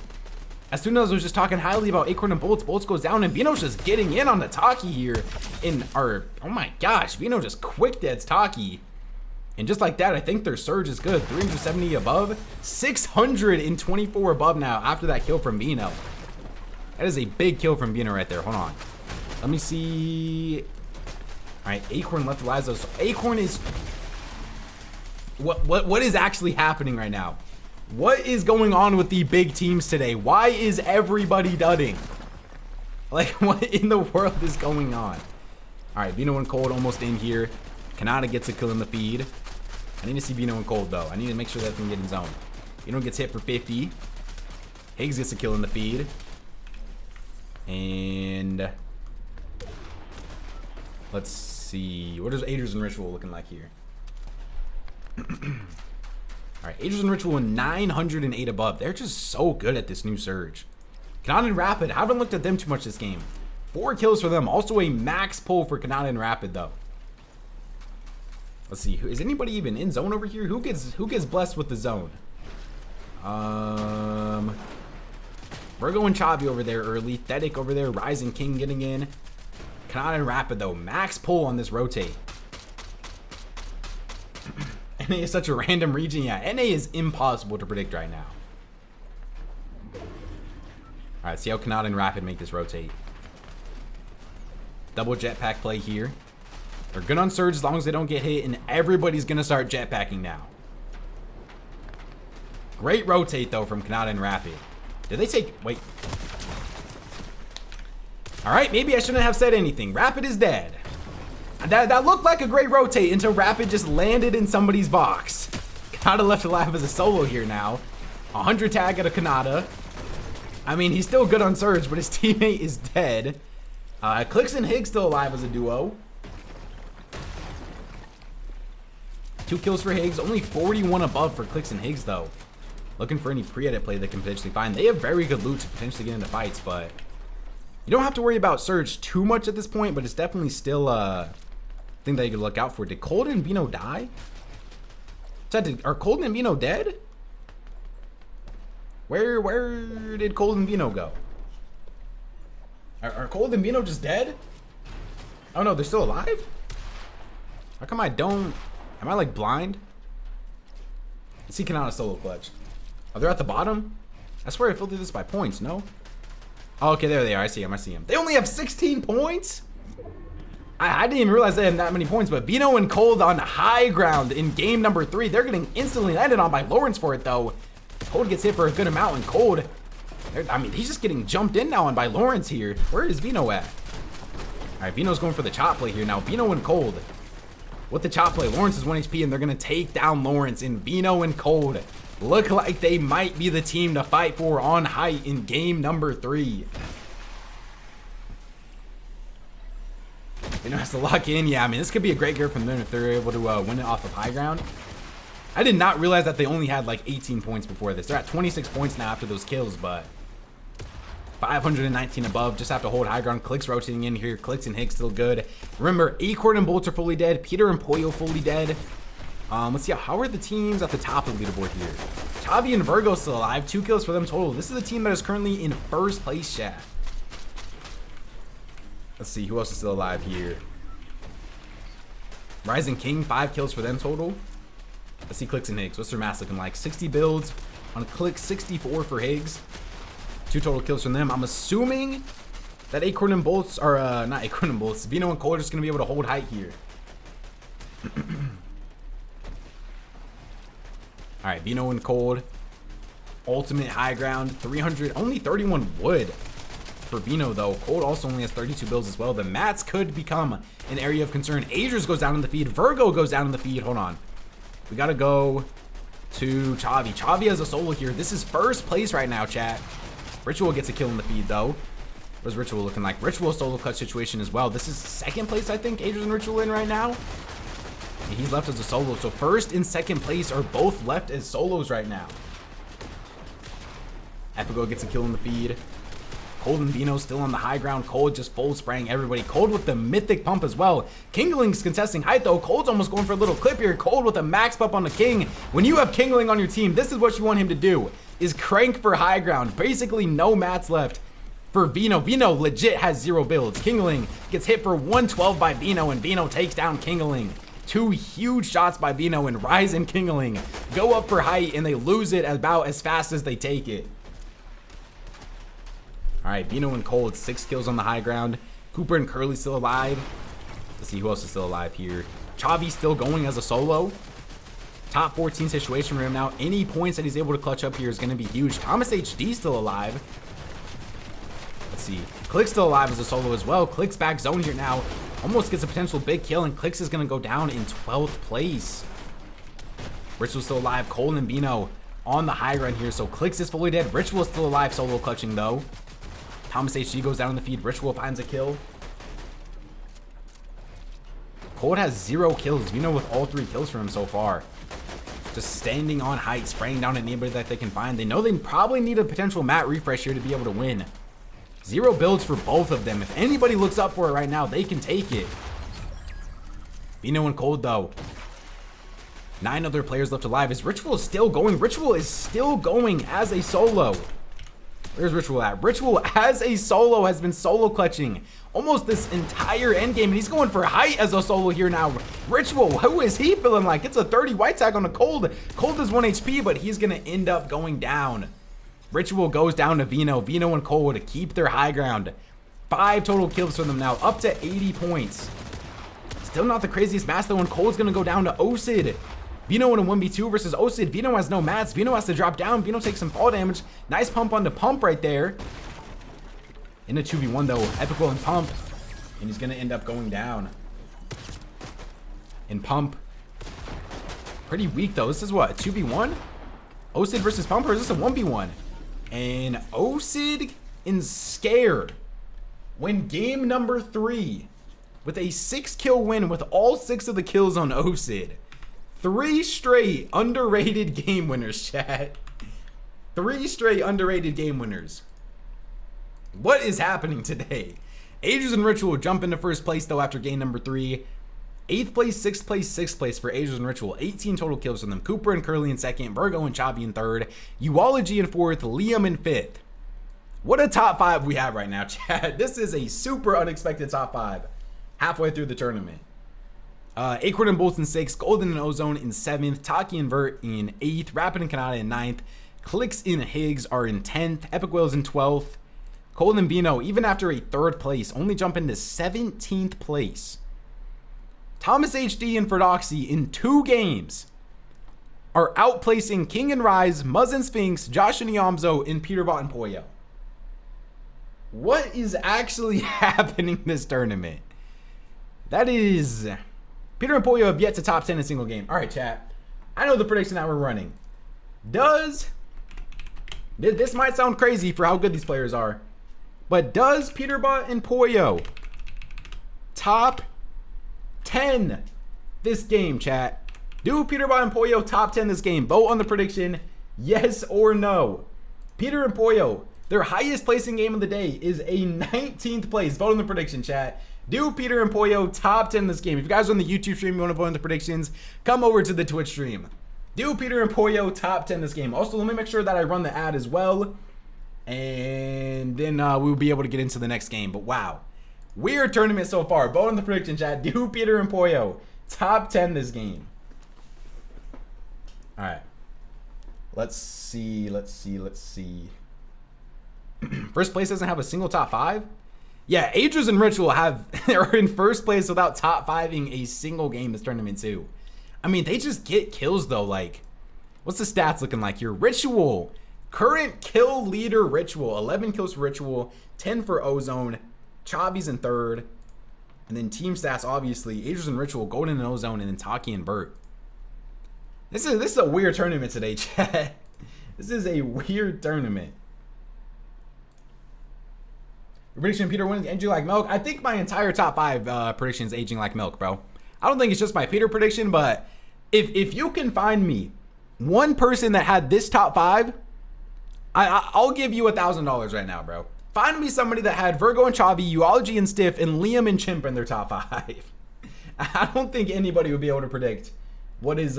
As soon as I was just talking highly about Acorn and Bolts, Bolts goes down, and Vino's just getting in on the Taki here. Oh my gosh, Vino just quick deads Taki. And just like that, I think their Surge is good. 370 above, 624 above now after that kill from Vino. That is a big kill from Vino right there. Hold on. Let me see. All right, Acorn left Lazo. So Acorn is... What is actually happening right now? What is going on with the big teams today? Why is everybody dudding? Like, what in the world is going on? All right, Vino and Cold almost in here. Kanata gets a kill in the feed. I need to see Bino and Cold, though. I need to make sure that they can get in zone. Bino gets hit for 50. Higgs gets a kill in the feed. And let's see. What is Aegis and Ritual looking like here? Alright, Aegis and Ritual 908 above. They're just so good at this new Surge. Kanata and Rapid, haven't looked at them too much this game. 4 kills for them. Also a max pull for Kanata and Rapid, though. Let's see. Is anybody even in zone over here? Who gets blessed with the zone? Virgo and Chavi over there early. Thetic over there. Rising King getting in. Kanata and Rapid, though. Max pull on this rotate. NA is such a random region. Yeah, NA is impossible to predict right now. Alright, see how Kanata and Rapid make this rotate. Double jetpack play here. They're good on Surge as long as they don't get hit, and everybody's going to start jetpacking now. Great rotate, though, from Kanata and Rapid. Did they take... Wait. Alright, maybe I shouldn't have said anything. Rapid is dead. That looked like a great rotate until Rapid just landed in somebody's box. Kanata left alive as a solo here now. 100 tag at a Kanata. I mean, he's still good on Surge, but his teammate is dead. Clix and Higgs still alive as a duo. 2 kills for Higgs. Only 41 above for Clix and Higgs, though. Looking for any pre-edit play they can potentially find. They have very good loot to potentially get into fights, but you don't have to worry about Surge too much at this point, but it's definitely still a thing that you could look out for. Did Cold and Bino die? Are Cold and Bino dead? Where did Cold and Bino go? Are Cold and Bino just dead? Oh no, they're still alive? How come I don't... Am I like blind? Let's see Kanata solo clutch. Oh, they're at the bottom? I swear I filtered this by points, no? Oh, okay, there they are. I see them. They only have 16 points? I didn't even realize they had that many points, but Bino and Cold on high ground in game number 3. They're getting instantly landed on by Lawrence for it, though. Cold gets hit for a good amount, and Cold... I mean, he's just getting jumped in now on by Lawrence here. Where is Bino at? Alright, Bino's going for the chop play here now. Bino and Cold. With the chop play, Lawrence is 1 HP, and they're going to take down Lawrence. And Bino and Cold look like they might be the team to fight for on height in game number 3. Bino has to lock in. Yeah, I mean, this could be a great gear from them if they're able to win it off of high ground. I did not realize that they only had like 18 points before this. They're at 26 points now after those kills, but 519 above. Just have to hold high ground. Clix rotating in here. Clix and Higgs still good. Remember, Acorn and Bolts are fully dead. Peter and Poyo fully dead. Let's see, how are the teams at the top of the leaderboard here? Chavi and Virgo still alive. 2 kills for them total. This is the team that is currently in first place, chat. Let's see, who else is still alive here? Rising King, 5 kills for them total. Let's see Clix and Higgs. What's their mass looking like? 60 builds on Clix, 64 for Higgs. 2 total kills from them. I'm assuming that Acorn and Bolts are, not Acorn and Bolts. Bino and Cold are just going to be able to hold height here. Alright, Bino and Cold. Ultimate high ground. 300, only 31 wood for Bino, though. Cold also only has 32 builds as well. The mats could become an area of concern. Aegis goes down in the feed. Virgo goes down in the feed. Hold on. We got to go to Chavi. Chavi has a solo here. This is first place right now, chat. Ritual gets a kill in the feed, though. What is Ritual looking like? Ritual solo cut situation as well. This is second place, I think, Aegis and Ritual in right now. And he's left as a solo. So first and second place are both left as solos right now. Epigo gets a kill in the feed. Cold and Bino still on the high ground. Cold just full spraying everybody. Cold with the mythic pump as well. Kingling's contesting height, though. Cold's almost going for a little clip here. Cold with a max pump on the King. When you have Kingling on your team, this is what you want him to do, is crank for high ground. Basically no mats left for Bino. Bino legit has 0 builds. Kingling gets hit for 112 by Bino, and Bino takes down Kingling. 2 huge shots by Bino, and Rise and Kingling go up for height, and they lose it about as fast as they take it. Alright, Bino and Cold, 6 kills on the high ground. Cooper and Curly still alive. Let's see who else is still alive here. Chavi still going as a solo. Top 14 situation for him now. Any points that he's able to clutch up here is going to be huge. Thomas HD still alive. Let's see. Clix still alive as a solo as well. Clix back zone here now. Almost gets a potential big kill, and Clix is going to go down in 12th place. Ritual's still alive. Cole and Bino on the high ground here. So Clix is fully dead. Ritual is still alive, solo clutching though. Thomas HG goes down in the feed. Ritual finds a kill. Cold has 0 kills. Bino with all 3 kills for him so far. Just standing on height, spraying down at anybody that they can find. They know they probably need a potential map refresh here to be able to win. 0 builds for both of them. If anybody looks up for it right now, they can take it. Bino and Cold though. 9 other players left alive. Is Ritual still going? Ritual is still going as a solo. Where's Ritual at? Ritual as a solo has been solo clutching almost this entire endgame, and he's going for height as a solo here now. Ritual, who is he feeling like? It's a 30 white tag on a Cold. Cold is 1 HP, but he's gonna end up going down. Ritual goes down to Vino. Vino and Cold to keep their high ground. 5 total kills for them now, up to 80 points. Still not the craziest match though, and Cold's gonna go down to Osid. Vino in a 1v2 versus Osid. Vino has no mats. Vino has to drop down. Vino takes some fall damage. Nice pump on the pump right there. In a 2v1 though, Epical and Pump. And he's gonna end up going down. And Pump. Pretty weak though. This is what, a 2v1? Osid versus Pump, or is this a 1v1? And Osid and Scared win game number 3 with a 6-kill win with all 6 of the kills on Osid. 3 straight underrated game winners, chat. 3 straight underrated game winners. What is happening today? Aegis and Ritual jump into first place though after game number 3. 8th place, 6th place, 6th place for Aegis and Ritual. 18 total kills from them. Cooper and Curly in 2nd. Virgo and Chabi in 3rd. Uology in 4th. Liam in 5th. What a top 5 we have right now, chat. This is a super unexpected top 5 halfway through the tournament. Acorn and Bolts in 6th. Golden and Ozone in 7th. Taki and Vert in 8th. Rapid and Kanata in 9th. Clix and Higgs are in 10th. Epic Whales in 12th. Cole and Bino, even after a 3rd place, only jump into 17th place. Thomas HD and Ferdoxy in 2 games are outplacing King and Rise, Muzz and Sphinx, Josh and Yamzo, and Peterbot and Poyo. What is actually happening this tournament? That is... Peter and Poyo have yet to top 10 in a single game. All right, chat. I know the prediction that we're running. This might sound crazy for how good these players are, but does Peterbot and Poyo top 10 this game, chat? Do Peterbot and Poyo top 10 this game? Vote on the prediction, yes or no. Peter and Poyo, their highest placing game of the day is a 19th place. Vote on the prediction, chat. Do Peter and Poyo top 10 this game? If you guys are on the YouTube stream, you want to vote on the predictions, come over to the Twitch stream. Do Peter and Poyo top 10 this game? Also, let me make sure that I run the ad as well, and then we'll be able to get into the next game. But wow, weird tournament so far. Vote on the prediction, chat. Do Peter and Poyo top 10 this game? All right, let's see. First place doesn't have a single top 5. Yeah, Aegis and Ritual are in first place without top 5ing a single game this tournament too. I mean, they just get kills though. Like, what's the stats looking like here? Ritual, current kill leader Ritual, 11 kills for Ritual, 10 for Ozone. Chavi's in 3rd. And then team stats, obviously, Aegis and Ritual, Golden and Ozone, and then Taki and Bert. This is a weird tournament today, chat. This is a weird tournament. Your prediction, Peter wins aging like milk. I think my entire top 5 predictions aging like milk, bro. I don't think it's just my Peter prediction, but if you can find me one person that had this top 5, I'll give you $1,000 right now, bro. Find me somebody that had Virgo and Chavi, Uology and Stiff, and Liam and Chimp in their top 5. I don't think anybody would be able to predict what's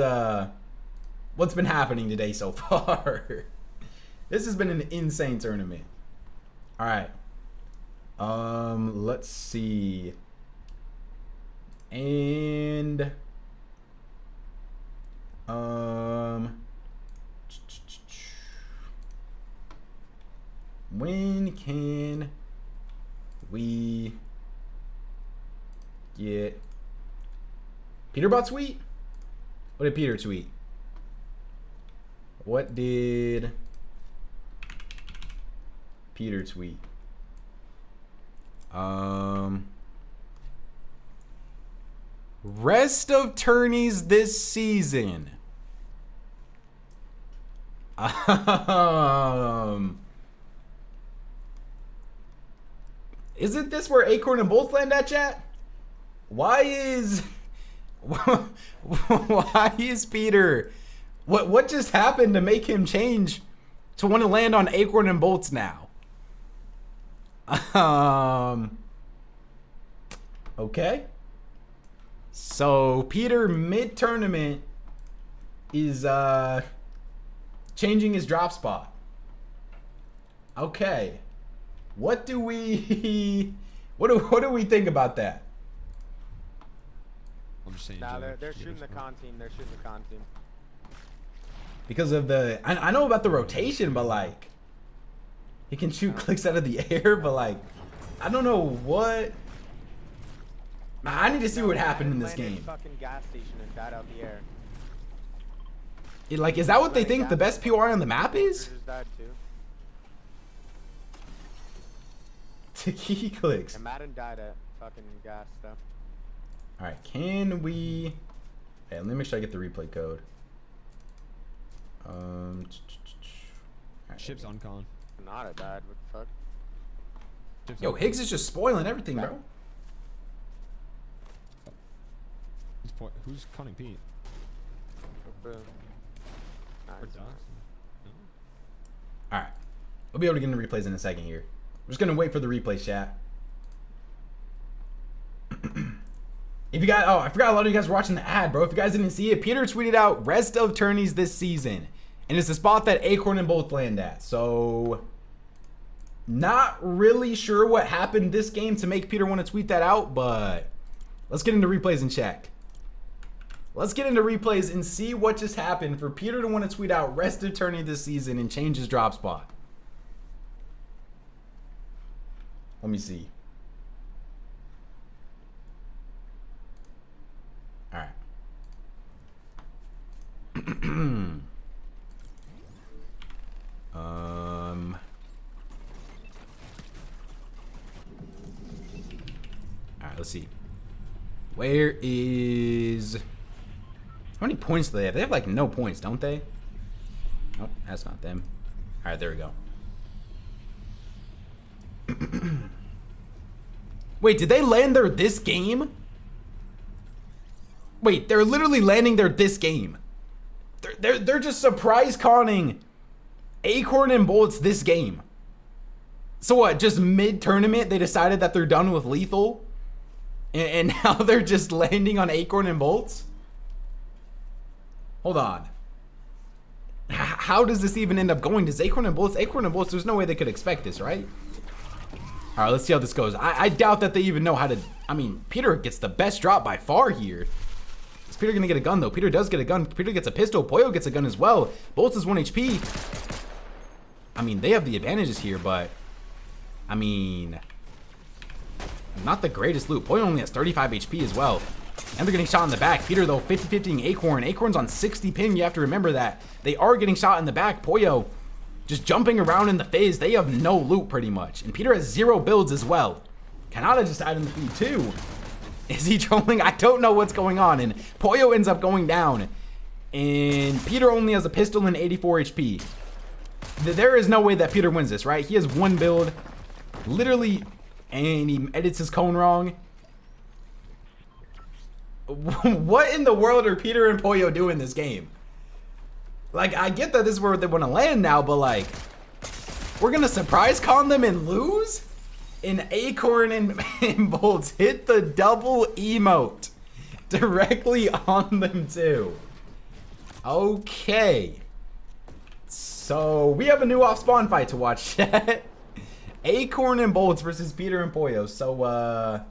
been happening today so far. This has been an insane tournament. All right. Let's see. And when can we get Peterbot tweet? What did Peter tweet? What did Peter tweet? Rest of tourneys this season. Isn't this where Acorn and Bolts land at, chat? Why is Peter? What just happened to make him change to want to land on Acorn and Bolts now? Okay. So Peter mid-tournament is changing his drop spot. Okay. What do we what do we think about that? I'm just saying. Nah, Joe, they're Peter's shooting the fine. con team. They're shooting the con team. Because of the I know about the rotation, but like he can shoot clicks out of the air, but like I don't know what. I need to see what happened in this Landed game. Fucking gas station and died out the air. Like, is that what they think the best POI on the map is? Just died too. Key clicks. And Madden died at fucking gas though. All right, can we? Hey, let me make sure I get the replay code. Alright, Ship's on con. Nada died. What the fuck? Ship's Yo, on Higgs con. is just spoiling everything, bro. Who's conning Pete? Boom. Nice. Or Dox? All right, we'll be able to get into replays in a second here. We're just gonna wait for the replay, chat. If you guys, I forgot a lot of you guys were watching the ad, bro. If you guys didn't see it, Peter tweeted out rest of tourneys this season, and it's the spot that Acorn and Both land at. So, not really sure what happened this game to make Peter want to tweet that out, but let's get into replays and check. Let's get into replays and see what just happened for Peter to want to tweet out rest of tourney this season and change his drop spot. Let me see. All right. All right, let's see. Where is... How many points do they have? They have like no points, don't they? Nope, that's not them. All right, there we go. Wait, did they land there this game? Wait, they're literally landing there this game. They're just surprise conning Acorn and Bolts this game. So what, just mid-tournament they decided that they're done with Lethal? And now they're just landing on Acorn and Bolts? Hold on. How does this even end up going? Does Acorn and Bolts, there's no way they could expect this, right? All right, let's see how this goes. I doubt that they even know how to... I mean, Peter gets the best drop by far here. Is Peter going to get a gun, though? Peter does get a gun. Peter gets a pistol. Pollo gets a gun as well. Bolts is 1 HP. I mean, they have the advantages here, but... I mean... Not the greatest loot. Pollo only has 35 HP as well. And they're getting shot in the back. Peter, though, 50-50ing Acorn. Acorn's on 60 ping. You have to remember that. They are getting shot in the back. Pollo just jumping around in the phase. They have no loot, pretty much. And Peter has 0 builds as well. Kanata just died in the feed, too. Is he trolling? I don't know what's going on. And Pollo ends up going down. And Peter only has a pistol and 84 HP. There is no way that Peter wins this, right? He has 1 build. Literally... And he edits his cone wrong. What in the world are Peter and Pollo doing this game? Like, I get that this is where they want to land now, but like, we're going to surprise con them and lose? And Acorn and Bolts hit the double emote directly on them too. Okay. So, we have a new off-spawn fight to watch. Acorn and Bolts versus Peter and Pollo. So,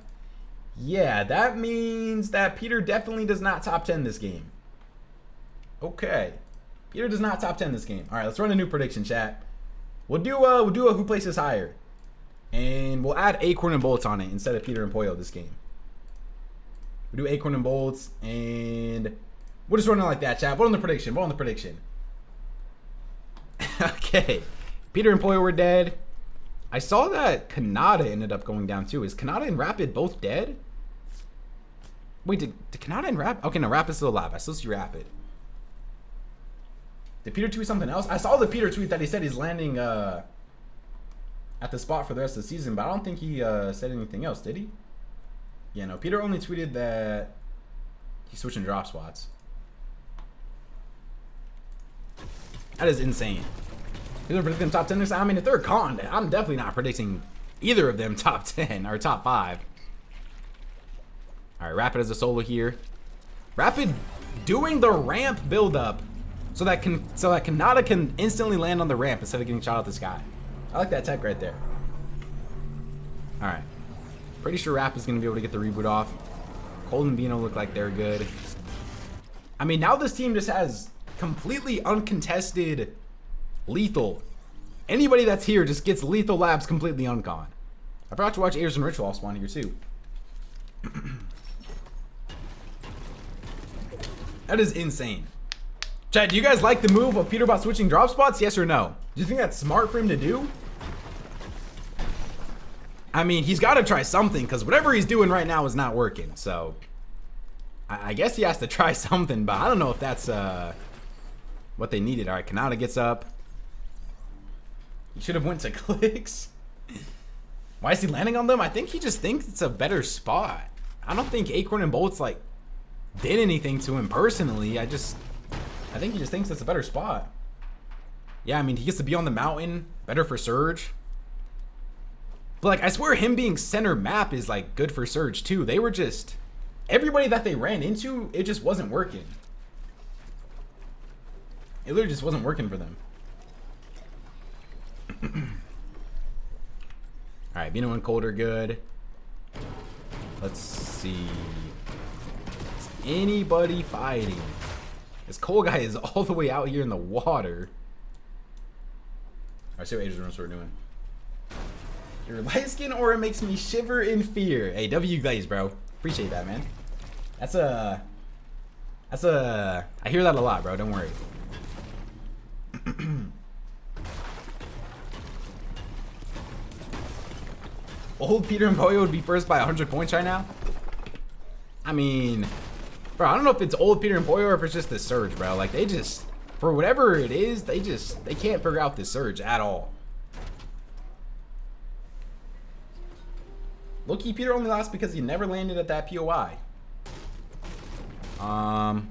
yeah, that means that Peter definitely does not top 10 this game. Okay. Peter does not top 10 this game. All right, let's run a new prediction, chat. We'll do a who places higher. And we'll add Acorn and Bolts on it instead of Peter and Pollo this game. We'll do Acorn and Bolts, and we'll just run it like that, chat. Vote on the prediction. Vote on the prediction. Okay. Peter and Pollo were dead. I saw that Kanata ended up going down too. Is Kanata and Rapid both dead? Wait, did Kanata and Rapid? Okay, no, Rapid's still alive. I still see Rapid. Did Peter tweet something else? I saw the Peter tweet that he said he's landing at the spot for the rest of the season, but I don't think he said anything else, did he? Yeah, no, Peter only tweeted that he's switching drop spots. That is insane. He's gonna predict them top 10 next time. I mean, if they're conned, I'm definitely not predicting either of them top 10 or top 5. All right, Rapid as a solo here. Rapid doing the ramp buildup so that Kanata can instantly land on the ramp instead of getting shot out the sky. I like that tech right there. All right. Pretty sure Rap is going to be able to get the reboot off. Cold and Bino look like they're good. I mean, now this team just has completely uncontested lethal. Anybody that's here just gets lethal labs completely uncon. I forgot to watch Ayers and Ritual spawn here too. That is insane. Chad, do you guys like the move of Peterbot switching drop spots? Yes or no? Do you think that's smart for him to do? I mean, he's got to try something because whatever he's doing right now is not working. So I guess he has to try something, but I don't know if that's what they needed. All right, Kanata gets up. He should have went to Clix. Why is he landing on them? I think he just thinks it's a better spot. I don't think Acorn and Bolts like did anything to him personally. I think he just thinks it's a better spot. Yeah, I mean, he gets to be on the mountain, better for Surge. But like, I swear him being center map is like good for Surge too. They were just, everybody that they ran into, it just wasn't working. It literally just wasn't working for them. All right, Bino and Cold are good. Let's see. Is anybody fighting? This Cole guy is all the way out here in the water. I see what Asian are doing. You're light skin or it makes me shiver in fear. Hey, W Glaze, bro. Appreciate that, man. That's a I hear that a lot, bro. Don't worry. Old Peter and Boyo would be first by 100 points right now. I mean, bro, I don't know if it's old Peter and Boyo or if it's just the Surge, bro. Like, they just, for whatever it is, they can't figure out the Surge at all. Low-key, Peter only lost because he never landed at that POI. I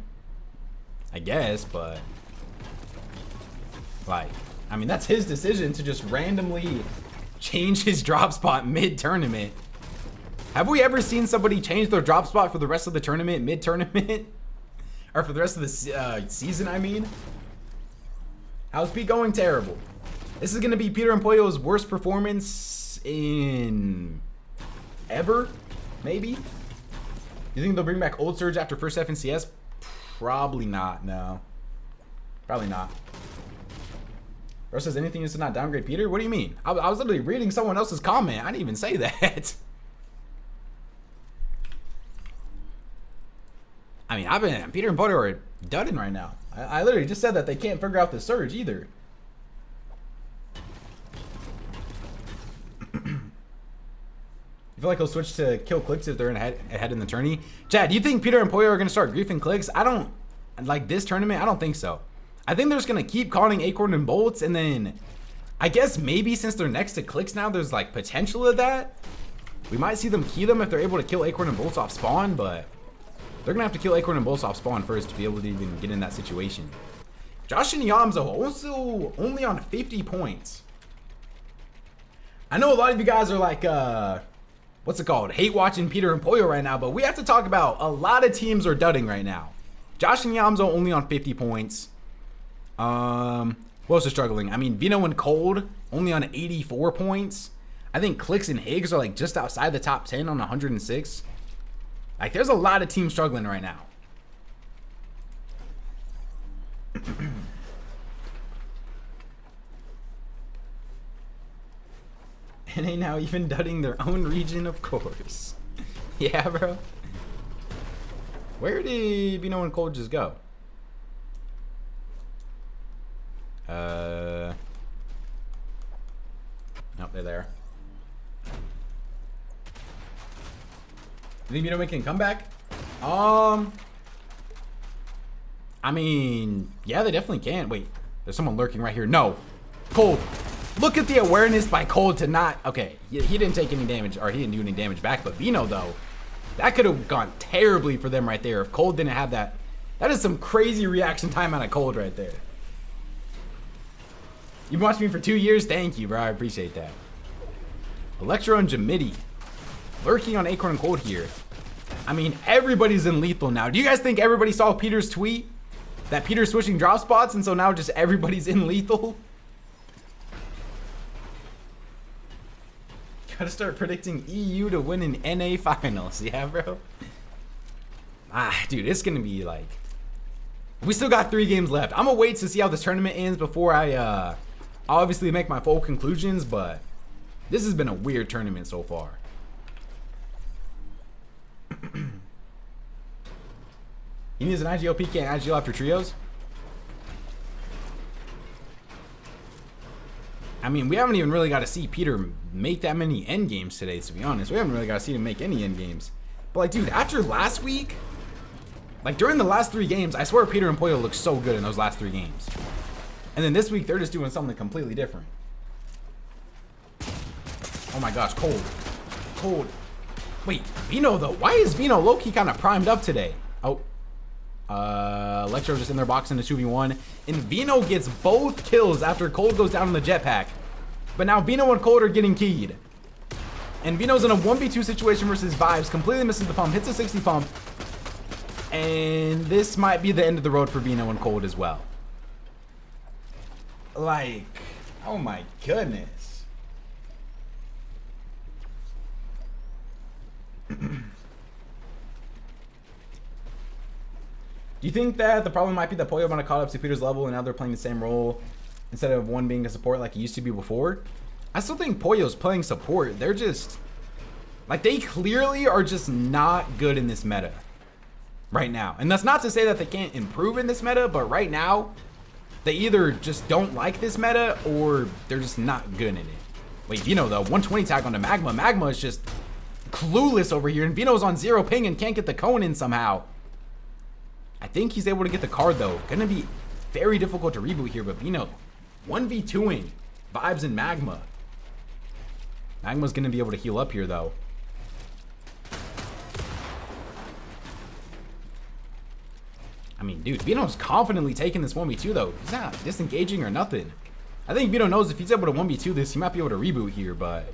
guess, but like, I mean, that's his decision to just randomly change his drop spot mid-tournament. Have we ever seen somebody change their drop spot for the rest of the tournament mid-tournament? Or for the rest of the season, I mean? How's Pete going? Terrible. This is going to be Peter and Pollo's worst performance in ever, maybe? You think they'll bring back Old Surge after first FNCS? Probably not, no. Probably not. Bro says anything is to not downgrade Peter? What do you mean? I was literally reading someone else's comment. I didn't even say that. I mean, Peter and Butter are dudding right now. I literally just said that they can't figure out the Surge either. I feel like he'll switch to kill Clix if they're ahead in the tourney. Chad, do you think Peter and Pollo are going to start griefing Clix? I don't, like this tournament, I don't think so. I think they're just going to keep calling Acorn and Bolts, and then I guess maybe since they're next to Clix now, there's like potential of that. We might see them key them if they're able to kill Acorn and Bolts off spawn, but they're going to have to kill Acorn and Bolts off spawn first to be able to even get in that situation. Josh and Yamzo also only on 50 points. I know a lot of you guys are like, what's it called? Hate watching Peter and Pollo right now, but we have to talk about a lot of teams are dudding right now. Josh and Yamzo only on 50 points. Who else is struggling? I mean, Vino and Cold only on 84 points. I think Clix and Higgs are like just outside the top 10 on 106. Like, there's a lot of teams struggling right now. And they now even dudding their own region, of course. Yeah, bro. Where did Vino and Cold just go? Nope, they're there. You think Vino making a comeback? I mean, yeah, they definitely can. Wait, There's someone lurking right here. No. Cold. Look at the awareness by Cold to not... Okay, he didn't take any damage, or he didn't do any damage back, but Vino, though, that could have gone terribly for them right there if Cold didn't have that. That is some crazy reaction time out of Cold right there. You've watched me for 2 years? Thank you, bro. I appreciate that. Electro and Jamidi. Lurking on Acorn and Cold here. I mean, everybody's in lethal now. Do you guys think everybody saw Peter's tweet? That Peter's switching drop spots, and so now just everybody's in lethal? Gotta start predicting EU to win in NA finals. Yeah, bro. Dude, it's gonna be like... We still got 3 games left. I'm gonna wait to see how this tournament ends before I obviously make my full conclusions, but this has been a weird tournament so far. He needs an IGL PK and IGL after trios. I mean, we haven't even really got to see Peter make that many end games today, to be honest. We haven't really got to see him make any end games. But like, dude, after last week, like during the last 3 games, I swear Peter and Pollo looked so good in those last 3 games. And then this week, they're just doing something completely different. Oh my gosh, Cold. Cold. Wait, Vino though. Why is Vino low-key kind of primed up today? Oh. Electro just in their box in the 2v1. And Vino gets both kills after Cold goes down in the jetpack. But now Vino and Cold are getting keyed. And Vino's in a 1v2 situation versus Vibes. Completely misses the pump. Hits a 60 pump. And this might be the end of the road for Vino and Cold as well. Like, oh my goodness. Do you think that the problem might be that Pollo want to caught up to Peter's level and now they're playing the same role instead of one being a support like he used to be before? I still think Pollo's playing support. They're just, like, they clearly are just not good in this meta right now. And that's not to say that they can't improve in this meta, but right now, they either just don't like this meta or they're just not good in it. Wait, Vino though, 120 tag on the Magma. Magma is just clueless over here, and Vino's on 0 ping and can't get the cone in somehow. I think he's able to get the card though. Gonna be very difficult to reboot here, but Vino 1v2ing Vibes and Magma. Magma's gonna be able to heal up here though. I mean, dude, Vino's confidently taking this 1v2 though. He's not disengaging or nothing. I think Vino knows if he's able to 1v2 this, he might be able to reboot here, but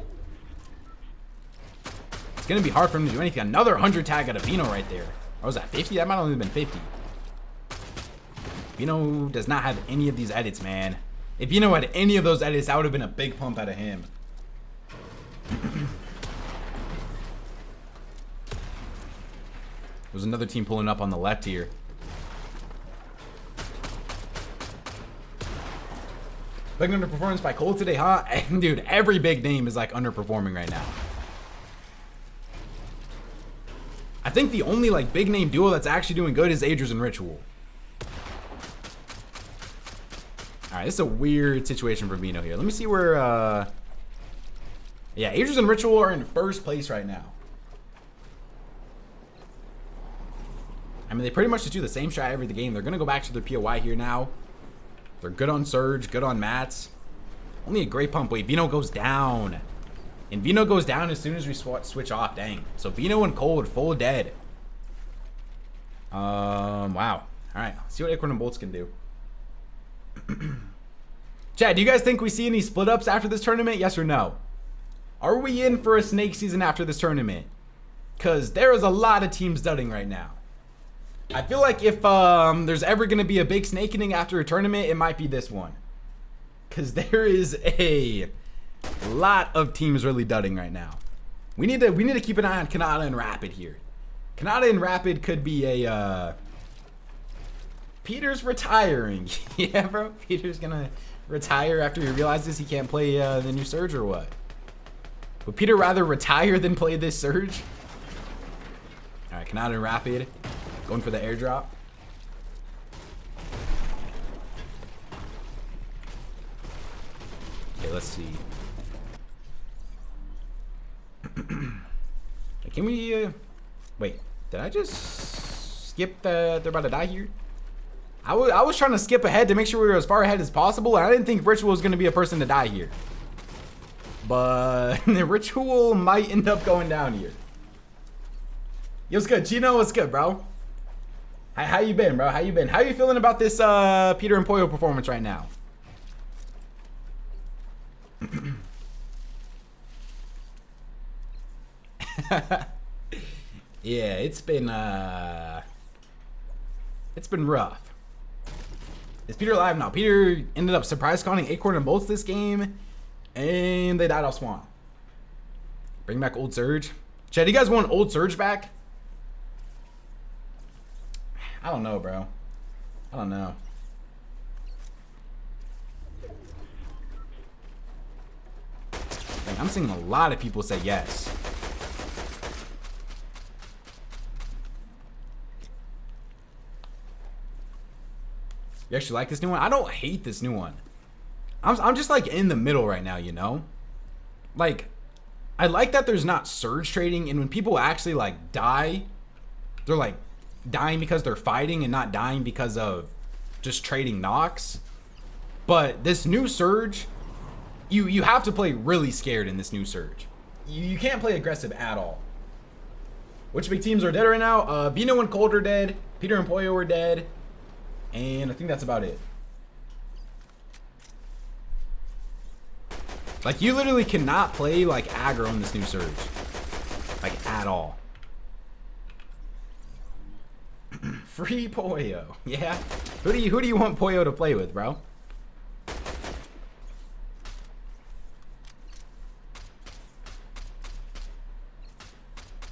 it's gonna be hard for him to do anything. Another 100 tag out of Vino right there. Or was that 50? That might have only been 50. Vino does not have any of these edits, man. If Vino had any of those edits, that would have been a big pump out of him. There's another team pulling up on the left here. Big underperformance by Cold today, huh? And dude, every big name is like underperforming right now. I think the only like big name duo that's actually doing good is Agers and Ritual. All right, this is a weird situation for Vino here. Let me see where, yeah, Agers and Ritual are in first place right now. I mean, they pretty much just do the same strat every game. They're gonna go back to their POI here now. They're good on Surge, good on Mats. Only a great pump. Wait, Vino goes down. And Vino goes down as soon as we switch off. Dang. So Vino and Cold full dead. Wow. All right. Let's see what Acorn and Bolts can do. Chad, do you guys think we see any split ups after this tournament? Yes or no? Are we in for a snake season after this tournament? Because there is a lot of teams dudding right now. I feel like if there's ever going to be a big snake inning after a tournament, it might be this one. Because there is a lot of teams really dudding right now. We need to keep an eye on Kanata and Rapid here. Kanata and Rapid could be a Peter's retiring. Yeah, bro. Peter's gonna retire after he realizes he can't play the new Surge, or what? Would Peter rather retire than play this Surge? All right, Kanata and Rapid going for the airdrop. Okay, let's see. Can we wait, did I just skip the they're about to die here? I was trying to skip ahead to make sure we were as far ahead as possible. And I didn't think Ritual was going to be a person to die here. But the Ritual might end up going down here. Yo, what's good? Chino, what's good, bro? How you been, bro? How you been? How you feeling about this Peter and Pollo performance right now? Yeah, it's been rough. Is Peter alive now? Peter ended up surprise conning Acorn and Bolts this game, and they died off Swan. Bring back Old Surge. Chad, do you guys want Old Surge back? I don't know, bro. I don't know. Dang, I'm seeing a lot of people say yes. You actually like this new one? I don't hate this new one. I'm just like in the middle right now, you know? Like, I like that there's not surge trading, and when people actually like die, they're like dying because they're fighting and not dying because of just trading knocks. But this new surge, you have to play really scared in this new surge. You can't play aggressive at all. Which big teams are dead right now? Vino and Cold are dead. Peter and Pollo are dead. And I think that's about it. Like, you literally cannot play like aggro in this new surge. Like, at all. Free Pollo. Yeah. Who do you want Pollo to play with, bro?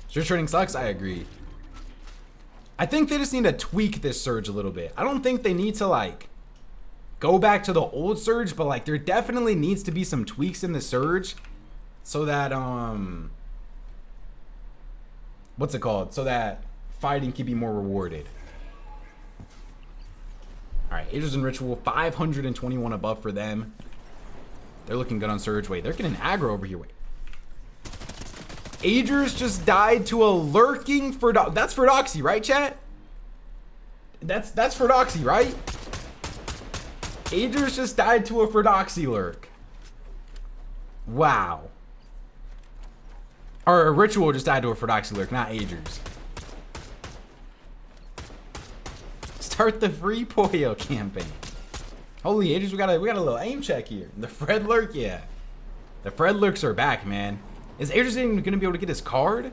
Surge trading sucks, I agree. I think they just need to tweak this surge a little bit. I don't think they need to like go back to the old surge, but like there definitely needs to be some tweaks in the surge so that what's it called? So that fighting can be more rewarded. Alright, Aegis and Ritual, 521 above for them. They're looking good on surge. Wait, they're getting aggro over here. Wait. Aegis just died to a lurking that's Ferdoxy, right, chat? That's Ferdoxy, right? Aegis just died to a Ferdoxy lurk. Wow. Or a Ritual just died to a Ferdoxy lurk, not Aegis. Start the free Pollo campaign. Holy Aegis, we got a little aim check here. The Fred lurk, yeah. The Fred lurks are back, man. Is Aegis even going to be able to get his card?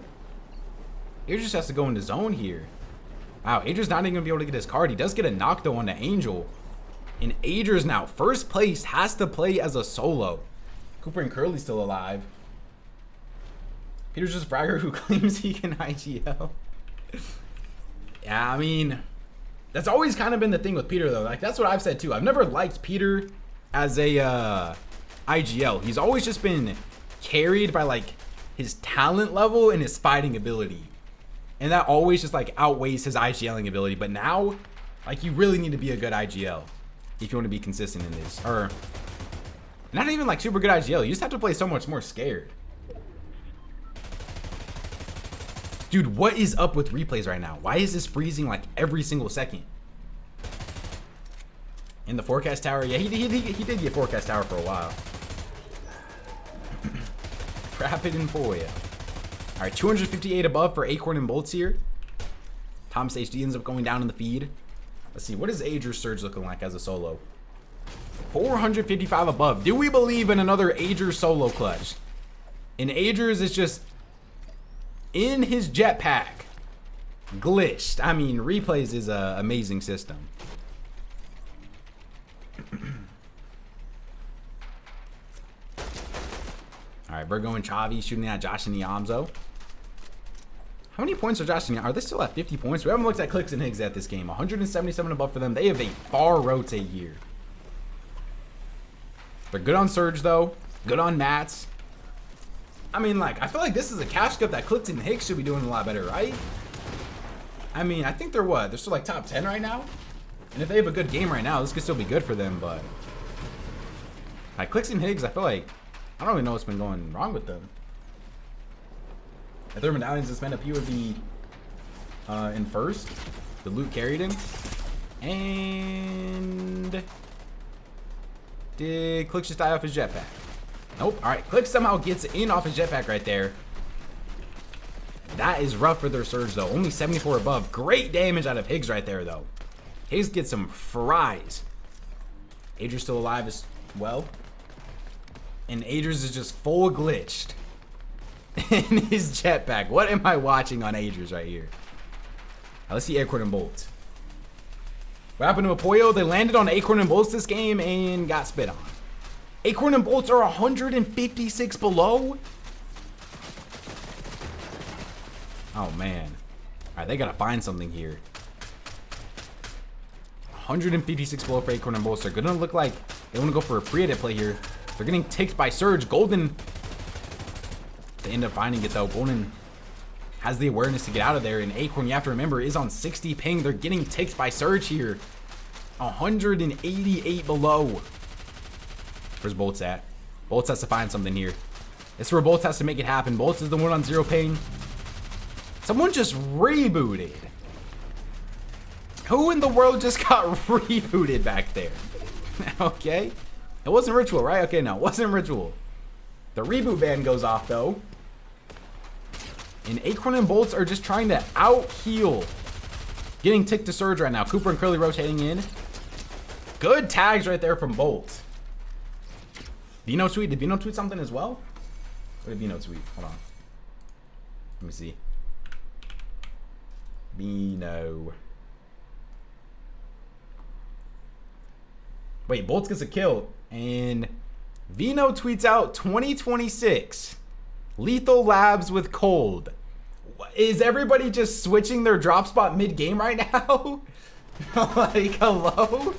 Aegis has to go into zone here. Wow, Aegis not even going to be able to get his card. He does get a knock, though, on the Angel. And Aegis now, first place, has to play as a solo. Cooper and Curly's still alive. Peter's just Bragger who claims he can IGL. Yeah, I mean, that's always kind of been the thing with Peter, though. Like, that's what I've said, too. I've never liked Peter as a IGL. He's always just been carried by like his talent level and his fighting ability, and that always just like outweighs his IGLing ability. But now, like, you really need to be a good IGL if you want to be consistent in this, or not even like super good IGL. You just have to play so much more scared. Dude, what is up with replays right now? Why is this freezing like every single second? In the forecast tower, yeah, he did get forecast tower for a while. Rapid and Pollo. Alright, 258 above for Acorn and Bolts here. Thomas HD ends up going down in the feed. Let's see, what is Aegis Surge looking like as a solo? 455 above. Do we believe in another Aegis solo clutch? And Aegis is just in his jetpack. Glitched. I mean, replays is an amazing system. Alright, Virgo and Chavi shooting at Josh and Niamzo. How many points are Josh and Niamzo? Are they still at 50 points? We haven't looked at Clix and Higgs at this game. 177 above for them. They have a far rotate here. They're good on Surge, though. Good on Mats. I mean, like, I feel like this is a cash cup that Clix and Higgs should be doing a lot better, right? I mean, I think they're what? They're still like top 10 right now? And if they have a good game right now, this could still be good for them, but like Clix and Higgs, I feel like I don't even know what's been going wrong with them. If their medallions suspend up, he would be in first. The loot carried him. And did Clix just die off his jetpack? Nope. All right, Clix somehow gets in off his jetpack right there. That is rough for their surge, though. Only 74 above. Great damage out of Higgs right there, though. Higgs gets some fries. Adri's still alive as well. And Adri's is just full glitched in his jetpack. What am I watching on Adri's right here? Right, let's see Acorn and Bolts. What happened to Apoyo? They landed on Acorn and Bolts this game and got spit on. Acorn and Bolts are 156 below. Oh, man. All right, they got to find something here. 156 below for Acorn and Bolts. They're going to look like they want to go for a pre-edit play here. They're getting ticked by Surge. Golden, they end up finding it, though. Golden has the awareness to get out of there. And Acorn, you have to remember, is on 60 ping. They're getting ticked by Surge here. 188 below. Where's Bolts at? Bolts has to find something here. This is where Bolts has to make it happen. Bolts is the one on 0 ping. Someone just rebooted. Who in the world just got rebooted back there? Okay. It wasn't Ritual, right? Okay, no, it wasn't Ritual. The reboot ban goes off, though. And Acorn and Bolts are just trying to out-heal. Getting ticked to Surge right now. Cooper and Curly rotating in. Good tags right there from Bolts. Vino tweet. Did Vino tweet something as well? What did Vino tweet? Hold on. Let me see. Vino. Wait, Bolts gets a kill. And Vino tweets out 2026. Lethal Labs with Cold. Is everybody just switching their drop spot mid-game right now? Like, hello?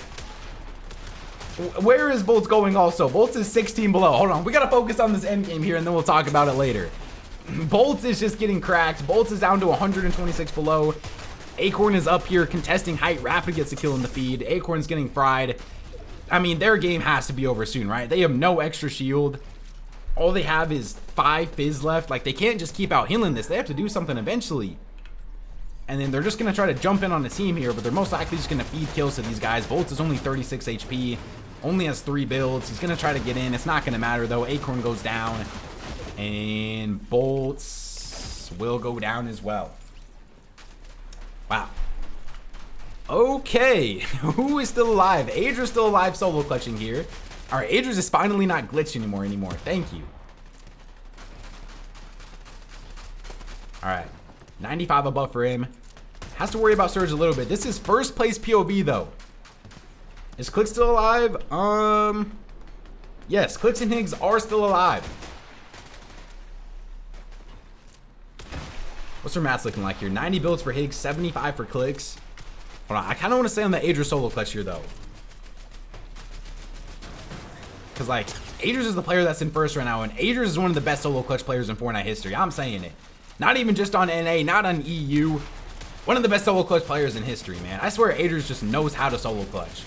Where is Bolts going also? Bolts is 16 below. Hold on. We got to focus on this end game here, and then we'll talk about it later. Bolts is just getting cracked. Bolts is down to 126 below. Acorn is up here contesting height. Rapid gets a kill in the feed. Acorn's getting fried. I mean, their game has to be over soon, right? They have no extra shield. All they have is 5 fizz left. Like, they can't just keep out healing this. They have to do something eventually. And then they're just going to try to jump in on the team here, but they're most likely just going to feed kills to these guys. Bolts is only 36 HP. Only has 3 builds. He's going to try to get in. It's not going to matter, though. Acorn goes down. And Bolts will go down as well. Wow. Okay. Who is still alive? Adra's still alive solo clutching here. All right, Adra's is finally not glitched anymore. Thank you. All right. 95 above for him. Has to worry about Surge a little bit. This is first place POV, though. Is Clix still alive? Yes, Clix and Higgs are still alive. What's their mats looking like here? 90 builds for Higgs, 75 for Clix. Hold on, I kind of want to stay on the Adra solo clutch here, though. Because, like, Adras is the player that's in first right now, and Adras is one of the best solo clutch players in Fortnite history. I'm saying it. Not even just on NA, not on EU. One of the best solo clutch players in history, man. I swear Adras just knows how to solo clutch.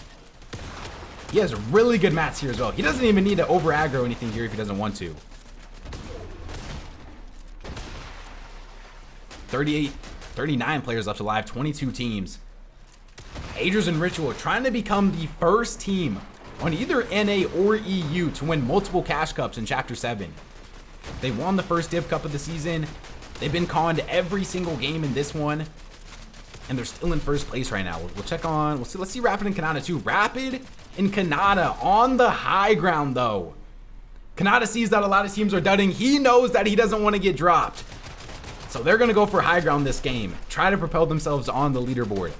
He has really good mats here as well. He doesn't even need to over aggro anything here if he doesn't want to. 38, 39 players left alive, 22 teams. Adras and Ritual trying to become the first team on either NA or EU to win multiple cash cups in Chapter 7. They won the first DIV Cup of the season. They've been conned every single game in this one. And they're still in first place right now. We'll check on, let's see Rapid and Kanata too. Rapid and Kanata on the high ground though. Kanata sees that a lot of teams are dudding. He knows that he doesn't want to get dropped. So they're going to go for high ground this game. Try to propel themselves on the leaderboard.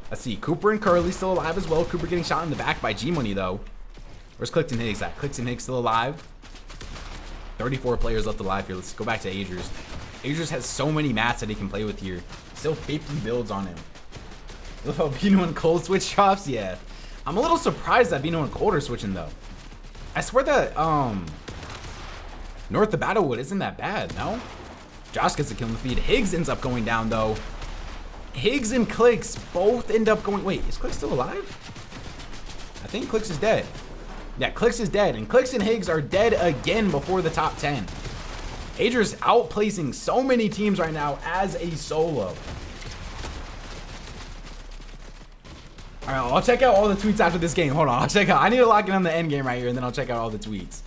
Let's see. Cooper and Curly still alive as well. Cooper getting shot in the back by G-Money though. Where's Clix and Higgs at? Clix and Higgs still alive. 34 players left alive here. Let's go back to Adras. Adras has so many mats that he can play with here. Still 50 builds on him. Look how Vino and Cold switch drops. Yeah. I'm a little surprised that Vino and Cold are switching though. I swear that North of Battlewood isn't that bad, no? Josh gets a kill in the feed. Higgs ends up going down though. Higgs and Clix both end up going. Wait, is Clix still alive? I think Clix is dead. Yeah, Clix is dead. And Clix and Higgs are dead again before the top 10. Adras outplacing so many teams right now as a solo. All right, I'll check out all the tweets after this game. Hold on, I'll check out. I need to lock in on the end game right here, and then I'll check out all the tweets.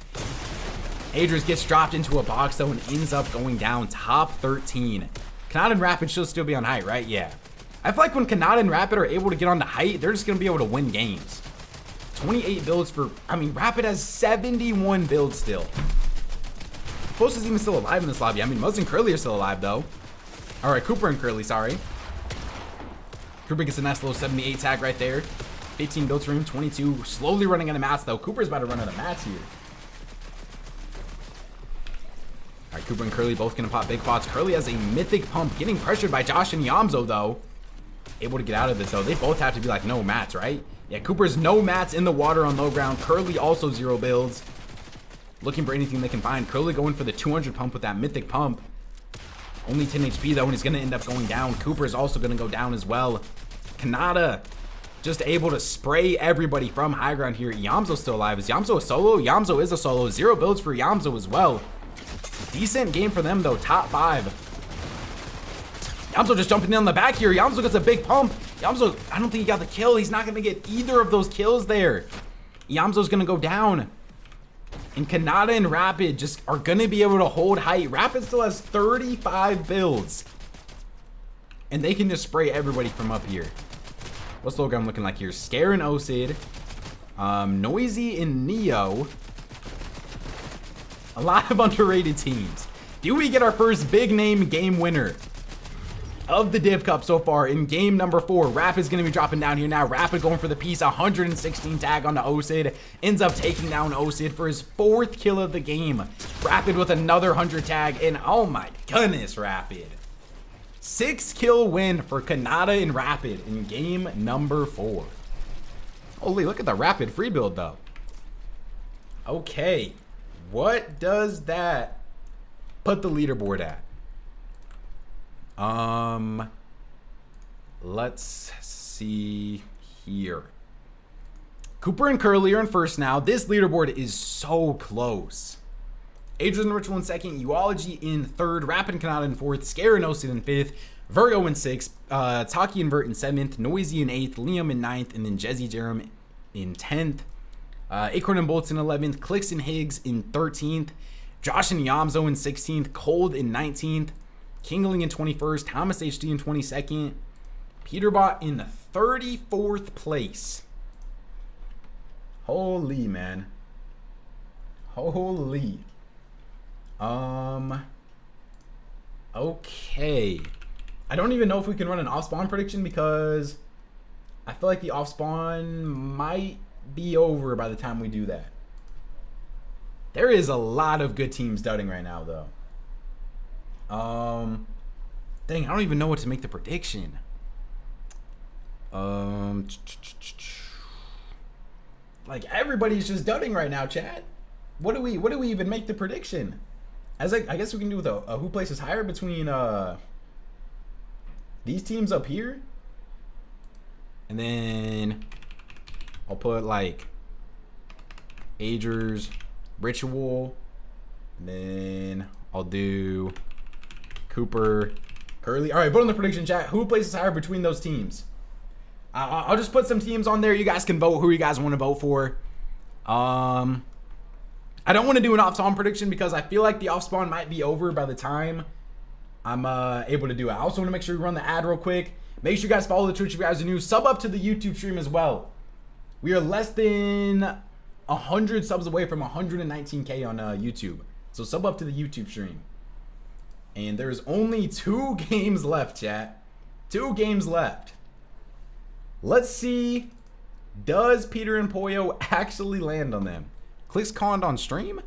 Adris gets dropped into a box, though, and ends up going down top 13. Kanata and Rapid should still be on height, right? Yeah. I feel like when Kanata and Rapid are able to get on the height, they're just going to be able to win games. 28 builds for... I mean, Rapid has 71 builds still. Post is even still alive in this lobby. I mean, Muzz and Curly are still alive, though. All right, Cooper and Curly, sorry. Cooper gets a nice little 78 tag right there. 15 builds for him, 22. Slowly running out of mats, though. Cooper's about to run out of mats here. All right, Cooper and Curly both going to pop big pots. Curly has a mythic pump, getting pressured by Josh and Yamzo, though. Able to get out of this, though. They both have to be like no mats, right? Yeah, Cooper's no mats in the water on low ground. Curly also 0 builds. Looking for anything they can find. Curly going for the 200 pump with that mythic pump. Only 10 HP, though, and he's going to end up going down. Cooper's also going to go down as well. Kanata just able to spray everybody from high ground here. Yamzo's still alive. Is Yamzo a solo? Yamzo is a solo. 0 builds for Yamzo as well. Decent game for them, though. Top 5. Yamzo just jumping in on the back here. Yamzo gets a big pump. Yamzo, I don't think he got the kill. He's not going to get either of those kills there. Yamzo's going to go down. And Kanata and Rapid just are going to be able to hold height. Rapid still has 35 builds. And they can just spray everybody from up here. What's the logo I'm looking like here? Scare and Osid. Noisy and Neo. A lot of underrated teams. Do we get our first big name game winner of the Div Cup so far in game number 4? Rapid's going to be dropping down here now. Rapid going for the piece. 116 tag on the Osid. Ends up taking down Osid for his 4th kill of the game. Rapid with another 100 tag. And oh my goodness, Rapid. 6 kill win for Kanata and Rapid in game number 4. Holy, look at the Rapid free build, though. Okay. What does that put the leaderboard at? Let's see here. Cooper and Curly are in first now. This leaderboard is so close. Adrian and Ritual in second. Uology in third. Rapid and Kanata in fourth. Scare and Osid in fifth. Virgo in sixth. Taki and Vert in seventh. Noisy in eighth. Liam in ninth. And then Jezzy Jerem in 10th. Acorn and Bolts in 11th. Clix and Higgs in 13th. Josh and Yamzo in 16th. Cold in 19th. Kingling in 21st. Thomas HD in 22nd. Peterbot in 34th place. Holy, man. Holy. Okay. I don't even know if we can run an off-spawn prediction because I feel like the off-spawn might be over by the time we do that. There is a lot of good teams dudding right now, though. Dang, I don't even know what to make the prediction. Like everybody's just dudding right now, chat. What do we even make the prediction? As I guess we can do with a who places higher between these teams up here, and then I'll put like Agers, Ritual, and then I'll do Cooper, Curly. All right, vote on the prediction chat. Who places higher between those teams? I'll just put some teams on there. You guys can vote who you guys want to vote for. I don't want to do an off-spawn prediction because I feel like the off-spawn might be over by the time I'm able to do it. I also want to make sure we run the ad real quick. Make sure you guys follow the Twitch if you guys are new. Sub up to the YouTube stream as well. We are less than 100 subs away from 119K on YouTube. So sub up to the YouTube stream. And there's only 2 games left, chat. 2 games left. Let's see. Does Peter and Poyo actually land on them? Clix conned on stream?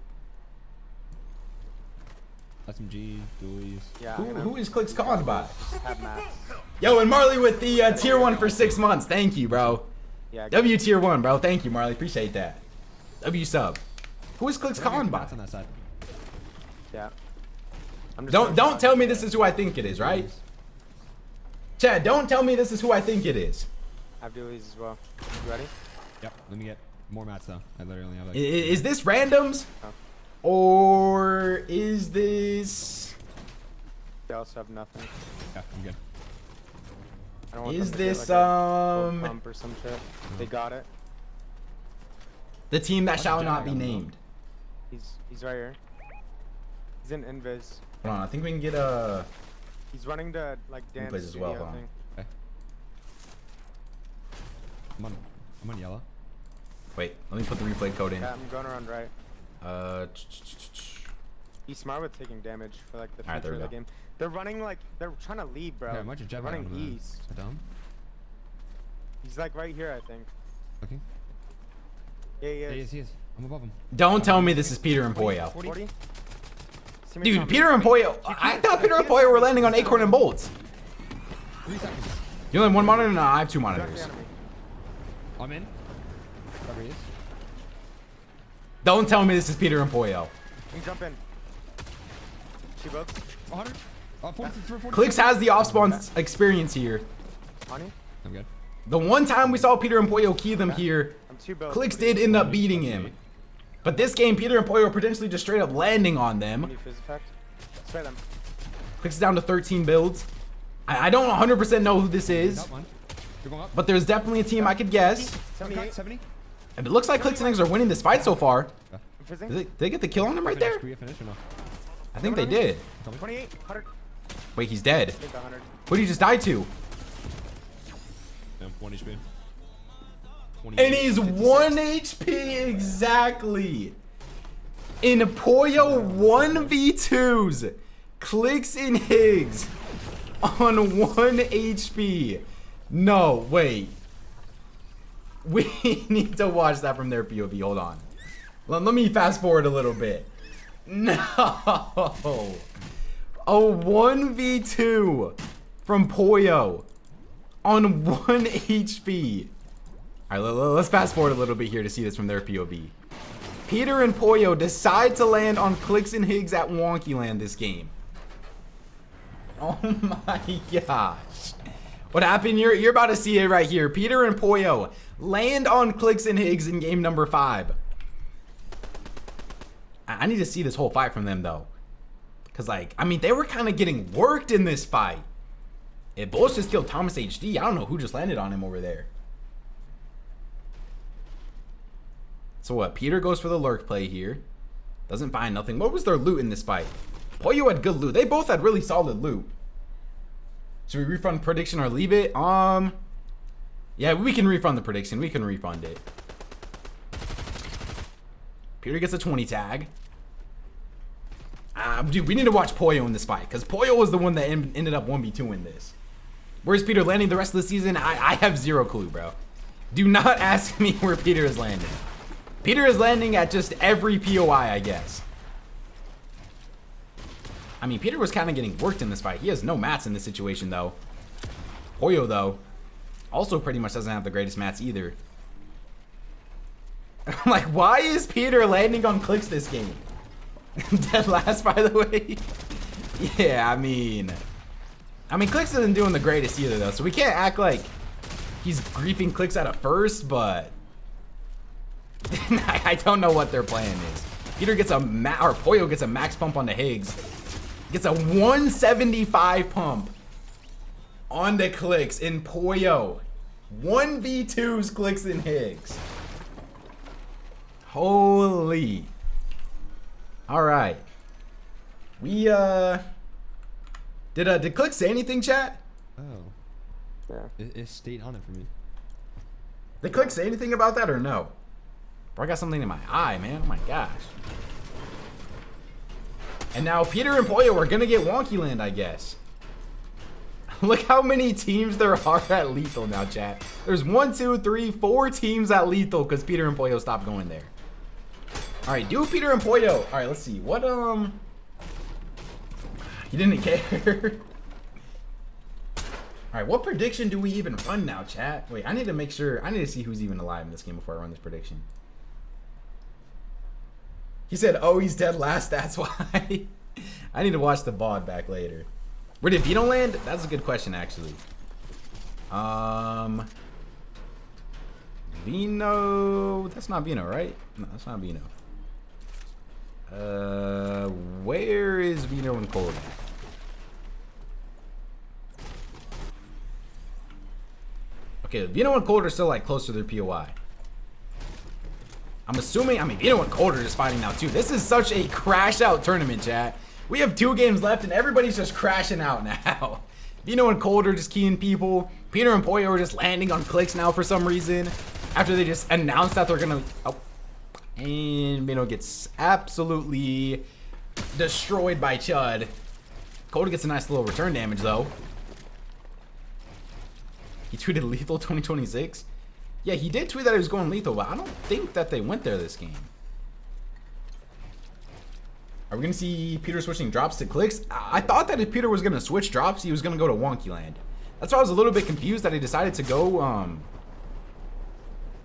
SMG, dualies. Yeah. Who is Clix conned by? Have mats. Yo, and Marley with the tier 1 for 6 months. Thank you, bro. Yeah. W tier 1, bro. Thank you, Marley. Appreciate that. W sub. Who is Clix conned by? On that side. Yeah. I'm just Don't tell me this is who I think it is, right? Chad, don't tell me this is who I think it is. I have dualies as well. You ready? Yep. Let me get more mats though. I literally only have like. Is this randoms? Oh. Or is this... They also have nothing. Yeah, I'm good. I don't want Is them to get, this like, a gold pump or some shit. They got it. the team that shall Jack not be on them. named? He's right here. He's in invis. Hold on, I think we can get a. He's running to like dance plays as studio well, huh? thing. Okay. I'm on yellow. Wait, let me put the replay code in. Yeah, I'm going around right. Uh. He's smart with taking damage for like the Alright, there future we of the go. game. They're running like they're trying to leave, bro. Okay, I might just They're jab running on him. east. Is that dumb? He's like right here, I think. Looking. Yeah, he Yeah, is. he is. I'm above him. Don't tell me this is Peter and Pollo. 40. Dude, Peter and Pollo. I thought Peter and Pollo were landing on Acorn and Bolts. 3 seconds. You only have one monitor? No, I have 2 Directly monitors. enemy. I'm in. Wherever he is. Don't tell me this is Peter and Pollo. You can jump in. She both. 100. 40. Clix has the off-spawn experience here. On you. I'm good. The one time we saw Peter and Pollo key them here, I'm 2 both. Clix did end up beating him. But this game, Peter and Pollo are potentially just straight up landing on them. Any fizz effect? Spray them. Clix is down to 13 builds. I don't 100% know who this is, Got one. You're going up. but there's definitely a team I could guess. 78. 70. And it looks like Clix and Eggs are winning this fight so far. I'm fizzing. Did they get the kill on him right there? Can we finish or no? I think they did. 28. 100. Wait, he's dead. I think 100. Who did he just die to? Yeah, 1 HP. And he's 1 HP exactly. In Pollo 1v2s, Clix and Higgs on 1 HP. No, wait. We need to watch that from their POV. Hold on. Let me fast forward a little bit. No. A 1v2 from Pollo on 1 HP. All right, let's fast forward a little bit here to see this from their POV. Peter and Pollo decide to land on Clix and Higgs at Wonky Land this game. Oh my gosh. What happened? You're about to see it right here. Peter and Pollo land on Clix and Higgs in game number 5. I need to see this whole fight from them though. Cause like, I mean, they were kind of getting worked in this fight. It both just killed Thomas HD. I don't know who just landed on him over there. So what? Peter goes for the lurk play here. Doesn't find nothing. What was their loot in this fight? Pollo had good loot. They both had really solid loot. Should we refund prediction or leave it? Yeah, we can refund the prediction. We can refund it. Peter gets a 20 tag. Dude, we need to watch Pollo in this fight because Pollo was the one that ended up 1v2 in this. Where's Peter landing the rest of the season? I have 0 clue, bro. Do not ask me where Peter is landing. Peter is landing at just every POI, I guess. I mean, Peter was kind of getting worked in this fight. He has no mats in this situation, though. Pollo, though, also pretty much doesn't have the greatest mats either. I'm like, why is Peter landing on Clix this game? Dead last, by the way. Yeah, I mean, Clix isn't doing the greatest either, though, so we can't act like he's griefing Clix out of first, but I don't know what their plan is. Peter gets Pollo gets a max pump onto Higgs. Gets a 175 pump onto Clix in Pollo. 1v2s Clix and Higgs. Holy. Alright. We did Clix say anything, chat? Oh. Yeah. It stayed on it for me. Did Clix say anything about that or no? Bro, I got something in my eye, man. Oh my gosh. And now Peter and Pollo are gonna get Wonky Land, I guess. Look how many teams there are at Lethal now, chat. There's 1, 2, 3, 4 teams at Lethal because Peter and Pollo stopped going there. Alright, do Peter and Pollo. Alright, let's see. What, he didn't care. Alright, what prediction do we even run now, chat? Wait, I need to make sure. I need to see who's even alive in this game before I run this prediction. He said, oh, he's dead last, that's why. I need to watch the VOD back later. Where did Vino land? That's a good question, actually. Vino. That's not Vino, right? No, that's not Vino. Where is Vino and Cold at? Okay, Vino and Cold are still like close to their POI. I'm assuming, I mean, Vino and Cold are just fighting now too. This is such a crash out tournament, chat. We have 2 games left and everybody's just crashing out now. Vino and Cold are just keying people. Peter and Poyo are just landing on Clix now for some reason. After they just announced that they're gonna, oh. And Vino gets absolutely destroyed by Chud. Cold gets a nice little return damage though. He tweeted lethal 2026. Yeah, he did tweet that he was going lethal, but I don't think that they went there this game. Are we going to see Peter switching drops to Clix? I thought that if Peter was going to switch drops, he was going to go to Wonky Land. That's why I was a little bit confused that he decided to go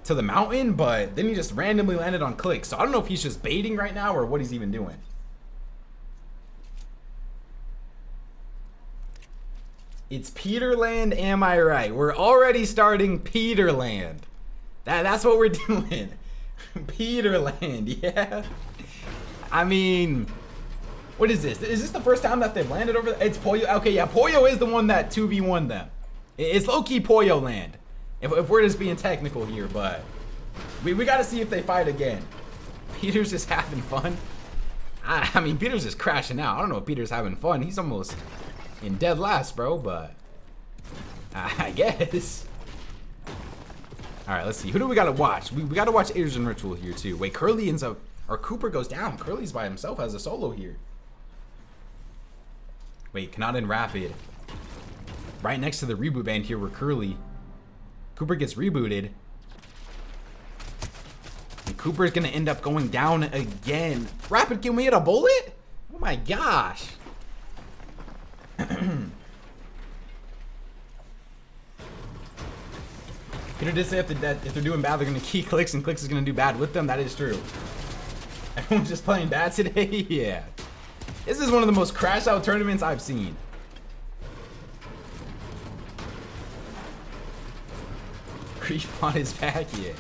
to the mountain, but then he just randomly landed on Clix. So I don't know if he's just baiting right now or what he's even doing. It's Peterland, am I right? We're already starting Peterland. That's what we're doing. Peterland, yeah. I mean, what is this? Is this the first time that they've landed over there? It's Poyo. Okay, yeah, Poyo is the one that 2v1 them. It's low-key Poyo land. If we're just being technical here, but we got to see if they fight again. Peter's just having fun. I mean, Peter's just crashing out. I don't know if Peter's having fun. He's almost in dead last, bro, but I guess. All right, let's see. Who do we got to watch? We got to watch Ages and Ritual here, too. Wait, Curly ends up, or Cooper goes down. Curly's by himself as a solo here. Wait, Kanata and Rapid. Right next to the reboot band here where Curly. Cooper gets rebooted. And Cooper's going to end up going down again. Rapid, can we hit a bullet? Oh, my gosh. Peter did say if they're doing bad, they're going to key Clix, and Clix is going to do bad with them. That is true. Everyone's just playing bad today? Yeah. This is one of the most crash out tournaments I've seen. Creep on his back, yeah.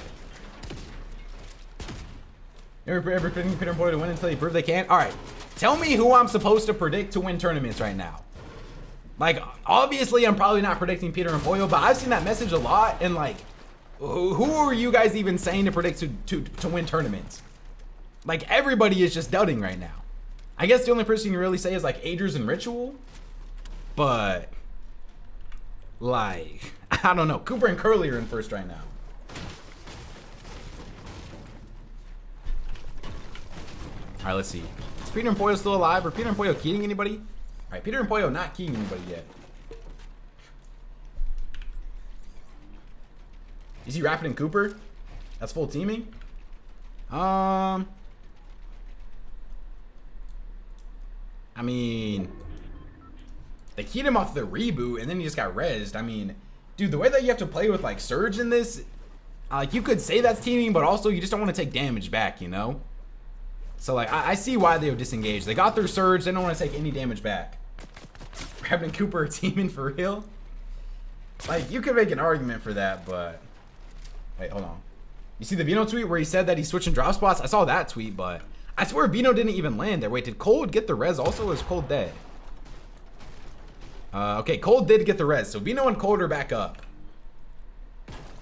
Ever predicting Peter and Poyo to win until they prove they can't? Alright. Tell me who I'm supposed to predict to win tournaments right now. Like, obviously, I'm probably not predicting Peter and Poyo, but I've seen that message a lot, and like, who are you guys even saying to predict to win tournaments? Like, everybody is just doubting right now. I guess the only person you really say is like Agers and Ritual, but like, I don't know. Cooper and Curly are in first right now. All right, let's see. Is Peter and Poyo still alive? Are Peter and Poyo keying anybody? All right, Peter and Poyo not keying anybody yet. Is he Rapid and Cooper? That's full teaming. I mean, they keyed him off the reboot and then he just got rezzed. I mean, dude, the way that you have to play with like Surge in this, like you could say that's teaming, but also you just don't want to take damage back, you know? So like, I see why they would disengage. They got their Surge, they don't want to take any damage back. Rapid and Cooper are teaming for real? Like, you could make an argument for that, but wait, hold on. You see the Vino tweet where he said that he's switching drop spots? I saw that tweet, but I swear Vino didn't even land there. Wait, did Cold get the res also, or is Cold dead? Okay, Cold did get the res, so Vino and Cold are back up.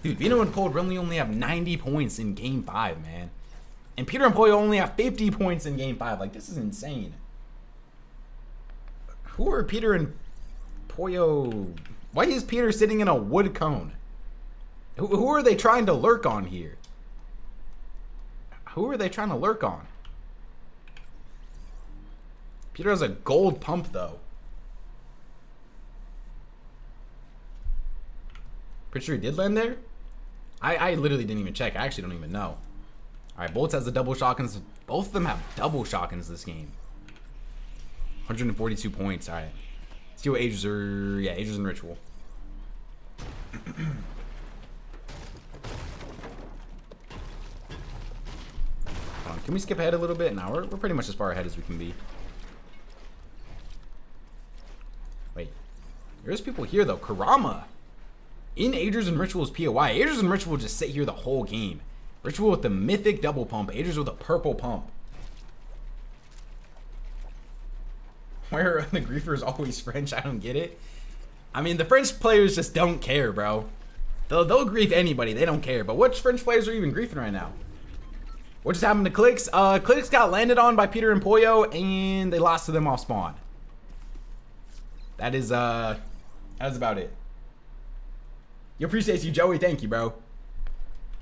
Dude, Vino and Cold really only have 90 points in game 5, man. And Peter and Poyo only have 50 points in game 5. Like, this is insane. Who are Peter and Poyo? Why is Peter sitting in a wood cone? Who are they trying to lurk on here? Who are they trying to lurk on? Peter has a gold pump, though. Pretty sure he did land there? I literally didn't even check. I actually don't even know. Alright, Bolts has the double shotguns. Both of them have double shotguns this game. 142 points. Alright. Let's see what Ages are. Yeah, Ages and Ritual. Can we skip ahead a little bit? No, we're pretty much as far ahead as we can be. Wait. There's people here, though. Karama. In Agers and Ritual's POI. Agers and Ritual just sit here the whole game. Ritual with the mythic double pump. Agers with a purple pump. Why are the griefers always French? I don't get it. I mean, the French players just don't care, bro. They'll grief anybody. They don't care. But which French players are even griefing right now? What just happened to Clix? Clix got landed on by Peter and Pollo, and they lost to them off spawn. That is about it. You appreciate you, Joey. Thank you, bro.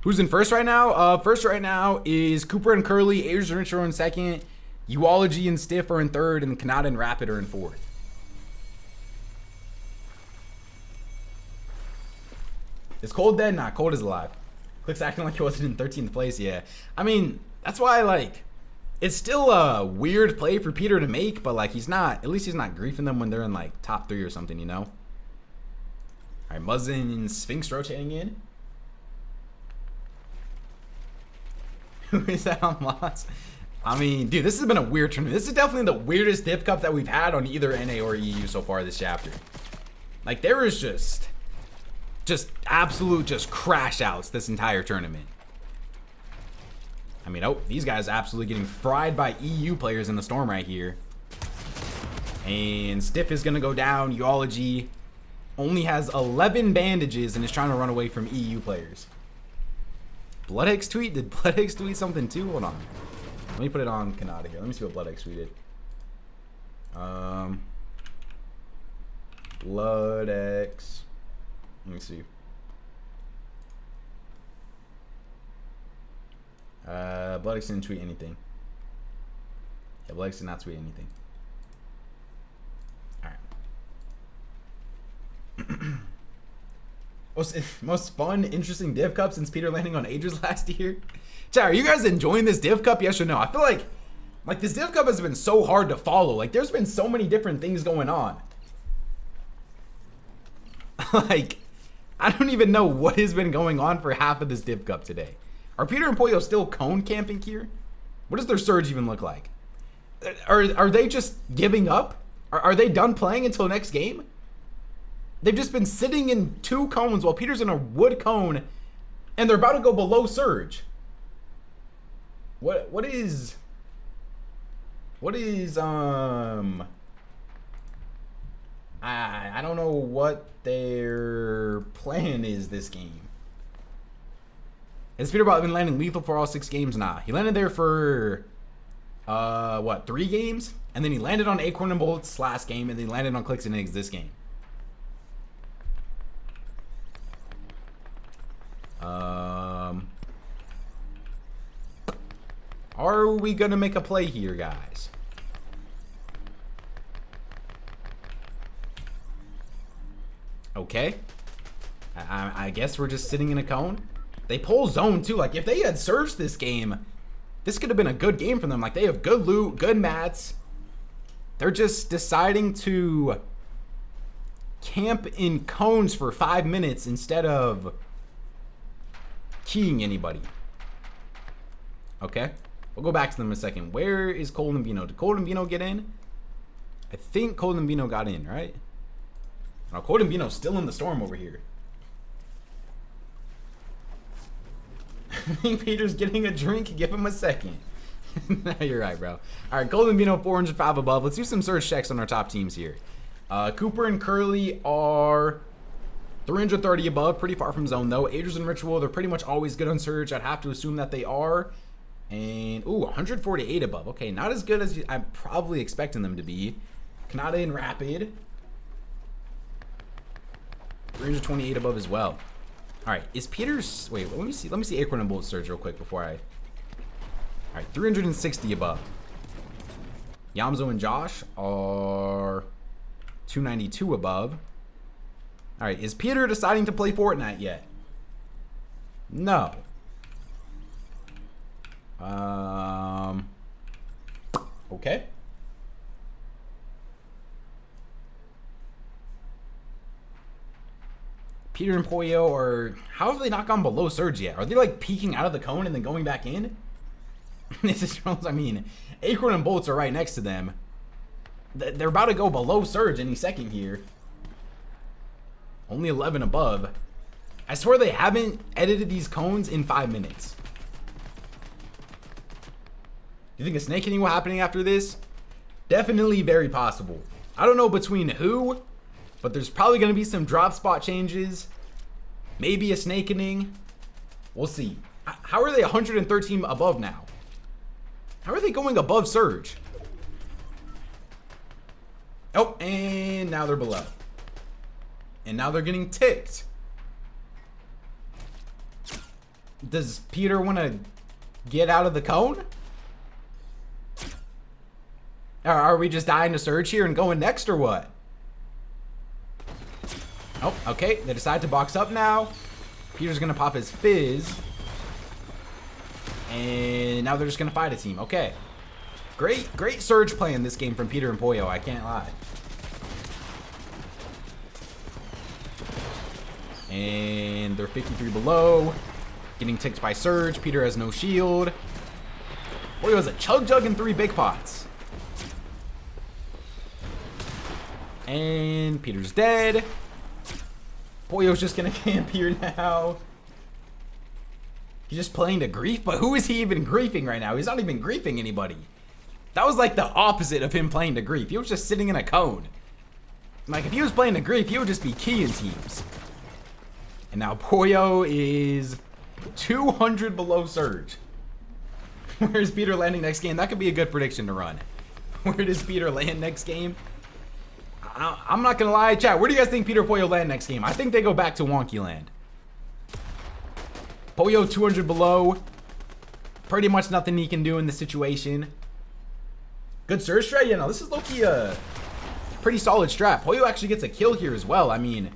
Who's in first right now? First right now is Cooper and Curly. Agers and Rich are in second. Uology and Stiff are in third, and Kanata and Rapid are in fourth. Is Cold dead? Nah, Cold is alive. Click's acting like he wasn't in 13th place. Yeah. I mean, that's why, like, it's still a weird play for Peter to make, but, like, he's not, at least he's not griefing them when they're in, like, top 3 or something, you know? All right, Muzzin and Sphinx rotating in. Who is that on loss? I mean, dude, this has been a weird tournament. This is definitely the weirdest Div Cup that we've had on either NA or EU so far this chapter. Like, there is just absolute crash outs this entire tournament. I mean, oh, these guys absolutely getting fried by EU players in the storm right here. And Stiff is gonna go down. Uology only has 11 bandages and is trying to run away from EU players. BloodX tweet? Did BloodX tweet something too? Hold on. Let me put it on Kanata here. Let me see what BloodX tweeted. BloodX. Let me see. BloodX didn't tweet anything. Yeah, BloodX did not tweet anything. Alright. Most fun, interesting Div Cup since Peter landing on Agers last year. Chat, are you guys enjoying this Div Cup? Yes or no? I feel like this Div Cup has been so hard to follow. Like, there's been so many different things going on. Like, I don't even know what has been going on for half of this Div Cup today. Are Peter and Pollo still cone camping here? What does their surge even look like? Are they just giving up? Are they done playing until next game? They've just been sitting in 2 cones while Peter's in a wood cone, and they're about to go below surge. What is I don't know what their plan is this game. Has Peterbot been landing lethal for all 6 games? Nah, he landed there for what, 3 games, and then he landed on Acorn and Bolts last game, and then he landed on Clix and Eggs this game. Are we gonna make a play here, guys? Okay. I guess we're just sitting in a cone. They pull zone too. Like, if they had surged this game, this could have been a good game for them. Like, they have good loot, good mats. They're just deciding to camp in cones for 5 minutes instead of keying anybody. Okay. We'll go back to them in a second. Where is Cold and Vino? Did Cold and Vino get in? I think Cold and Vino got in, right? Now, Cold and Vino's still in the storm over here. I think Peter's getting a drink. Give him a second. No, you're right, bro. All right, Cold and Vino 405 above. Let's do some search checks on our top teams here. Cooper and Curly are 330 above. Pretty far from zone, though. Agers and Ritual, they're pretty much always good on surge. I'd have to assume that they are. And, ooh, 148 above. Okay, not as good as I'm probably expecting them to be. Kanata and Rapid. 328 above as well. All right, is Peter's... Wait, let me see. Let me see Acorn and Bolt surge real quick before I... All right, 360 above. Yamzo and Josh are 292 above. All right, is Peter deciding to play Fortnite yet? No. Okay. Peter and Pollo are... How have they not gone below surge yet? Are they, like, peeking out of the cone and then going back in? This is... I mean, Acorn and Bolts are right next to them. They're about to go below surge any second here. Only 11 above. I swear they haven't edited these cones in 5 minutes. Do you think a snake hitting will happen after this? Definitely very possible. I don't know between who, but there's probably going to be some drop spot changes. Maybe a snakening. We'll see. How are they 113 above now? How are they going above Surge? Oh, and now they're below. And now they're getting ticked. Does Peter want to get out of the cone? Or are we just dying to Surge here and going next or what? Oh, okay. They decide to box up now. Peter's going to pop his fizz. And now they're just going to fight a team. Okay. Great Surge play in this game from Peter and Pollo. I can't lie. And they're 53 below. Getting ticked by Surge. Peter has no shield. Pollo has a Chug Jug and 3 big pots. And Peter's dead. Pollo's just going to camp here now. He's just playing to grief, but who is he even griefing right now? He's not even griefing anybody. That was like the opposite of him playing to grief. He was just sitting in a cone. Like, if he was playing to grief, he would just be keying teams. And now Pollo is 200 below Surge. Where's Peter landing next game? That could be a good prediction to run. Where does Peter land next game? I'm not going to lie. Chat, where do you guys think Peter and Pollo land next game? I think they go back to Wonky Land. Pollo 200 below. Pretty much nothing he can do in this situation. Good Surge strat? Yeah, no, this is low-key a pretty solid strat. Pollo actually gets a kill here as well. I mean,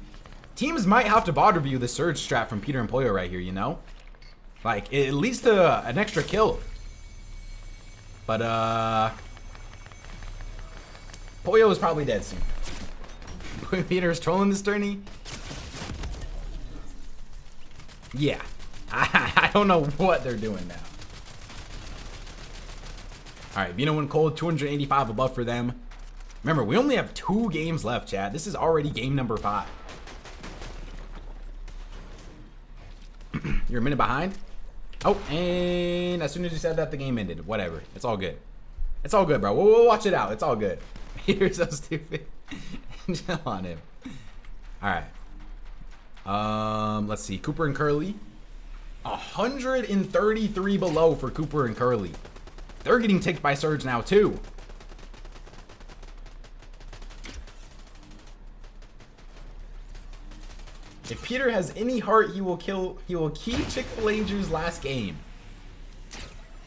teams might have to bot review the Surge strat from Peter and Pollo right here, you know? Like, it leads to an extra kill. But, Pollo is probably dead soon. Peter's trolling this tourney. Yeah. I don't know what they're doing now. Alright, Vino and Cold, 285 above for them. Remember, we only have 2 games left, chat. This is already game number 5. You're a minute behind? Oh, and as soon as you said that, the game ended. Whatever. It's all good. It's all good, bro. We'll watch it out. It's all good. You're so stupid. Chill on him. Alright. Let's see. Cooper and Curly. 133 below for Cooper and Curly. They're getting ticked by Surge now, too. If Peter has any heart, he will keep Chick-fil-A last game.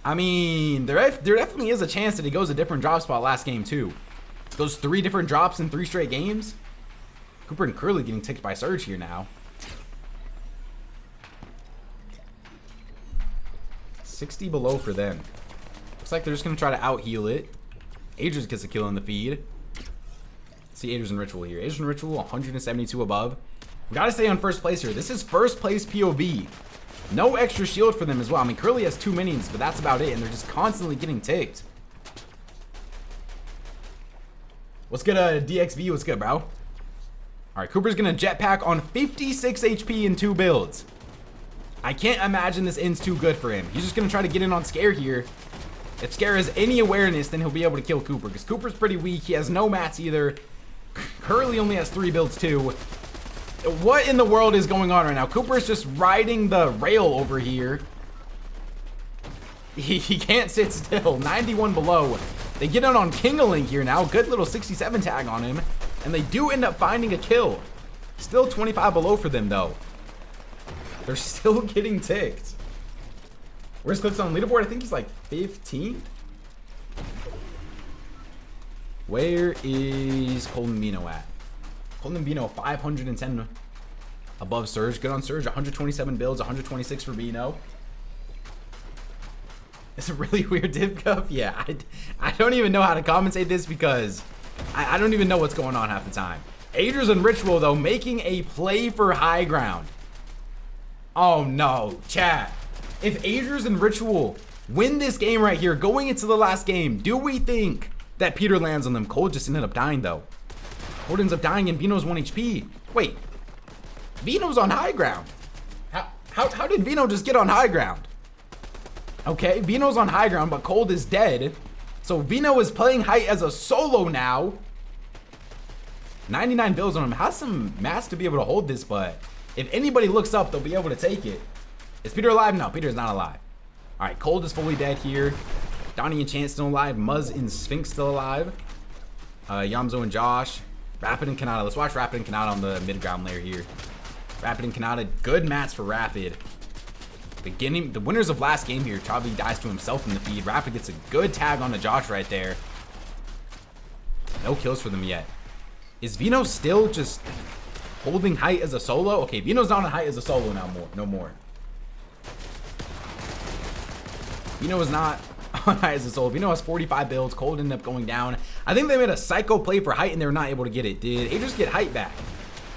I mean, there definitely is a chance that he goes a different drop spot last game, too. Those 3 different drops in 3 straight games. Cooper and Curly getting ticked by Surge here now. 60 below for them. Looks like they're just going to try to out-heal it. Adrian gets a kill in the feed. Let's see Adrian and Ritual here. Adrian and Ritual, 172 above. We got to stay on first place here. This is first place POV. No extra shield for them as well. I mean, Curly has 2 minions, but that's about it. And they're just constantly getting ticked. What's good, DXV? What's good, bro? All right, Cooper's going to jetpack on 56 HP in 2 builds. I can't imagine this ends too good for him. He's just going to try to get in on Scare here. If Scare has any awareness, then he'll be able to kill Cooper. Because Cooper's pretty weak. He has no mats either. Curly only has 3 builds too. What in the world is going on right now? Cooper's just riding the rail over here. He can't sit still. 91 below. They get in on Kingaling here now. Good little 67 tag on him. And they do end up finding a kill. Still 25 below for them, though. They're still getting ticked. Where's Clix on leaderboard? I think he's like 15th. Where is Colton Vino at? Colton Vino, 510 above Surge. Good on Surge. 127 builds, 126 for Vino. It's a really weird div cup. Yeah, I don't even know how to commentate this because I don't even know what's going on half the time. Adrian and Ritual, though, making a play for high ground. Oh, no. Chat. If Adrian and Ritual win this game right here, going into the last game, do we think that Peter lands on them? Cole just ended up dying, though. Cole ends up dying and Vino's 1 HP. Wait. Vino's on high ground. How did Vino just get on high ground? Okay, Vino's on high ground, but Cold is dead. So Vino is playing height as a solo now. 99 builds on him. Has some mass to be able to hold this, but If anybody looks up, they'll be able to take it. Is Peter alive? No, Peter's not alive. All right, Cold is fully dead here. Donnie and Chance still alive. Muzz and Sphinx still alive. Yamzo and Josh. Rapid and Kanata. Let's watch Rapid and Kanata on the mid-ground layer here. Rapid and Kanata. Good mats for Rapid. The winners of last game here. Chavi dies to himself in the feed. Rapid gets a good tag on the Josh right there. No kills for them yet. Is Vino still just holding height as a solo? Okay, Vino's not on height as a solo now. No more. Vino is not on height as a solo. Vino has 45 builds. Cold ended up going down. I think they made a psycho play for height and they were not able to get it. Did Adris get height back?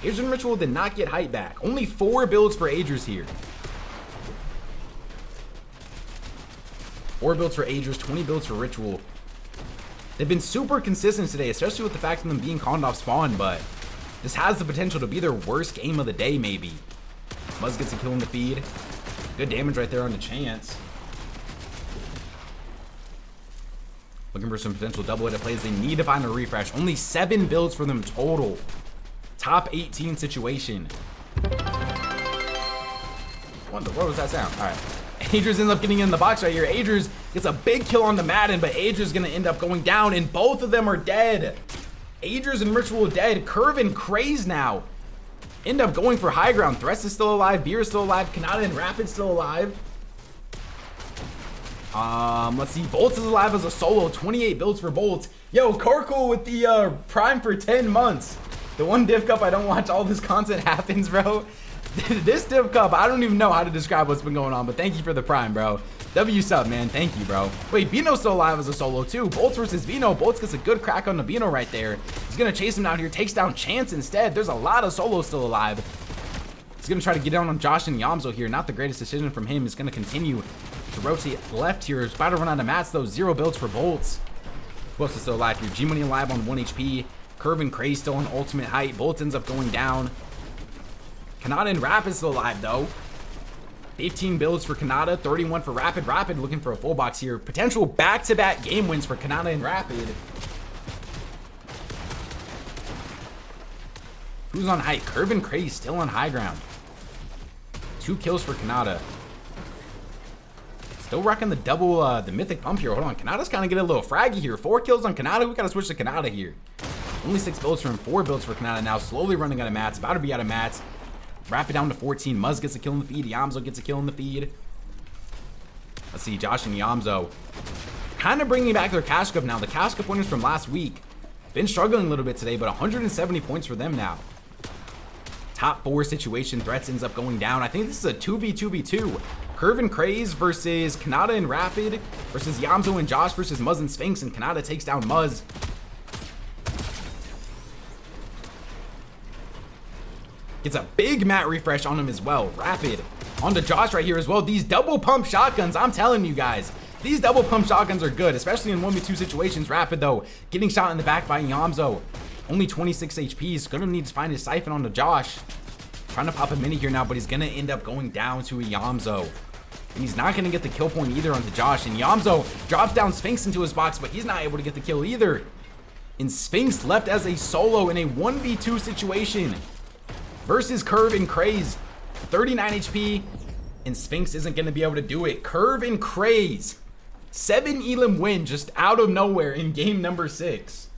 Adris and Ritual did not get height back. Only 4 builds for Adris here. 4 builds for Adris, 20 builds for Ritual. They've been super consistent today, especially with the fact of them being conned off spawn, but this has the potential to be their worst game of the day, maybe. Muzz gets a kill in the feed. Good damage right there on the Chance. Looking for some potential double-headed plays. They need to find a refresh. Only 7 builds for them total. Top 18 situation. What was that sound? All right. Adris ends up getting in the box right here. Adris gets a big kill on the Madden, but Adris is going to end up going down, and both of them are dead. Adris and Ritual dead. Curve and Craze now end up going for high ground. Threats is still alive. Beer is still alive. Kanata and Rapid still alive. Let's see. Bolts is alive as a solo. 28 builds for Bolts. Yo, Carcool with the Prime for 10 months. The one Div Cup I don't watch all this content happens, bro. This Div Cup, I don't even know how to describe what's been going on, but thank you for the Prime, bro. W sub, man. Thank you, bro. Wait, Vino's still alive as a solo, too. Bolts versus Vino. Bolts gets a good crack on the Vino right there. He's going to chase him out here. Takes down Chance instead. There's a lot of solos still alive. He's going to try to get down on Josh and Yamzo here. Not the greatest decision from him. He's going to continue to rotate left here. He's about to run out of mats, though. 0 builds for Bolts. Who else is still alive here? G-Money alive on 1 HP. Curve and Craze still on ultimate height. Bolts ends up going down. Kanata and Rapid still alive, though. 15 builds for Kanata, 31 for Rapid. Rapid looking for a full box here. Potential back-to-back game wins for Kanata and Rapid. Who's on height? Curve and Craze still on high ground. 2 kills for Kanata. Still rocking the double, the mythic pump here. Hold on, Kanata's kind of getting a little fraggy here. 4 kills on Kanata. We got to switch to Kanata here. Only 6 builds for him, 4 builds for Kanata now. Slowly running out of mats, about to be out of mats. Rapid down to 14. Muzz gets a kill in the feed. Yamzo gets a kill in the feed. Let's see, Josh and Yamzo kind of bringing back their cash cup now. The cash cup winners from last week. Been struggling a little bit today, but 170 points for them now. Top 4 situation. Threats ends up going down. I think this is a 2v2v2. Curve and Craze versus Kanata and Rapid versus Yamzo and Josh versus Muzz and Sphinx, and Kanata takes down Muzz. Gets a big mat refresh on him as well. Rapid onto Josh right here as well. These double pump shotguns, I'm telling you guys, these double pump shotguns are good, especially in 1v2 situations. Rapid, though, getting shot in the back by Yamzo. Only 26 HP. He's going to need to find his siphon onto Josh. Trying to pop a mini here now, but he's going to end up going down to a Yamzo. And he's not going to get the kill point either onto Josh. And Yamzo drops down Sphinx into his box, but he's not able to get the kill either. And Sphinx left as a solo in a 1v2 situation versus Curve and Craze. 39 HP, and Sphinx isn't going to be able to do it. Curve and Craze. 7 elim win just out of nowhere in game number 6.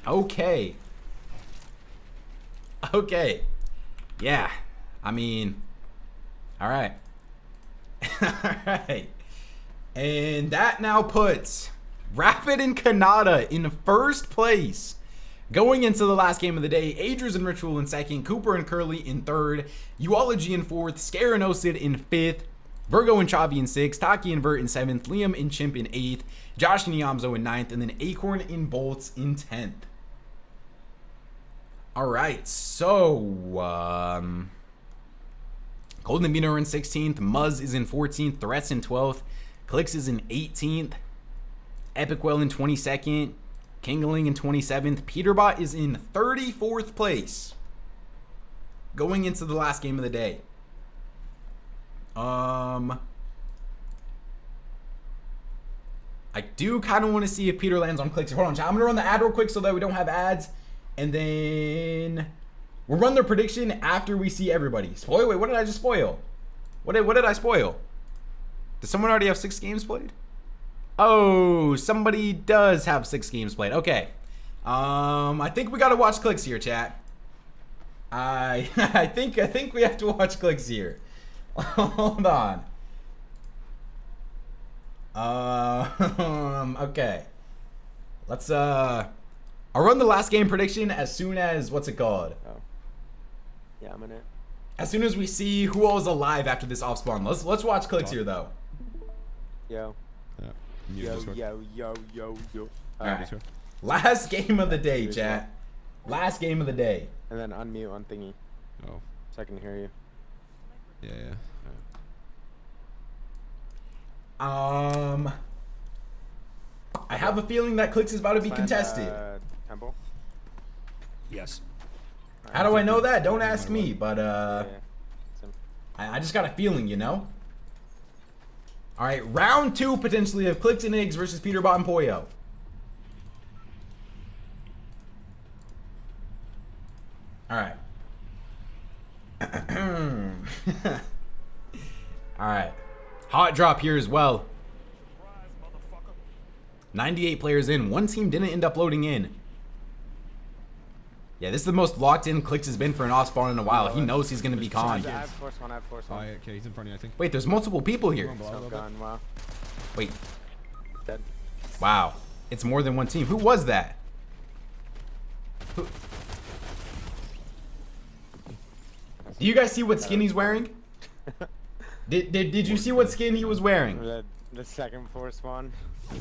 Okay. Okay. Yeah. I mean, all right. All right. And that now puts Rapid and Kanata in first place. Going into the last game of the day, Adris and Ritual in second, Cooper and Curly in third, Uology in fourth, Scare and Osid in fifth, Virgo and Chavi in sixth, Taki and Vert in seventh, Liam and Chimp in eighth, Josh and Yamzo in ninth, and then Acorn and Bolts in 10th. All right, so Golden and Beano are in 16th, Muzz is in 14th, Threats in 12th, Clix is in 18th, Epic Well in 22nd, Kingling in 27th. Peterbot is in 34th place going into the last game of the day. I do kind of want to see if Peter lands on Clix. Hold on, I'm going to run the ad real quick so that we don't have ads. And then We'll run the prediction after we see everybody. Spoil? Wait, what did I just spoil? What did I spoil? Does someone already have 6 games played? Oh, somebody does have 6 games played. Okay. I think we gotta watch Clix here, chat. I think we have to watch Clix here. Hold on. Okay. Let's I'll run the last game prediction as soon as what's it called? Oh. Yeah, I'm in it. As soon as we see who all is alive after this off spawn. Let's watch Clix here though. Yo. Yeah. Yo. Alright. Last game of the day, chat. Last game of the day. And then unmute on thingy Oh. so I can hear you. Yeah. I have a feeling that Clix is about to be contested. Temple. Yes. How do I know that? Don't ask me, but Yeah. I just got a feeling, you know? Alright, round 2 potentially of Clix and Iggs versus Peterbot and Poyo. Alright. Alright. Hot drop here as well. 98 players in. One team didn't end up loading in. Yeah, this is the most locked in Clix has been for an off spawn in a while. He knows he's going to be conned. I have force one. Oh, yeah, okay, he's in front of you, I think. Wait, there's multiple people here. Oh, gone. Wow. Wait. Dead. Wow. It's more than one team. Who was that? Who? Do you guys see what skin he's wearing? Did you see what skin he was wearing? The second force one. Yeah.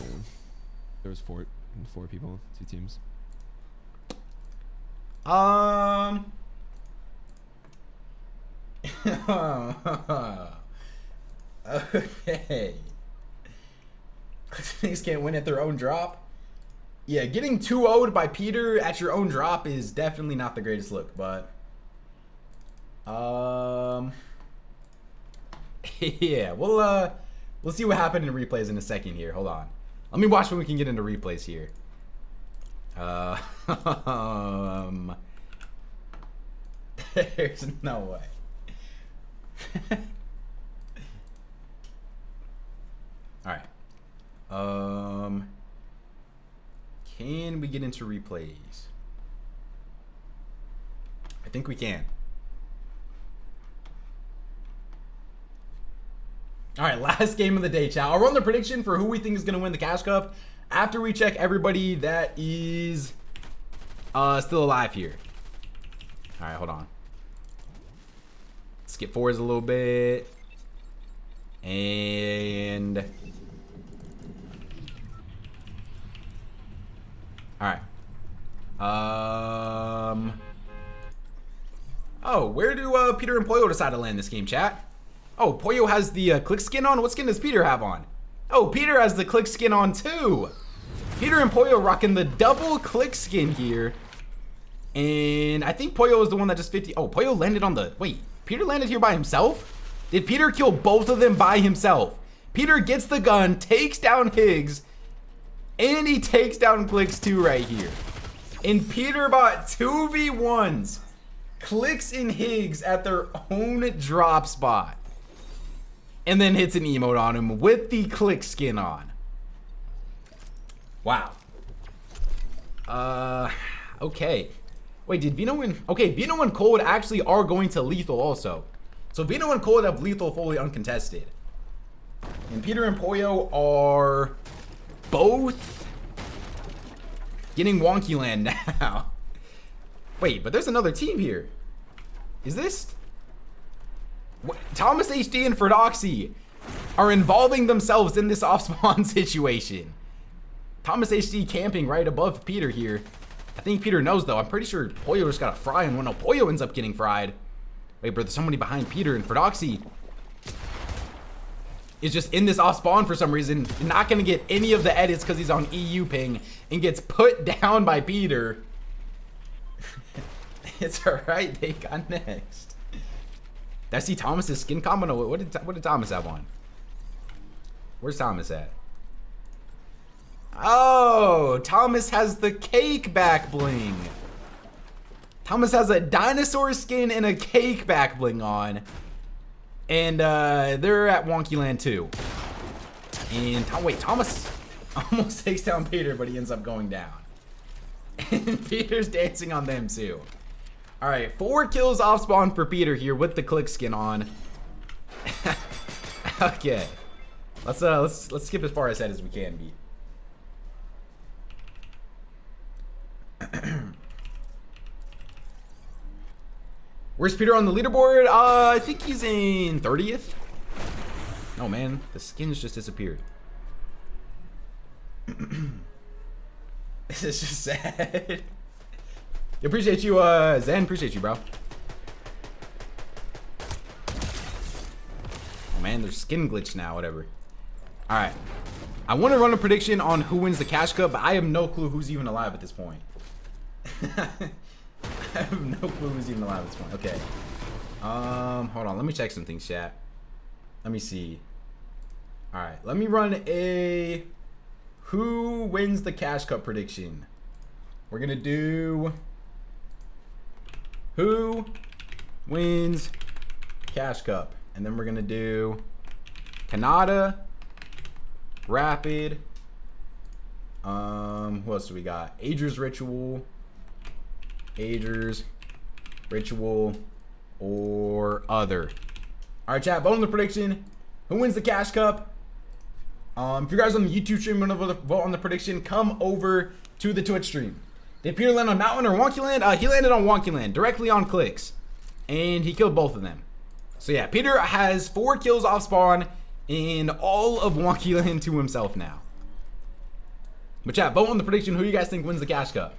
There was four people, 2 teams. Okay. Things can't win at their own drop. Yeah, getting 2-0'd by Peter at your own drop is definitely not the greatest look, but yeah, we'll see what happened in replays in a second here. Hold on. Let me watch when we can get into replays here. There's no way. Alright. Can we get into replays? I think we can. Alright, last game of the day, chat. I'll run the prediction for who we think is going to win the Cash Cup after we check everybody that is still alive here. Alright, hold on. Skip forwards a little bit. And alright. Oh, where do Peter and Poyo decide to land this game, chat? Oh, Poyo has the Clix skin on? What skin does Peter have on? Oh, Peter has the Clix skin on too. Peter and Poyo rocking the double Clix skin here. And I think Poyo is the one that just 50. Oh, Poyo landed on the, wait, Peter landed here by himself? Did Peter kill both of them by himself? Peter gets the gun, takes down Higgs, and he takes down Clix too right here. And Peterbot 2v1s Clix and Higgs at their own drop spot. And then hits an emote on him with the Clix skin on. Wow. Okay. Wait, did Vino and... Okay, Vino and Cold actually are going to lethal also. So Vino and Cold have lethal fully uncontested. And Peter and Poyo are both getting wonky land now. Wait, but there's another team here. Is this... What? Thomas HD and Ferdoxy are involving themselves in this off-spawn situation. Thomas HD camping right above Peter here. I think Peter knows though. I'm pretty sure Poyo just got a fry and when Poyo ends up getting fried. Wait, but there's somebody behind Peter and Ferdoxy is just in this off spawn for some reason. Not gonna get any of the edits because he's on EU ping and gets put down by Peter. It's alright, they got next. Did I see Thomas's skin comment? What did Thomas have on? Where's Thomas at? Oh, Thomas has the cake back bling. Thomas has a dinosaur skin and a cake back bling on. And they're at Wonky Land too. And wait, Thomas almost takes down Peter, but he ends up going down. And Peter's dancing on them too. All right, 4 kills off spawn for Peter here with the Clix skin on. Okay, let's skip as far ahead as we can be. Where's Peter on the leaderboard? I think he's in 30th. Oh man, the skins just disappeared. This is just sad. Appreciate you, Zen. Appreciate you, bro. Oh man, there's skin glitch now, whatever. Alright. I want to run a prediction on who wins the Cash Cup, but I have no clue who's even alive at this point. I have no clue who's even alive at this point. Okay. Hold on. Let me check some things, chat. Let me see. Alright, let me run a who wins the Cash Cup prediction. We're gonna do who wins Cash Cup. And then we're gonna do Canada, Rapid, who else do we got? Ager's Ritual, or other. Alright, chat, vote on the prediction. Who wins the Cash Cup? If you guys on the YouTube stream want to vote on the prediction, come over to the Twitch stream. Did Peter land on Mountain or Wonky Land? He landed on Wonky Land, directly on Clix. And he killed both of them. So yeah, Peter has 4 kills off spawn and all of Wonky Land to himself now. But chat, vote on the prediction. Who you guys think wins the Cash Cup?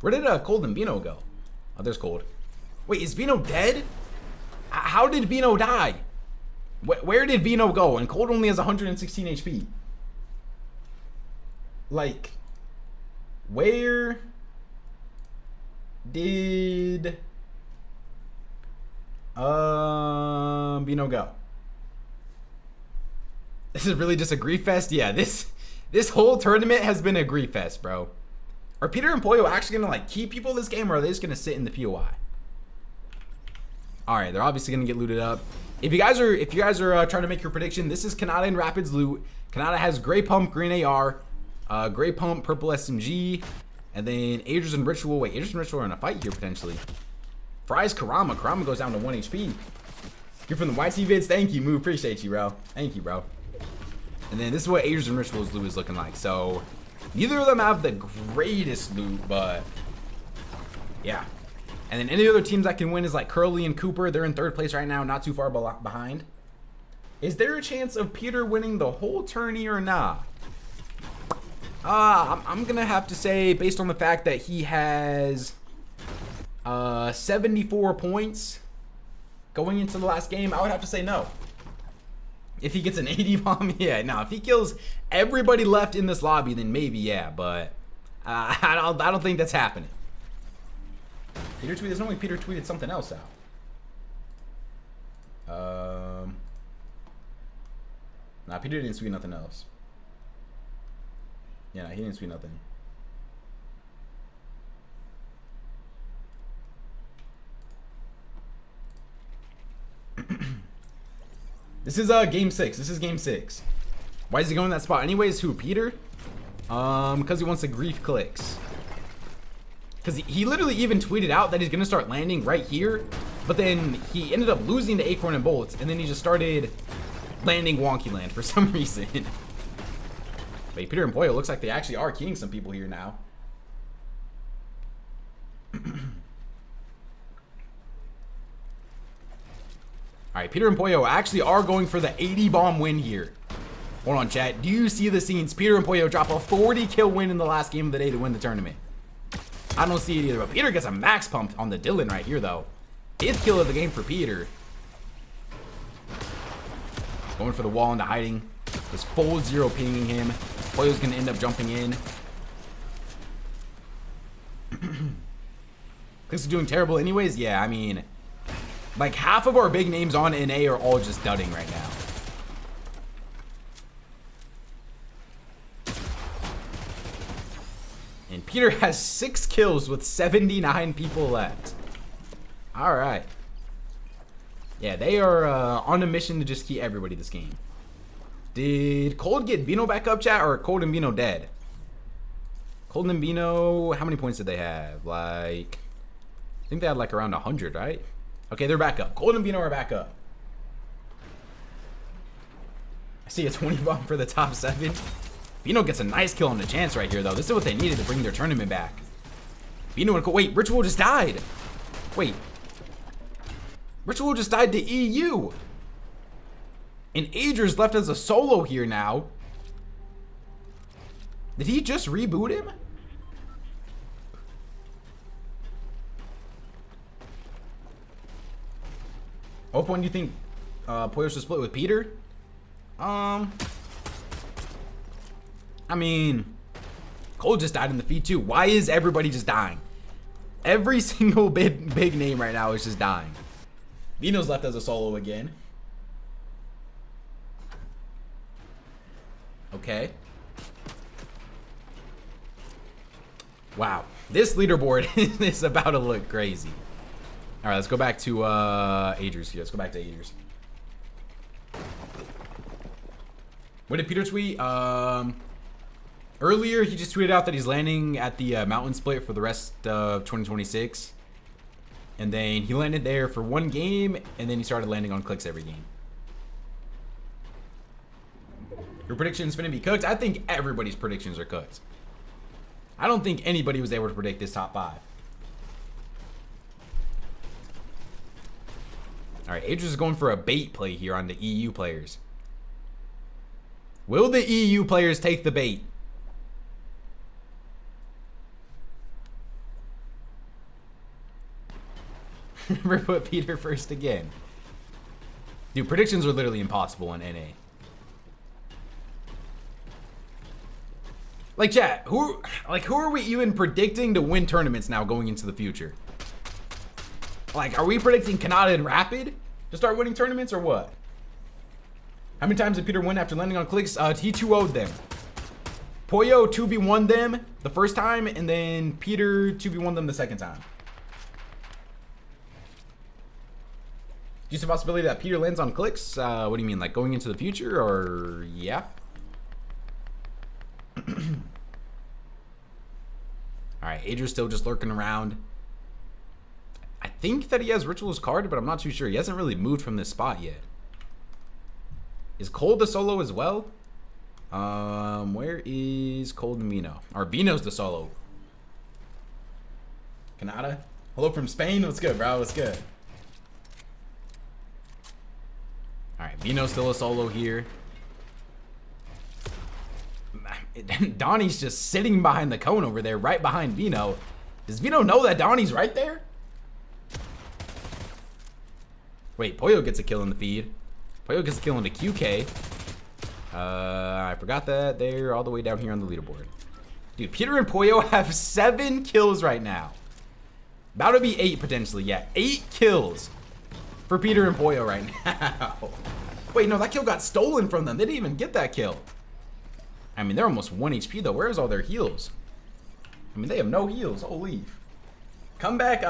Where did Cold and Vino go? Oh, there's Cold. Wait, is Vino dead? How did Vino die? Where did Vino go? And Cold only has 116 HP. Like, where did Vino go? This is really just a grief fest. Yeah, this whole tournament has been a grief fest, bro. Are Peter and Pollo actually gonna like keep people this game, or are they just gonna sit in the POI? All right, they're obviously gonna get looted up. If you guys are trying to make your prediction, this is Canada and Rapids loot. Canada has gray pump, green AR, gray pump, purple SMG, and then Aegis and Ritual. Wait, Aegis and Ritual are in a fight here potentially. Fries Karama. Karama goes down to 1 HP. You're from the YT vids. Thank you, Moo. Appreciate you, bro. Thank you, bro. And then this is what Aegis and Ritual's loot is looking like. So neither of them have the greatest loot, but yeah. And then any other teams that can win is like Curly and Cooper. They're in 3rd place right now, not too far behind. Is there a chance of Peter winning the whole tourney or not? I'm gonna have to say, based on the fact that he has 74 points going into the last game, I would have to say no. If he gets an 80 bomb, yeah, no. If he kills everybody left in this lobby, then maybe, yeah. But I don't think that's happening. Peter tweeted. There's no way Peter tweeted something else out. Nah, Peter didn't tweet nothing else. Yeah, nah, he didn't tweet nothing. This is game 6. This is game 6. Why is he going that spot? Anyways, who? Peter? Because he wants to grief Clix. Because he literally even tweeted out that he's gonna start landing right here, but then he ended up losing to Acorn and Bolts, and then he just started landing Wonky Land for some reason. Wait, Peter and Pollo looks like they actually are keying some people here now. Alright, Peter and Pollo actually are going for the 80 bomb win here. Hold on, chat. Do you see the scenes? Peter and Pollo drop a 40 kill win in the last game of the day to win the tournament. I don't see it either, but Peter gets a max pump on the Dylan right here, though. 5th kill of the game for Peter. Going for the wall into hiding. Just full 0 pinging him. Pollo's going to end up jumping in. Clix is doing terrible anyways. Yeah, I mean, like half of our big names on NA are all just dudding right now. And Peter has 6 kills with 79 people left. All right. Yeah, they are on a mission to just keep everybody this game. Did Cold get Bino back up, chat, or Cold and Bino dead? Cold and Bino, how many points did they have? Like, I think they had like around 100, right? Okay, they're back up. Cold and Bino are back up. I see a 20 bomb for the top 7. Bino gets a nice kill on the chance right here, though. This is what they needed to bring their tournament back. Bino and wait, Ritual just died. Wait. Ritual just died to EU. And Adri's left as a solo here now. Did he just reboot him? What point do you think Pollo should split with Peter? I mean, Cole just died in the feed too. Why is everybody just dying? Every single big name right now is just dying. Vino's left as a solo again. Okay. Wow. This leaderboard is about to look crazy. All right, let's go back to Adri's here. Let's go back to Adri's. What did Peter tweet? Earlier, he just tweeted out that he's landing at the mountain split for the rest of 2026. And then he landed there for 1 game, and then he started landing on Clix every game. Your prediction's finna be cooked? I think everybody's predictions are cooked. I don't think anybody was able to predict this top 5. All right, Adrian is going for a bait play here on the EU players. Will the EU players take the bait? Never put Peter first again. Dude, predictions are literally impossible in NA. Like, chat, who are we even predicting to win tournaments now going into the future? Like, are we predicting Kanata and Rapid to start winning tournaments or what? How many times did Peter win after landing on Clix? He 2-0'd them. Pollo 2v1 them the first time, and then Peter 2v1 them the second time. Just a possibility that Peter lands on Clix? What do you mean, like going into the future, or yeah? Alright, Adrian's still just lurking around. I think that he has Ritual's card, but I'm not too sure. He hasn't really moved from this spot yet. Is Cold the solo as well? Where is Cold and Vino? Or Vino's the solo. Kanata? Hello from Spain? What's good, bro? What's good? Alright, Vino's still a solo here. Donnie's just sitting behind the cone over there, right behind Vino. Does Vino know that Donnie's right there? Wait, Pollo gets a kill in the feed. Pollo gets a kill in the QK. I forgot that they're all the way down here on the leaderboard. Dude, Peter and Pollo have 7 kills right now. About to be 8 potentially. Yeah, 8 kills for Peter and Pollo right now. Wait, no, that kill got stolen from them. They didn't even get that kill. I mean, they're almost 1 HP though. Where's all their heals? I mean, they have no heals. Holy. Come back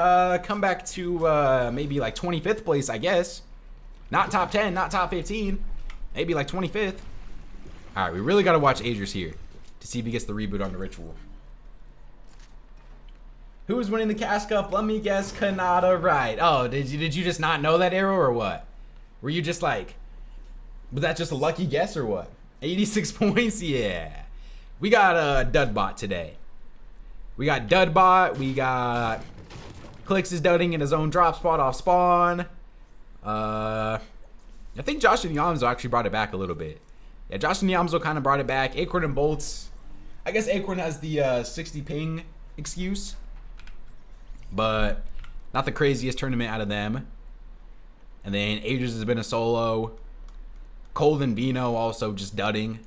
to maybe like 25th place, I guess. Not top 10, not top 15. Maybe like 25th. All right, we really got to watch Adrius here to see if he gets the reboot on the Ritual. Who's winning the Cash Cup? Let me guess, Kanata, right. Oh, did you just not know that arrow or what? Were you just like, was that just a lucky guess or what? 86 points? Yeah. We got Dudbot today. We got Dudbot. We got Clix is dudding in his own drop spot off spawn. I think Josh and Yamzo actually brought it back a little bit. Yeah, Josh and Yamzo kind of brought it back. Acorn and Bolts. I guess Acorn has the 60 ping excuse. But not the craziest tournament out of them. And then Ages has been a solo. Cold and Vino also just dudding.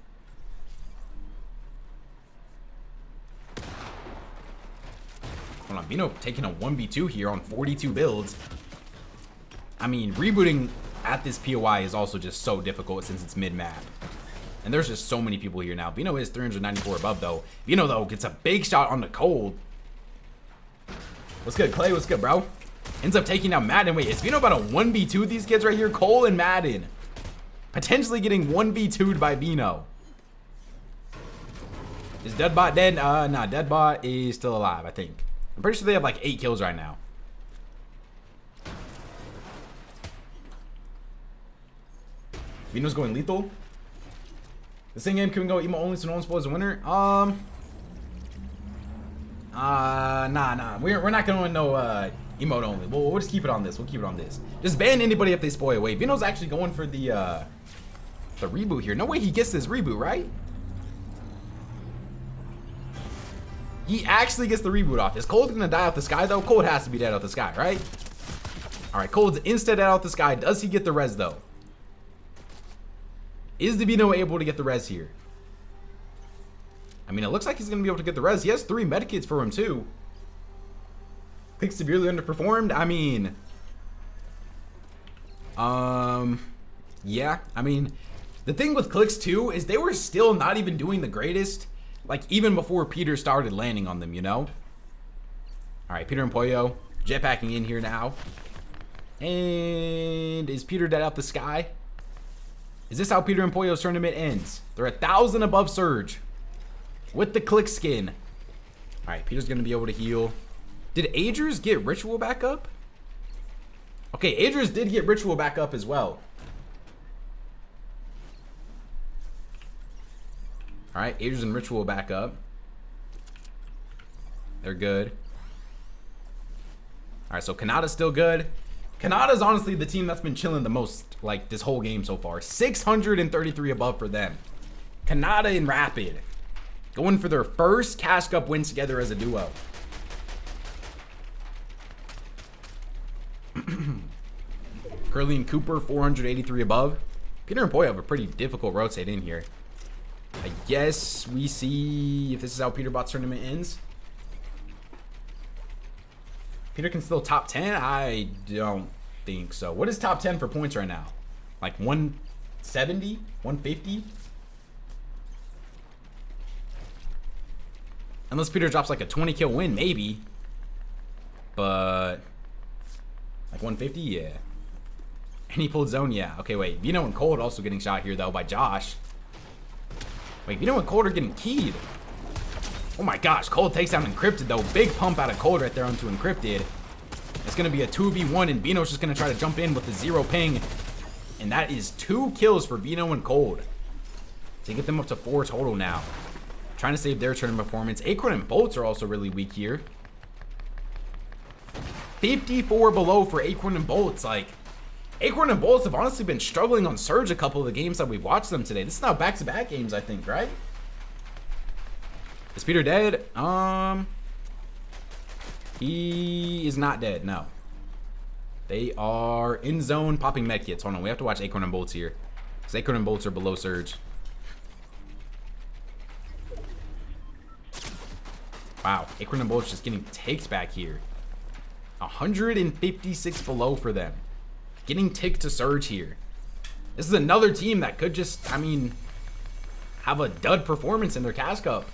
Hold on, Vino taking a 1v2 here on 42 builds. I mean, rebooting at this POI is also just so difficult since it's mid-map. And there's just so many people here now. Vino is 394 above, though. Vino, though, gets a big shot on the Cold. What's good, Clay? What's good, bro? Ends up taking down Madden. Wait, is Bino about to 1v2 these kids right here? Cole and Madden. Potentially getting 1v2'd by Bino. Is Deadbot dead? Nah, Deadbot is still alive, I think. I'm pretty sure they have like 8 kills right now. Bino's going lethal. The same game can we go emo only so no one spoils the winner? Nah. We're not going no emote only. We'll just keep it on this. We'll keep it on this. Just ban anybody if they spoil. Wait, Bino's actually going for the reboot here. No way he gets this reboot, right? He actually gets the reboot off. Is Cold gonna die out the sky though? Cold has to be dead out the sky, right? Alright, Cold's instead dead out the sky. Does he get the res though? Is the Bino able to get the res here? I mean, it looks like he's gonna be able to get the res. He has 3 medikits for him too. Clix severely underperformed. I mean, yeah. I mean, the thing with Clix too is they were still not even doing the greatest. Like, even before Peter started landing on them, you know? Alright, Peter and Pollo jetpacking in here now. And is Peter dead out the sky? Is this how Peter and Pollo's tournament ends? They're 1,000 above Surge. With the Click skin. Alright, Peter's gonna be able to heal. Did Adrius get Ritual back up? Okay, Adrius did get Ritual back up as well. Alright, Adrius and Ritual back up. They're good. Alright, so Kanata's still good. Kanata's honestly the team that's been chilling the most, like, this whole game so far. 633 above for them. Kanata and Rapid. Going for their first Cash Cup win together as a duo. Curly and Cooper, 483 above. Peter and Pollo have a pretty difficult rotate in here. I guess we see if this is how Peterbot's tournament ends. Peter can still top 10? I don't think so. What is top 10 for points right now? Like 170? 150? Unless Peter drops like a 20 kill win, maybe. But like 150? Yeah. And he pulled zone? Yeah. Okay, wait. Bino and Cold also getting shot here though by Josh. Wait, Bino and Cold are getting keyed. Oh my gosh, Cold takes down Encrypted though. Big pump out of Cold right there onto Encrypted. It's gonna be a 2v1 and Bino's just gonna try to jump in with the 0 ping. And that is 2 kills for Bino and Cold. To get them up to 4 total now. Trying to save their tournament performance. Acorn and Bolts are also really weak here. 54 below for Acorn and Bolts. Like, Acorn and Bolts have honestly been struggling on Surge a couple of the games that we've watched them today. This is now back-to-back games, I think, right? Is Peter dead? He is not dead, no. They are in zone popping medkits. Hold on, we have to watch Acorn and Bolts here. Because Acorn and Bolts are below Surge. Wow, Acorn and Bolts just getting takes back here. 156 below for them. Getting ticked to Surge here. This is another team that could just, I mean, have a dud performance in their Cash Cup.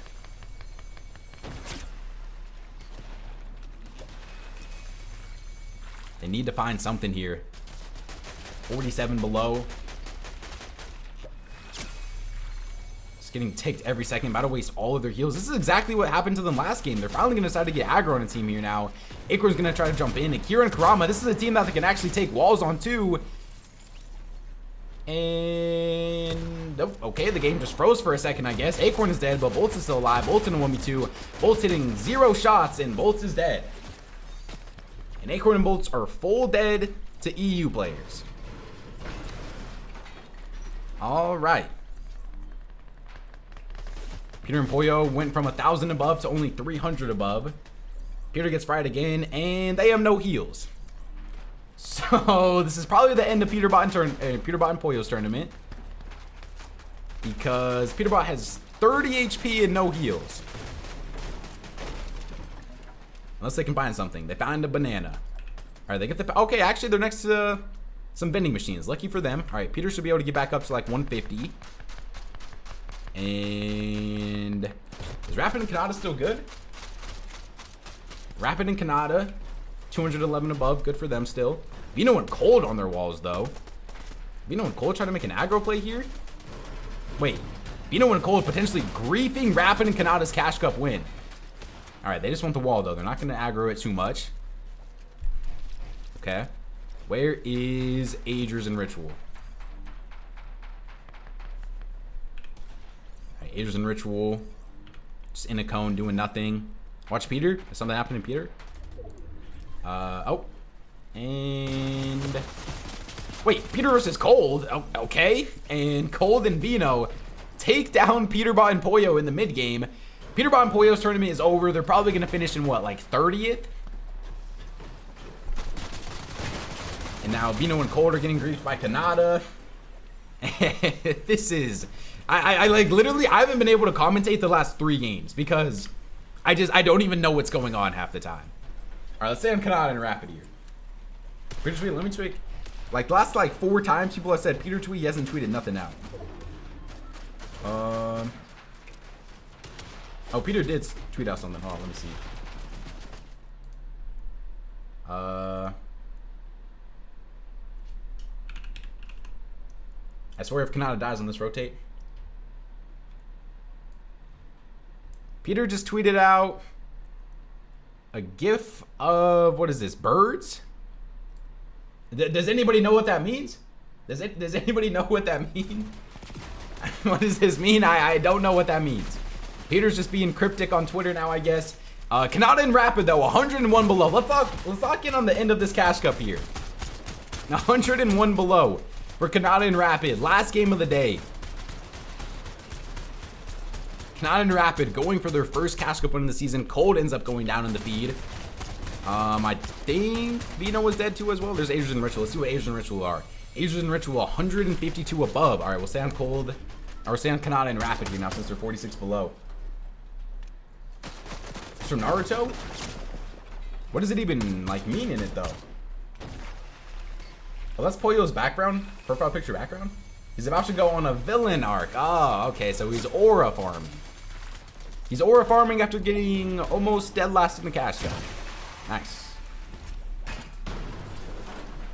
They need to find something here. 47 below. Just getting ticked every second. About to waste all of their heals. This is exactly what happened to them last game. They're finally going to decide to get aggro on a team here now. Acorn's going to try to jump in. Akira and Karama. This is a team that they can actually take walls on too. And oh, okay, the game just froze for a second, I guess. Acorn is dead, but Bolts is still alive. Bolts in a 1v2. Bolts hitting 0 shots, and Bolts is dead. And Acorn and Bolts are full dead to EU players. All right. Peter and Pollo went from 1,000 above to only 300 above. Peter gets fried again, and they have no heals. So this is probably the end of Peterbot and Pollo's tournament, because Peterbot has 30 HP and no heals. Unless they can find something. They found a banana. All right, they get the... Okay, actually, they're next to some vending machines. Lucky for them. All right, Peter should be able to get back up to like 150. And is Rapid and Kanata still good? Rapid and Kanata 211 above. Good for them still. Vino and Cold on their walls, though. Vino and Cold trying to make an aggro play here. Wait. Vino and Cold potentially griefing Rapid and Kanata's Cash Cup win. All right, they just want the wall, though. They're not going to aggro it too much. Okay. Where is Agers and Ritual? All right, Agers and Ritual. Just in a cone, doing nothing. Watch Peter. Is something happening to Peter? Oh. And... Wait, Peter versus Cold. Oh, okay. And Cold and Vino take down Peterbot and Pollo in the mid game. Peterbot and Pollo's tournament is over. They're probably going to finish in what, like 30th? And now Vino and Cold are getting griefed by Kanata. This is... I like literally, I haven't been able to commentate the last 3 games because I don't even know what's going on half the time. All right, let's stay on Kanata and Rapid here. Peter tweet, let me tweet. Like the last like 4 times people have said Peter tweet, he hasn't tweeted nothing out. Oh, Peter did tweet out something. Hold on, let me see. I swear if Kanata dies on this rotate. Peter just tweeted out a gif of, what is this, birds? Does anybody know what that means? Does anybody know what that means? What does this mean? I don't know what that means. Peter's just being cryptic on Twitter now, I guess. Kanata and Rapid, though, 101 below. Let's lock in on the end of this Cash Cup here. 101 below for Kanata and Rapid. Last game of the day. Kanata and Rapid going for their first Cash Cup win of the season. Cold ends up going down in the feed. I think Vino was dead too as well. There's Agers and Ritual. Let's see what Agers and Ritual are. Agers and Ritual 152 above. All right, we'll stay on Cold. Or we'll stay on Kanata and Rapid here now since they're 46 below. It's from Naruto? What does it even like mean in it though? Oh, that's Pollo's background. Profile picture background. He's about to go on a villain arc. Oh, okay, so he's aura farming. He's aura farming after getting almost dead last in the Cash Cup. Nice.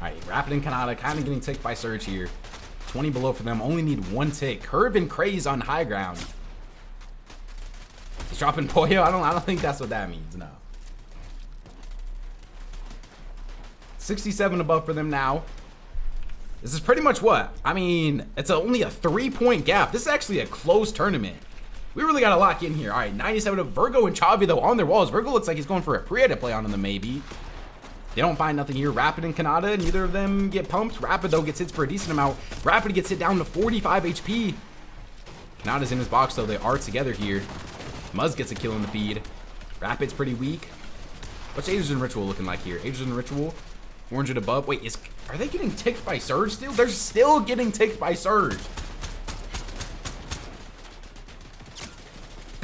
Alright, Rapid and Kanata kind of getting ticked by Surge here. 20 below for them. Only need 1 tick. Curve and Craze on high ground. He's dropping Pollo. I don't think that's what that means, no. 67 above for them now. This is pretty much what? I mean, it's only a 3-point gap. This is actually a close tournament. We really got to lock in here. All right, 97 of Virgo and Chavi, though, on their walls. Virgo looks like he's going for a pre-edit play on them, maybe. They don't find nothing here. Rapid and Kanata, neither of them get pumped. Rapid, though, gets hits for a decent amount. Rapid gets hit down to 45 HP. Kanata's in his box, though. They are together here. Muzz gets a kill in the feed. Rapid's pretty weak. What's Agers and Ritual looking like here? Agers and Ritual, 400 above. Wait, are they getting ticked by Surge still? They're still getting ticked by Surge.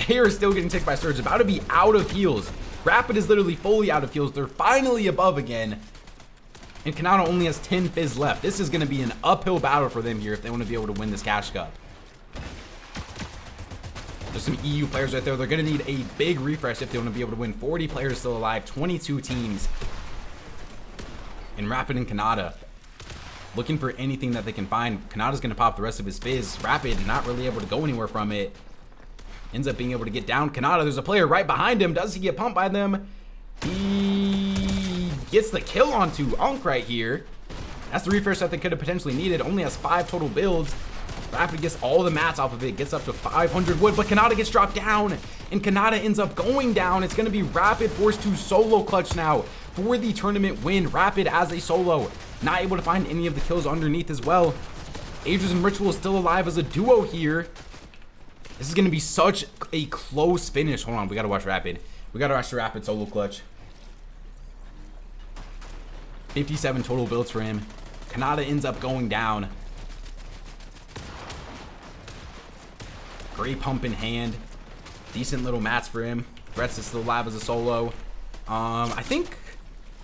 They are still getting ticked by Surge. About to be out of heals. Rapid is literally fully out of heals. They're finally above again. And Kanata only has 10 fizz left. This is going to be an uphill battle for them here if they want to be able to win this Cash Cup. There's some EU players right there. They're going to need a big refresh if they want to be able to win. 40 players still alive. 22 teams. And Rapid and Kanata looking for anything that they can find. Kanata's going to pop the rest of his fizz. Rapid not really able to go anywhere from it. Ends up being able to get down. Kanata, there's a player right behind him. Does he get pumped by them? He gets the kill onto Unk right here. That's the refresh that they could have potentially needed. Only has 5 total builds. Rapid gets all the mats off of it. Gets up to 500 wood, but Kanata gets dropped down. And Kanata ends up going down. It's going to be Rapid forced to solo clutch now for the tournament win. Rapid as a solo. Not able to find any of the kills underneath as well. Agers and Ritual is still alive as a duo here. This is going to be such a close finish. Hold on, we got to watch Rapid. We got to watch the Rapid solo clutch. 57 total builds for him. Kanata ends up going down. Great pump in hand. Decent little mats for him. Brett's is still alive as a solo. I think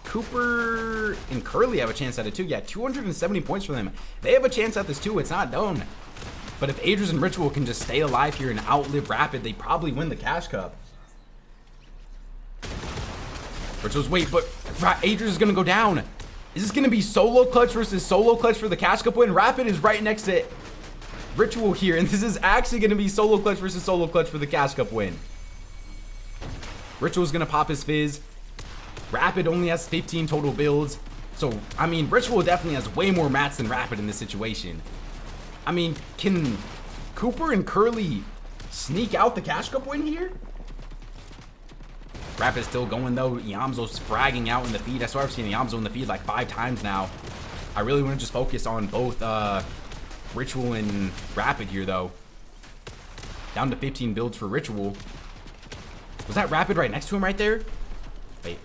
Cooper and Curly have a chance at it too. Yeah, 270 points for them. They have a chance at this too. It's not done. But if Agers and Ritual can just stay alive here and outlive Rapid, they probably win the Cash Cup. Ritual's wait, but Adrian's is gonna go down. Is this gonna be solo clutch versus solo clutch for the Cash Cup win? Rapid is right next to Ritual here, and this is actually gonna be solo clutch versus solo clutch for the Cash Cup win. Ritual's gonna pop his fizz. Rapid only has 15 total builds. So, I mean, Ritual definitely has way more mats than Rapid in this situation. I mean, can Cooper and Curly sneak out the Cash Cup win here? Rapid's still going though. Yamzo's fragging out in the feed. I swear I've seen Yamzo in the feed like 5 times now. I really want to just focus on both Ritual and Rapid here though. Down to 15 builds for Ritual. Was that Rapid right next to him right there? Wait.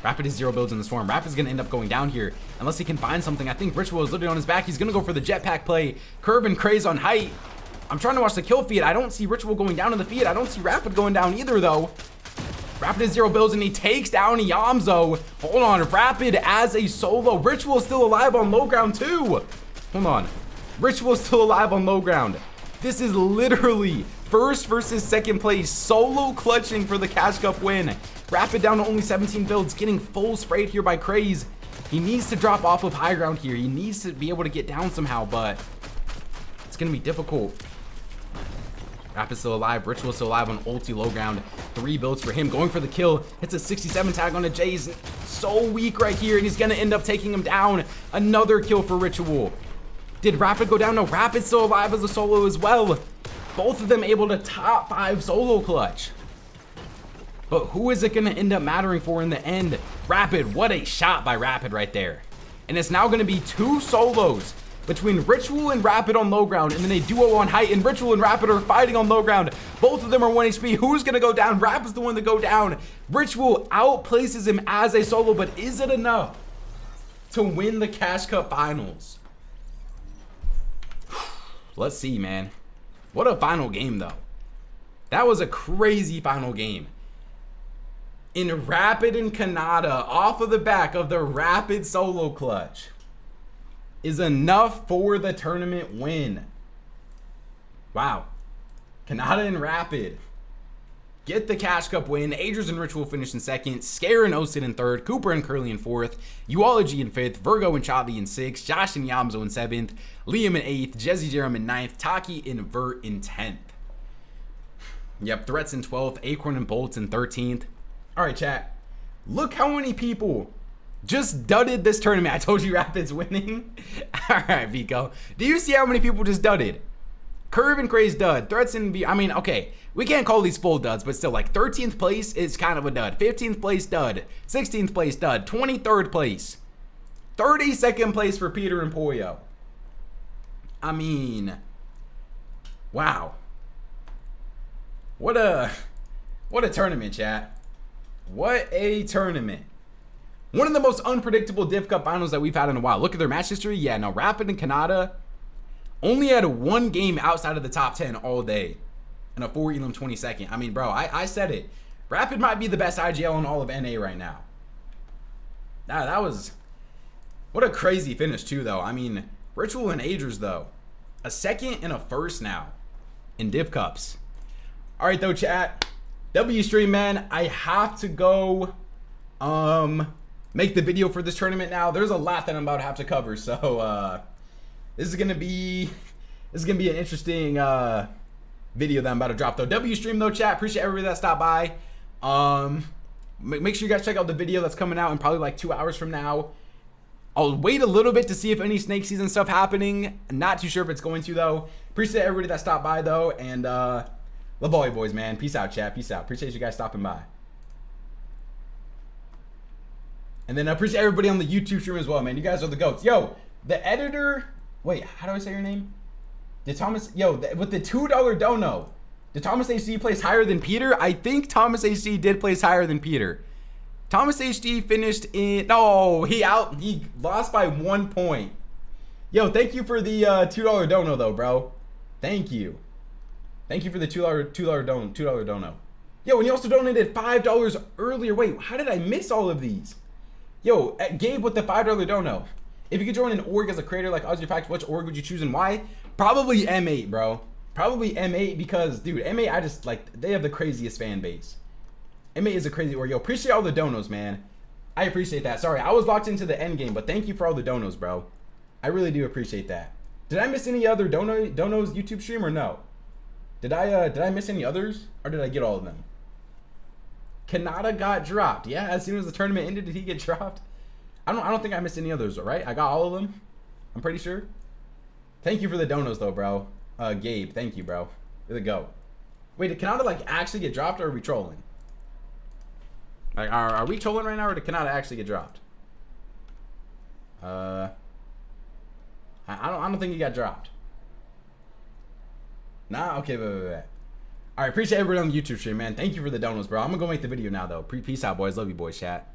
Rapid is 0 builds in the Swarm. Rapid's going to end up going down here unless he can find something. I think Ritual is literally on his back. He's going to go for the jetpack play. Curve and Craze on height. I'm trying to watch the kill feed. I don't see Ritual going down in the feed. I don't see Rapid going down either though. Rapid is 0 builds and he takes down Yamzo. Hold on. Rapid as a solo. Ritual is still alive on low ground too. Hold on. Ritual is still alive on low ground. This is literally first versus second place solo clutching for the Cash Cup win. Rapid down to only 17 builds, getting full sprayed here by Craze. He needs to drop off of high ground here. He needs to be able to get down somehow, but it's gonna be difficult. Rapid's still alive. Ritual still alive on ulti low ground. 3 builds for him. Going for the kill. Hits a 67 tag on a Jay. He's so weak right here, and he's gonna end up taking him down. Another kill for Ritual. Did Rapid go down? No, Rapid's still alive as a solo as well. Both of them able to top 5 solo clutch. But who is it going to end up mattering for in the end? Rapid. What a shot by Rapid right there. And it's now going to be 2 solos between Ritual and Rapid on low ground, and then a duo on height, and Ritual and Rapid are fighting on low ground. Both of them are 1 HP. Who's going to go down? Rapid's the one to go down. Ritual outplaces him as a solo, but is it enough to win the Cash Cup finals? Let's see, man. What a final game, though. That was a crazy final game. In Rapid and Kanata, off of the back of the Rapid solo clutch, is enough for the tournament win. Wow. Kanata and Rapid get the Cash Cup win. Adrian and Ritual finish in 2nd. Scare and Osid in 3rd. Cooper and Curly in 4th. Uology in 5th. Virgo and Chavi in 6th. Josh and Yamzo in 7th. Liam in 8th. Jesse Jerem in 9th. Taki and Vert in 10th. Yep, Threats in 12th. Acorn and Bolts in 13th. All right, chat. Look how many people just dudded this tournament. I told you Rapid's winning. All right, Vico. Do you see how many people just dudded? Curve and Craze dud. Threats and I mean, okay, we can't call these full duds, but still, like 13th place is kind of a dud. 15th place dud. 16th place dud. 23rd place. 32nd place for Peter and Poyo. I mean, wow. What a tournament, chat. What a tournament. One of the most unpredictable Div Cup finals that we've had in a while. Look at their match history. Yeah, now Rapid and Kanata only had 1 game outside of the top 10 all day. And a 4 Elam 22nd. I mean, bro, I said it. Rapid might be the best IGL in all of NA right now. That was... What a crazy finish, too, though. I mean, Ritual and Aders, though. A 2nd and a 1st now in Div Cups. All right, though, chat. W stream, man. I have to go make the video for this tournament now. There's a lot that I'm about to have to cover, so this is gonna be an interesting video that I'm about to drop, though. W stream, though, chat. Appreciate everybody that stopped by. Make sure you guys check out the video that's coming out in probably like 2 hours from now. I'll wait a little bit to see if any snake season stuff happening. Not too sure if it's going to, though. Appreciate everybody that stopped by, though, and love all you boys, man. Peace out, chat. Peace out. Appreciate you guys stopping by. And then I appreciate everybody on the YouTube stream as well, man. You guys are the goats. Yo, the editor. Wait, how do I say your name? Did Thomas? Yo, with the $2 dono, did Thomas HD place higher than Peter? I think Thomas HD did place higher than Peter. Thomas HD finished in. No, he lost by 1 point. Yo, thank you for the $2 dono, though, bro. Thank you. Thank you for the $2 dono. Yo, and you also donated $5 earlier. Wait, how did I miss all of these? Yo, Gabe with the $5 dono. If you could join an org as a creator like Ozzy Facts, which org would you choose and why? Probably M8, bro. Probably M8 because, dude, M8, I just, like, they have the craziest fan base. Inmate is a crazy word. Yo, appreciate all the donos, man. I appreciate that. Sorry, I was locked into the end game, but thank you for all the donos, bro. I really do appreciate that. Did I miss any other donos YouTube stream or no? Did I miss any others or did I get all of them? Kanata got dropped. Yeah, as soon as the tournament ended, did he get dropped? I don't think I missed any others, right? I got all of them. I'm pretty sure. Thank you for the donos though, bro. Gabe, thank you, bro. There we go. Wait, did Kanata like actually get dropped or are we trolling? Like, are we trolling right now or did Kanata actually get dropped? I don't think he got dropped. Nah, okay, wait. All right, appreciate everybody on the YouTube stream, man. Thank you for the donos, bro. I'm gonna go make the video now, though. Peace out, boys. Love you, boys, chat.